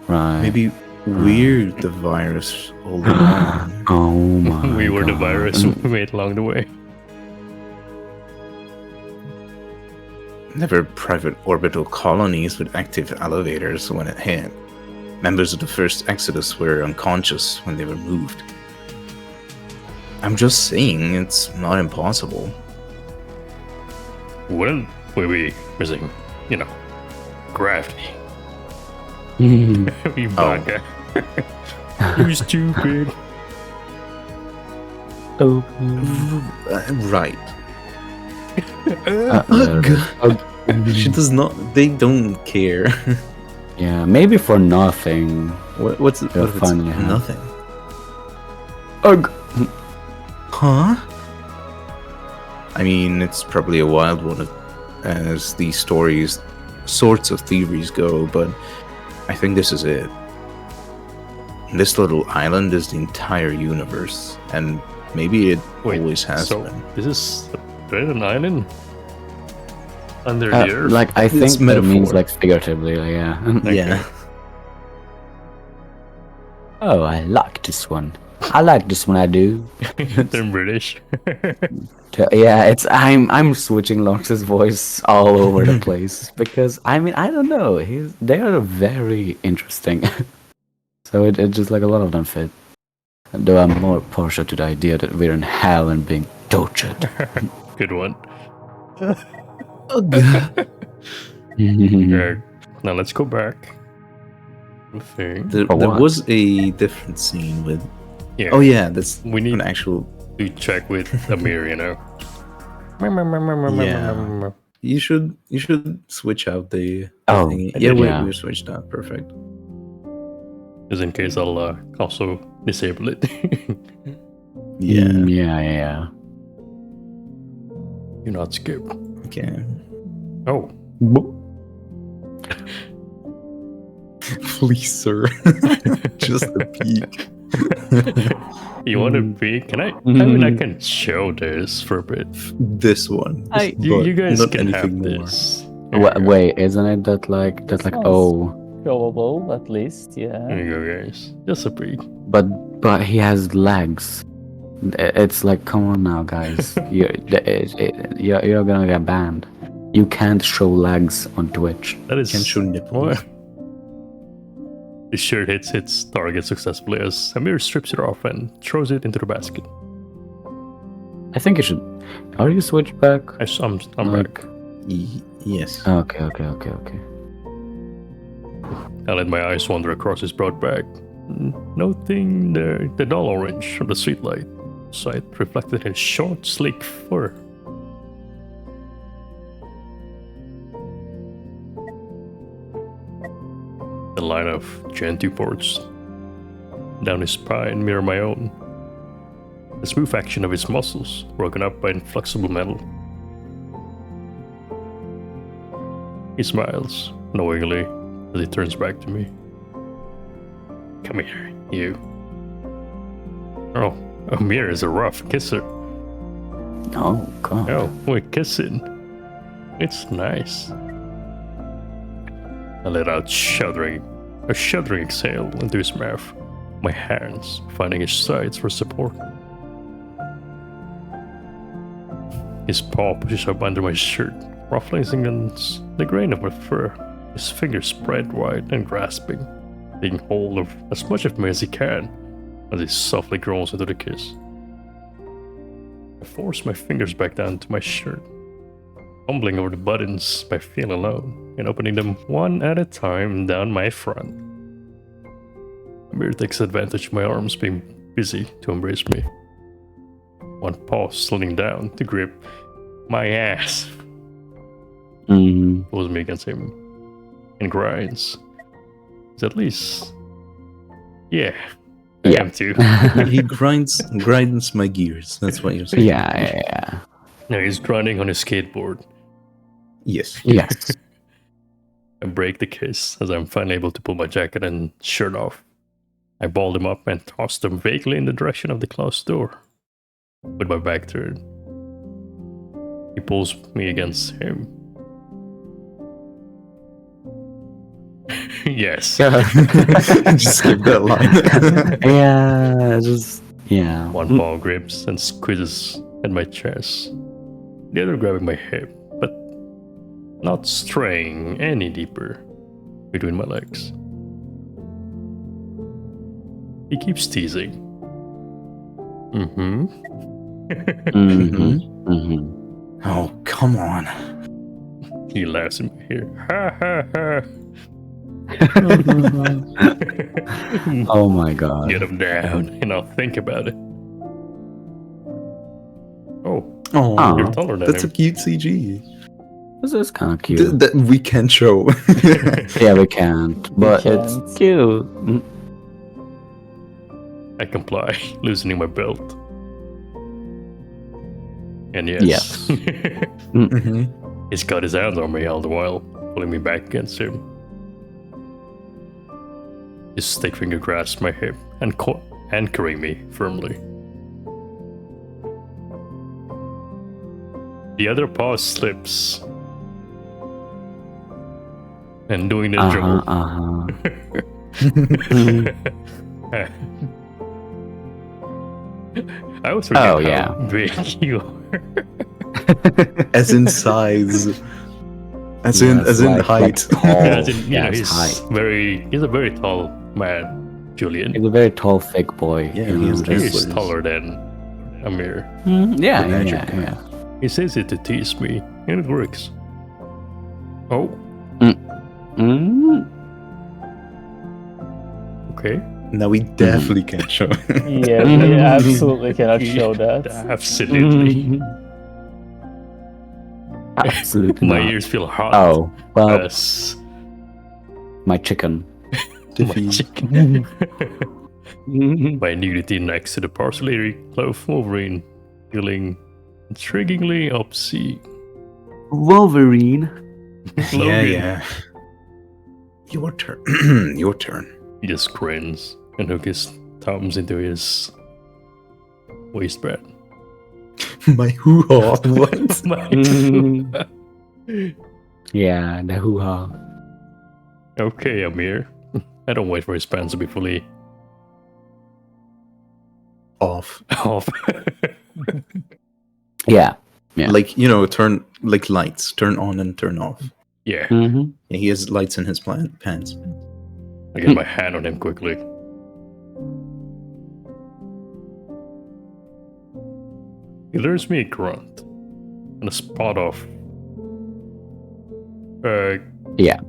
right? maybe we're the virus all along. Oh my We were the God. virus we made along the way. Never private orbital colonies with active elevators when it hit. Members of the first Exodus were unconscious when they were moved. I'm just saying it's not impossible. Wouldn't we be missing, gravity? You bugger. You stupid. Oh. Right. Ugh. She does not. They don't care. Yeah, maybe for nothing. What's They'll what if it's finally have- nothing? Ugh. Huh? I mean, it's probably a wild one as these sorts of theories go, but I think this is it. This little island is the entire universe, and maybe it Wait, always has so been. this is an island? Under the earth? Like I It's think that metaphor. means like figuratively, like, yeah. Yeah. Oh, I like this one. I like this one. I do. They're British. Yeah, I'm switching Lawrence's voice all over the place because I mean I don't know. They are very interesting. So it just like a lot of them fit. Though I'm more partial to the idea that we're in hell and being tortured. Good one. Ugh. Yeah. Now let's go back. Thing. There For what? was a different scene with. Yeah. Oh yeah, that's We need an actual. to check with Amir, Yeah. You should switch out the. Oh, thingy. I Yeah, did, yeah. we switched out. Perfect. Just in case I'll also disable it. Yeah. Yeah. You're not skip. Okay. Oh, Please, sir. Just a peek. You want to Mm. peek? Can I? I mean, I Mm. can show this for a bit. This one. You but guys not can have anything more. this. Here you go. Wait, isn't it that like Sounds- oh, Showable, at least, yeah. Here you go, guys. Just a peek. but he has legs. It's like, come on now, guys. You're gonna get banned. You can't show legs on Twitch. That is. Can show nipples. What? The shirt hits its target successfully as Amir strips it off and throws it into the basket. I think you should. Are you switched back? I'm Like- back. Yes. Okay. I let my eyes wander across his broad back, noting the dull orange from the streetlight sight reflected in his short, sleek fur. The line of gentoo ports down his spine mirror my own. The smooth action of his muscles broken up by inflexible metal. He smiles knowingly as he turns back to me. Come here, you. Oh, Amir is a rough kisser. Oh God. Oh, we're kissing. It's nice. I let out a shuddering exhale into his mouth, my hands finding his sides for support. His paw pushes up under my shirt, ruffling against the grain of my fur, his fingers spread wide and grasping, taking hold of as much of me as he can as he softly groans into the kiss. I force my fingers back down to my shirt, fumbling over the buttons by feeling alone and opening them one at a time down my front. Amir takes advantage of my arms being busy to embrace me. One paw sliding down to grip my ass. Pulls me against him and grinds. It's at least, yeah, I Yeah. am too. He grinds my gears. That's what you're saying. Yeah. Now he's grinding on his skateboard. Yes. Yes. I break the kiss as I'm finally able to pull my jacket and shirt off. I balled him up and tossed him vaguely in the direction of the closed door. With my back turned, he pulls me against him. Yes. Just skip that line. Yeah. One paw grips and squeezes at my chest, the other grabbing my hip, but not straying any deeper between my legs. He keeps teasing. Mm-hmm. Oh, come on. He laughs in my ear. Ha ha ha. Oh my God. Get him down, and I'll think about it. Oh, Oh, you're taller than that's a him. cute CG. This is kind of cute. That we can show. Yeah, we can't, but it's can't. cute. I comply, loosening my belt. And yes, Yes. Mhm. he's got his hands on me all the while, pulling me back against him. His thick finger grasps my hip and anchoring me firmly. The other paw slips. And doing the jump. I always forget Oh, how yeah. big you are. As in size. As Yes, in like height. tall. As in, you know, Yes, he's height. he's a very tall man, Julian. He's a very tall, thick boy. Yeah, you he know, is He just- is Just- taller than Amir. Yeah, The yeah, magic yeah, guy. yeah. He says it to tease me, and it works. Oh, Mm, okay. Now we definitely can't show. Yeah, we absolutely cannot show that. Absolutely. Absolutely My not. ears feel hot. Oh, well, As my chicken. my Diffy. chicken. My nudity next to the partially clothed Wolverine, feeling intriguingly obscene. Wolverine. Yeah, yeah. Your turn. Your turn. He just grins and hooks his thumbs into his waistband. My hoo-ha. What? Yeah, the hoo-ha. Okay, Amir. I don't wait for his pants to be fully Off. off. Yeah. Yeah. Like, turn, like lights. Turn on and turn off. Yeah, Mm-hmm. Yeah, he has lights in his pants. I get my hand on him quickly. He lures me a grunt and a spot of Yeah.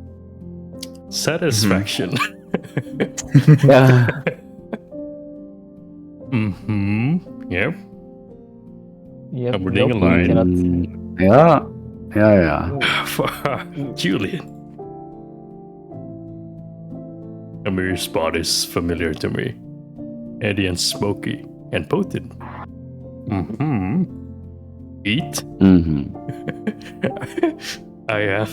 satisfaction. Yeah. Yep. Yep, I'm reading a nope, line. we cannot. Yeah. Yeah. Julian. Amir's spot is familiar to me. Eddie and smoky and potent. Eat. Mm-hmm. I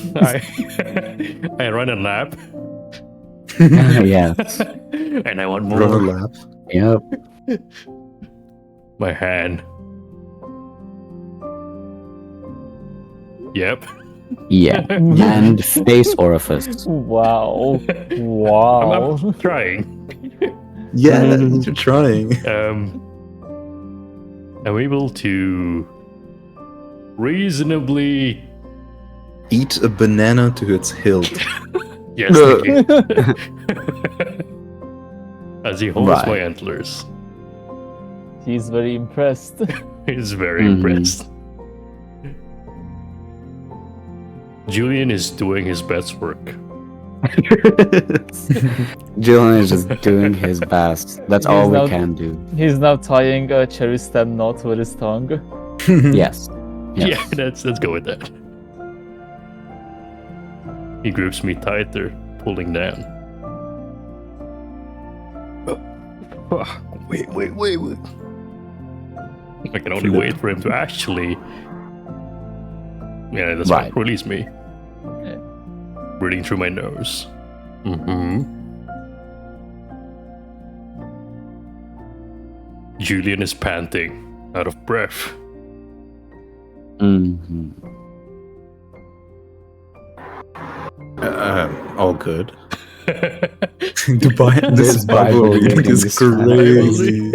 I run a lap. Yes. And I want Run a more. lap. Yep. My hand. Yep. Yeah. And face orifice. Wow. I'm Wow. trying. Yeah, Mhm. you're trying. I'm able to reasonably. Eat a banana to its hilt. Yes, thank you. As he holds Right. my antlers. He's very impressed. He's very Mhm. impressed. Julian is doing his best work. Julian is just doing his best. That's all He's we not- can do. He's now tying a cherry stem knot with his tongue. Yes. Yeah, Yes. let's go with that. He grips me tighter, pulling down. Wait. I can only Flip. wait for him to actually. Yeah, that's Right. right. Release me. Yeah. Breathing through my nose. Julian is panting, out of breath. Mm-hmm. All good. uh, This Bible reading is crazy.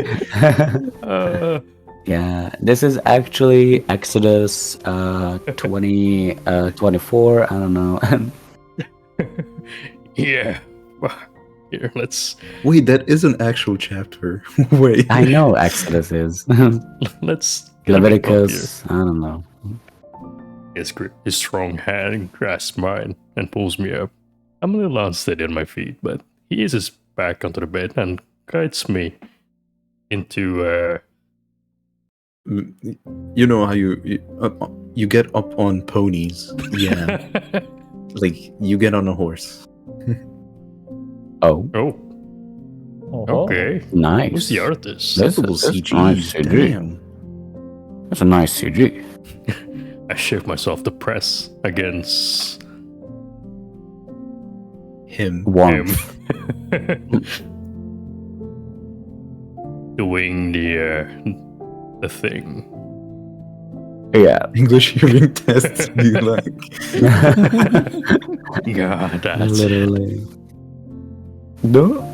Yeah, this is actually Exodus 24. I don't know. yeah. Here, let's Wait, that is an actual chapter. Wait. I know Exodus is. let's Leviticus. I don't know. His strong hand grasps mine and pulls me up. I'm a little unsteady on my feet, but he eases back onto the bed and guides me into You know how you get up on ponies. Yeah. Like, you get on a horse. Oh, Oh, Oh, okay. nice. Who's the artist? This Sensible is CG. nice CG. Damn. That's a nice CG. I shift myself to press against Him. Warmth. him. Doing the thing. Yeah. English hearing tests be like. God, that's Literally. No.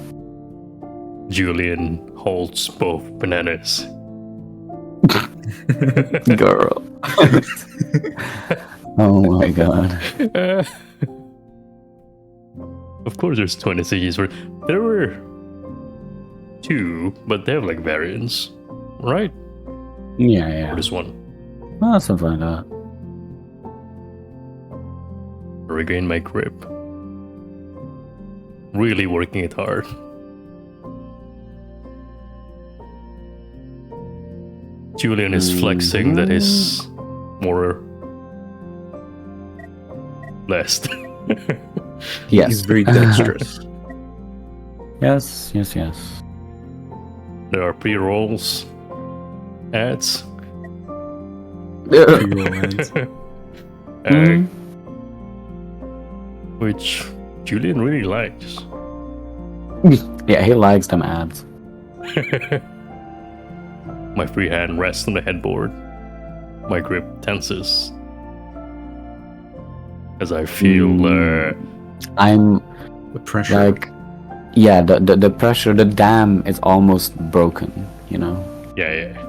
Julian holds both bananas. Girl. Oh my god. Of course, there's 20 CGs where there were 2, but they have like variants, right? Yeah, Or yeah. this one. Oh, something like that. Regain my grip. Really working it hard. Julian is flexing that is more blessed. Yes. He's very dexterous. Yes, yes, yes. There are pre-rolls, ads, Pre-roll ads. which Julian really likes. Yeah, he likes them abs. My free hand rests on the headboard. My grip tenses. As I feel I'm The pressure. like, yeah, the pressure, the dam is almost broken, you know? yeah.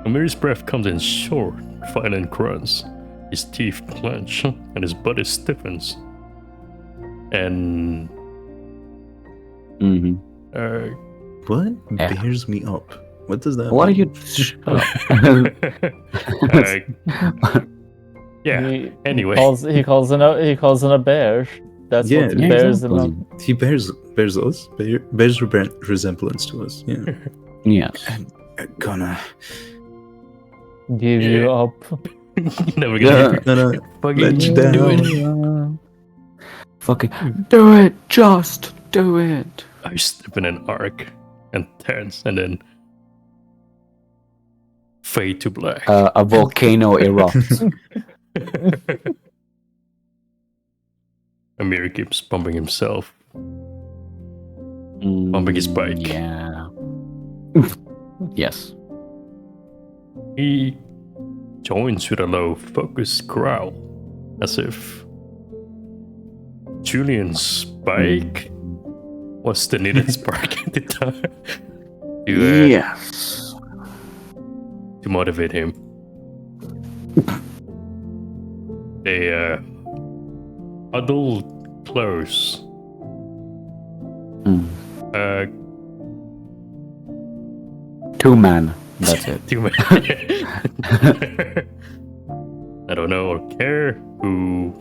Amir's breath comes in short, violent grunts. His teeth clench and his body stiffens. And Mm-hmm. What Yeah. bears me up? What does that What are mean? you? Shut up. yeah. He Anyway. he calls in a bear. That's Yeah, what yeah, bears him exactly. up. He bears us. Bears resemblance to us. Yeah. Yes. I'm gonna. Give you up. Never Yeah. gonna Gonna fucking let you do down. it. Fucking do it. Just do it. I step in an arc and turns and then fade to black. A volcano erupts. Amir keeps pumping himself. Pumping his bike. Yeah. Yes. He joins with a low, focused growl, as if Julian's bike was the needed spark at the time Yes. to motivate him. They huddle close. Mm. Uh, 2 man. That's it. too many. I don't know or care who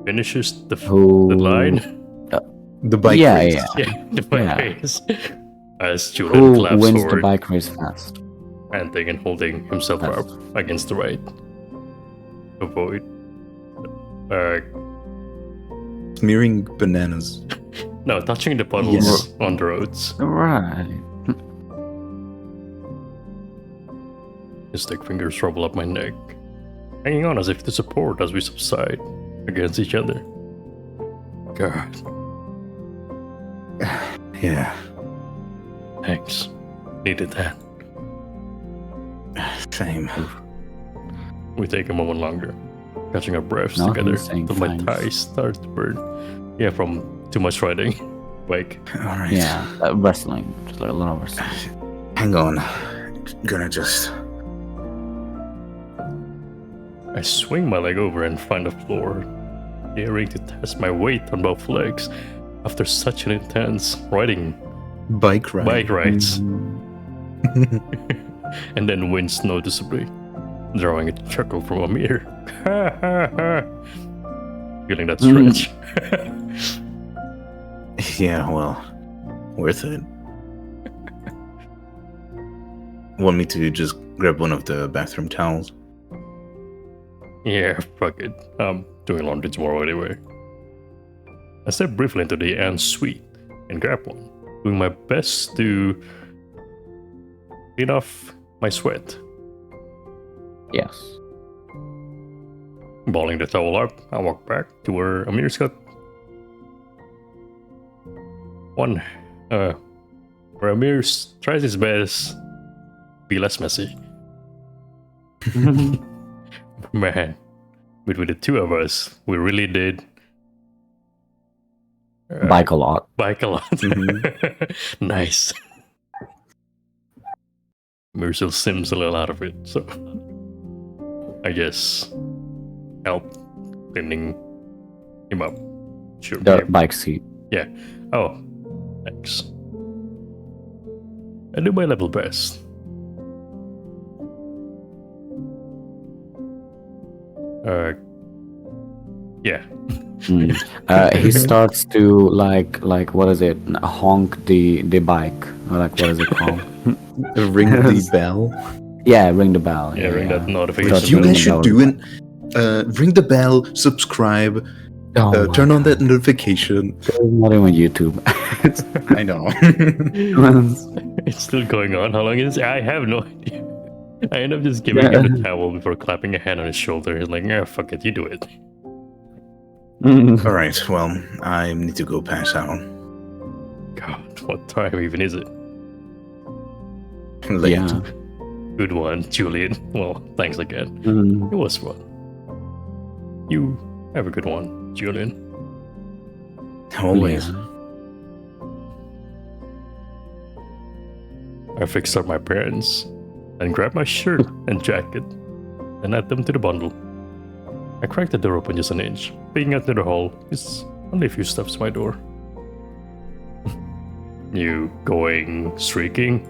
finishes the line. The bike Yeah, race. yeah. Yeah, the bike Yeah. race. As Julian Who claps wins the forward, bike race fast? panting and holding himself Yes. up against the right. Avoid. Smearing bananas. No, touching the puddles Yes. on the roads. Right. His thick fingers roll up my neck, hanging on as if to support as we subside against each other. God, Yeah. thanks. Needed that. Same. We take a moment longer, catching our breaths Nothing together saying till my thanks. thighs start to burn. Yeah, from too much riding. Like, All right. Yeah. Wrestling. Just like a lot of wrestling. Hang on. Gonna just. I swing my leg over and find the floor, daring to test my weight on both legs after such an intense riding Bike ride. bike rides, Mm-hmm. and then wince noticeably, drawing a chuckle from Amir. Feeling that stretch. Yeah, well, worth it. Want me to just grab one of the bathroom towels? Yeah, fuck it. I'm doing laundry tomorrow anyway. I step briefly into the Anne suite and grab one, doing my best to clean off my sweat. Yes. Balling the towel up, I walk back to where Amir's got one. Where Amir tries his best to be less messy. Man, between the two of us, we really did Bike a lot. bike a lot. Nice. Amir still sims a little out of it, so I guess help cleaning him up. Sure. The babe. bike seat. Oh, thanks. I do my level best. Yeah. He starts to like what is it? Honk the bike. Or like what is it called? Ring the bell. Yeah, ring the bell. Yeah, ring that notification. Starts You ringing guys the should bell. do it. Ring the bell, subscribe, Oh my turn on God. that notification. It's not even YouTube. I know. It's still going on. How long is it? I have no idea. I end up just giving him the towel before clapping a hand on his shoulder. He's like, yeah, fuck it, you do it. All right. Well, I need to go pass out. God, what time even is it? Late. Yeah. Good one, Julian. Well, thanks again. Mm. It was fun. You have a good one, Julian. Always. Yeah. I fixed up my parents and grabbed my shirt and jacket and add them to the bundle. I cracked the door open just an inch. Peeking out to the hall is only a few steps to my door. You going streaking?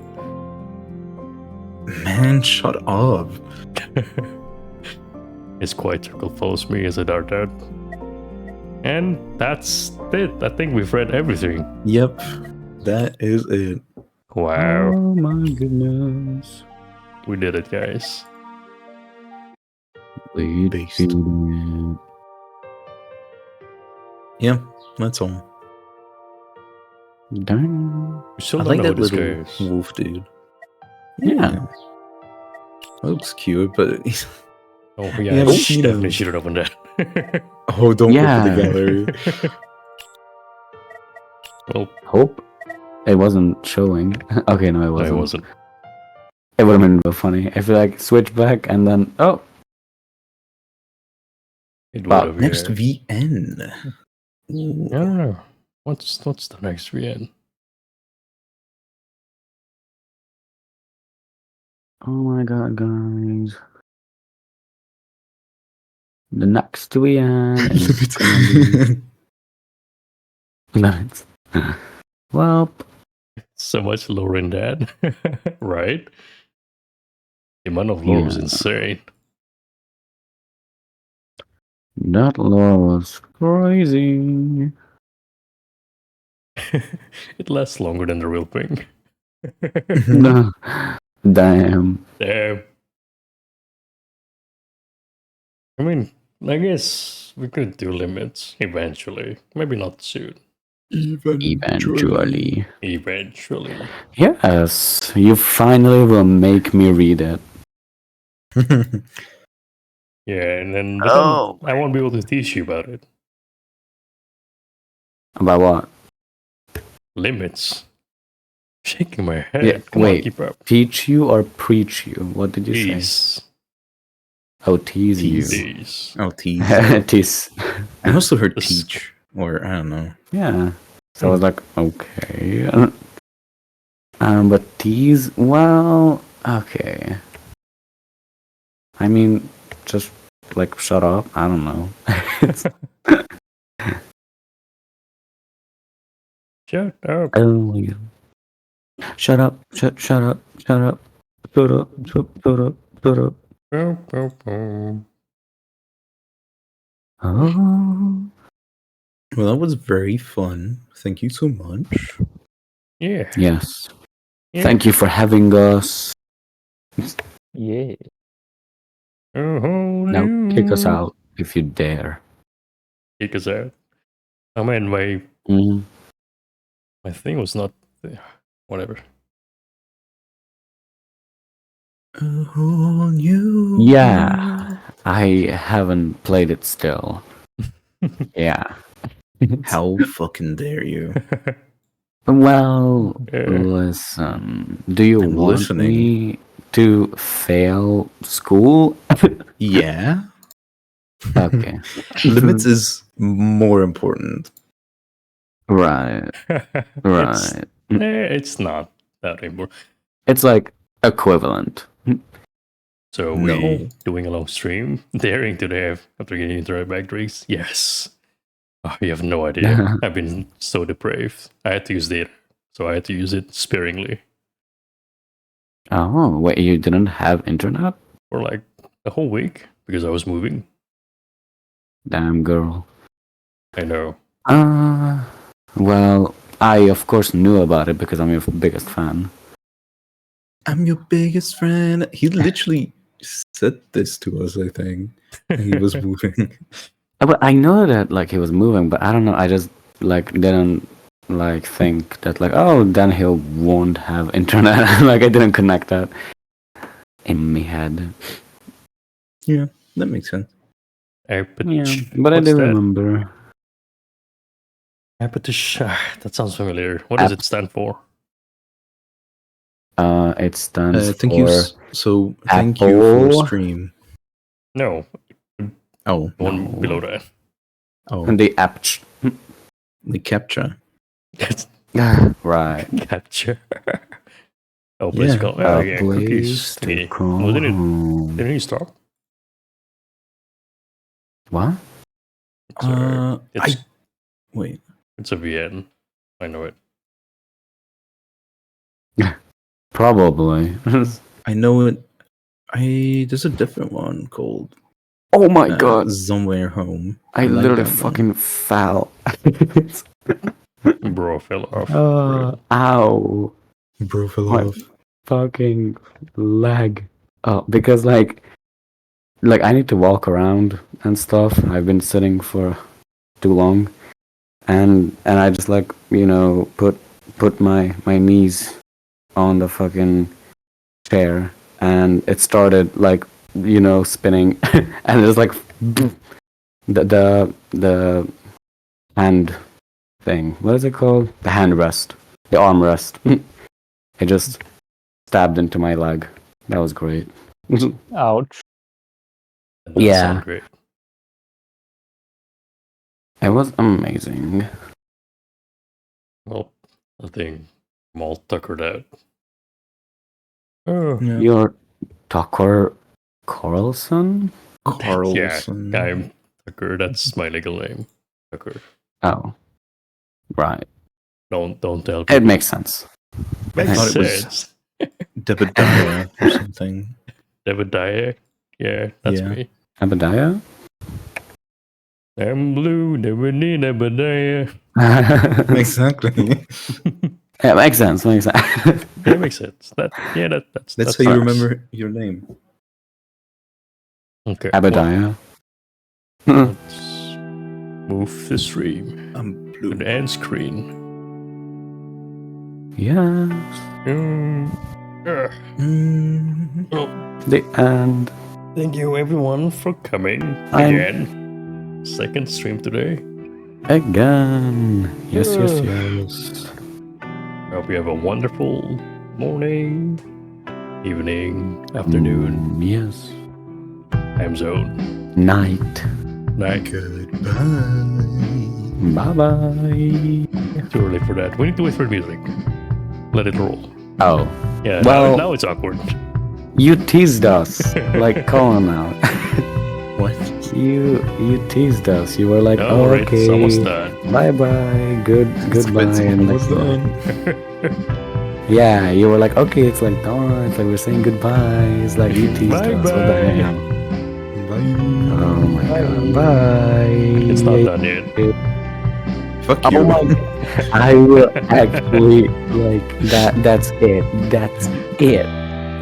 Man, shut up. His quiet chuckle follows me as I dart out. And that's it. I think we've read everything. Yep. That is it. Wow. Oh my goodness. We did it, guys. We Beast. did it. Yeah, that's all. Damn. We still I don't like know that who this little guy is. wolf dude. Yeah. Looks cute, but he's... Oh, Yeah, yeah, but she you definitely know. should have opened that. Oh, don't Yeah. go to the gallery. Well, Hope it wasn't showing. Okay, no, it no, wasn't. it wasn't. It would have been real funny if you like switch back and then It would But have. Next Yeah. VN. Ooh. I don't know. What's the next VN? oh my god, guys. The next VN is gonna be nice. Well, So much lore in that, right? The amount of lore was Yeah. insane. that lore was crazy. It lasts longer than the real thing. No. Damn. Damn. I mean, I guess we could do limits eventually. Maybe not soon. Eventually. Eventually. Yes, you finally will make me read it. Yeah, and then but Oh. then I won't be able to teach you about it. About what? Limits. Shaking my head. Yeah, Come on, wait. keep up. Teach you or preach you? What did you say? Please. Oh, tease you. Please. Oh, tease. Tease. I also heard This- teach, or I don't know. Yeah. So I was like, okay. But tease, well, okay. I mean, just like shut up. I don't know. It's- Shut up. oh my god. Shut up. Shut up. Shut up. Shut up. Shut up. Shut up. Shut up. Boom, boom, boom. Oh. Well, that was very fun. Thank you so much. Yeah. Yes. Yeah. Thank you for having us. Yeah. Oh, Now kick us out if you dare. Kick us out. I mean, my Mm. thing was not. Whatever. Oh, you. Yeah. I haven't played it still. Yeah. How fucking dare you? Well, Yeah. listen. Do you I'm want listening. me to fail school? Yeah. Okay. Limits is more important. Right. It's, Right. it's not that important. It's like equivalent. So No. we doing a long stream, daring to have after getting into our back drinks. Yes. Oh, you have no idea. I've been so depraved. I had to use data, so I had to use it sparingly Oh, wait, you didn't have internet? for like a whole week because I was moving. Damn girl. I know. Well, I of course knew about it because I'm your biggest fan. I'm your biggest friend. He literally said this to us, I think. He was moving. But I know that like he was moving, but I don't know. I just like didn't like think that like then he won't have internet. Like I didn't connect that in my head. Yeah, that makes sense. But Yeah, but I what's do that? remember. Appetish. That sounds familiar. What does it stand for? It stands Thank for you. Thank you for Apple. stream. No, Oh, the one No. below that. oh, the app. the captcha. It's Right. capture. Oh, place Yeah. to call. A Oh, yeah, cookies. place to Thingy. call Well, didn't home. you stop? What? It's Wait. it's a VN. I know it. Probably. I know it. There's a different one called Oh my god! Somewhere Home. I like literally that one. fucking fell. Bro, fell off. Ow! Bro fell My off. fucking leg. Oh, because like I need to walk around and stuff. I've been sitting for too long, and I just like put my knees on the fucking chair, and it started like spinning, and it was like the hand thing. What is it called? The hand rest, the arm rest. It just stabbed into my leg. That was great. Ouch. That does Yeah. sound great. It was amazing. Well, I think I'm all tuckered out. Oh, Yeah. You're Tucker Carlson? Carlson. yeah, I'm Tucker. That's my legal name. Tucker. Oh, right. Don't tell It people. makes sense. Makes thought it was- sense. Debediah or something. Debediah. Yeah, that's Yeah. me. Abadiah? I'm blue, never need Debediah. Exactly. Yeah, makes sense. Makes sense. Yeah, makes sense. That's how you nice. remember your name. Okay. Abadiah. Well, let's move the stream I'm to blue. the end screen. Yes. Mm. Well, The end. thank you everyone for coming again. Second stream today. Again. Yes, yes, Ugh. yes. I hope you have a wonderful morning, evening, afternoon, Yes. time zone, Night. night. Bye bye. Too early for that. We need to wait for the music. Let it roll. Oh. Yeah, Well- now it's awkward. You teased us. Like, call him out. What? You teased us. You were like, No, oh, right, it's almost okay. done. Bye bye. Goodbye. And Almost like, done. yeah, you were like, okay, it's like dawn. It's like we're saying goodbye. It's like you teased us. What the Bye-bye. hell? Bye. Oh my god. Bye. It's not done yet. Fuck you. Oh my god. I will actually like that. That's it. That's it.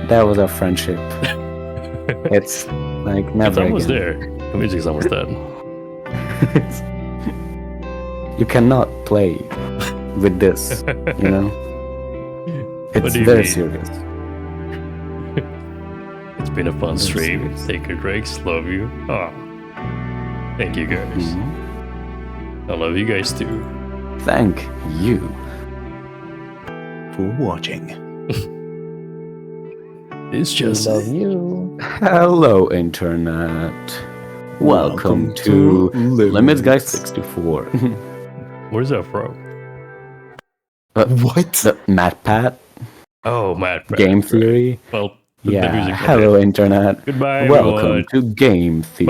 That was our friendship. It's like It's never almost again. there. The music's almost done. You cannot play with this, you know? What It's do you very mean? serious. It's been a fun Very stream. serious. Take your breaks. Love you. Oh, thank you guys. Mhm. I love you guys too. Thank you. For watching. It's just Love you. Hello, Internet. Welcome to Limits Guy 64. where's that from? What? The MatPat Oh, Matt. Game Theory. Well, the Yeah. music. Hello, Internet. Goodbye. Welcome everyone. to Game Theory.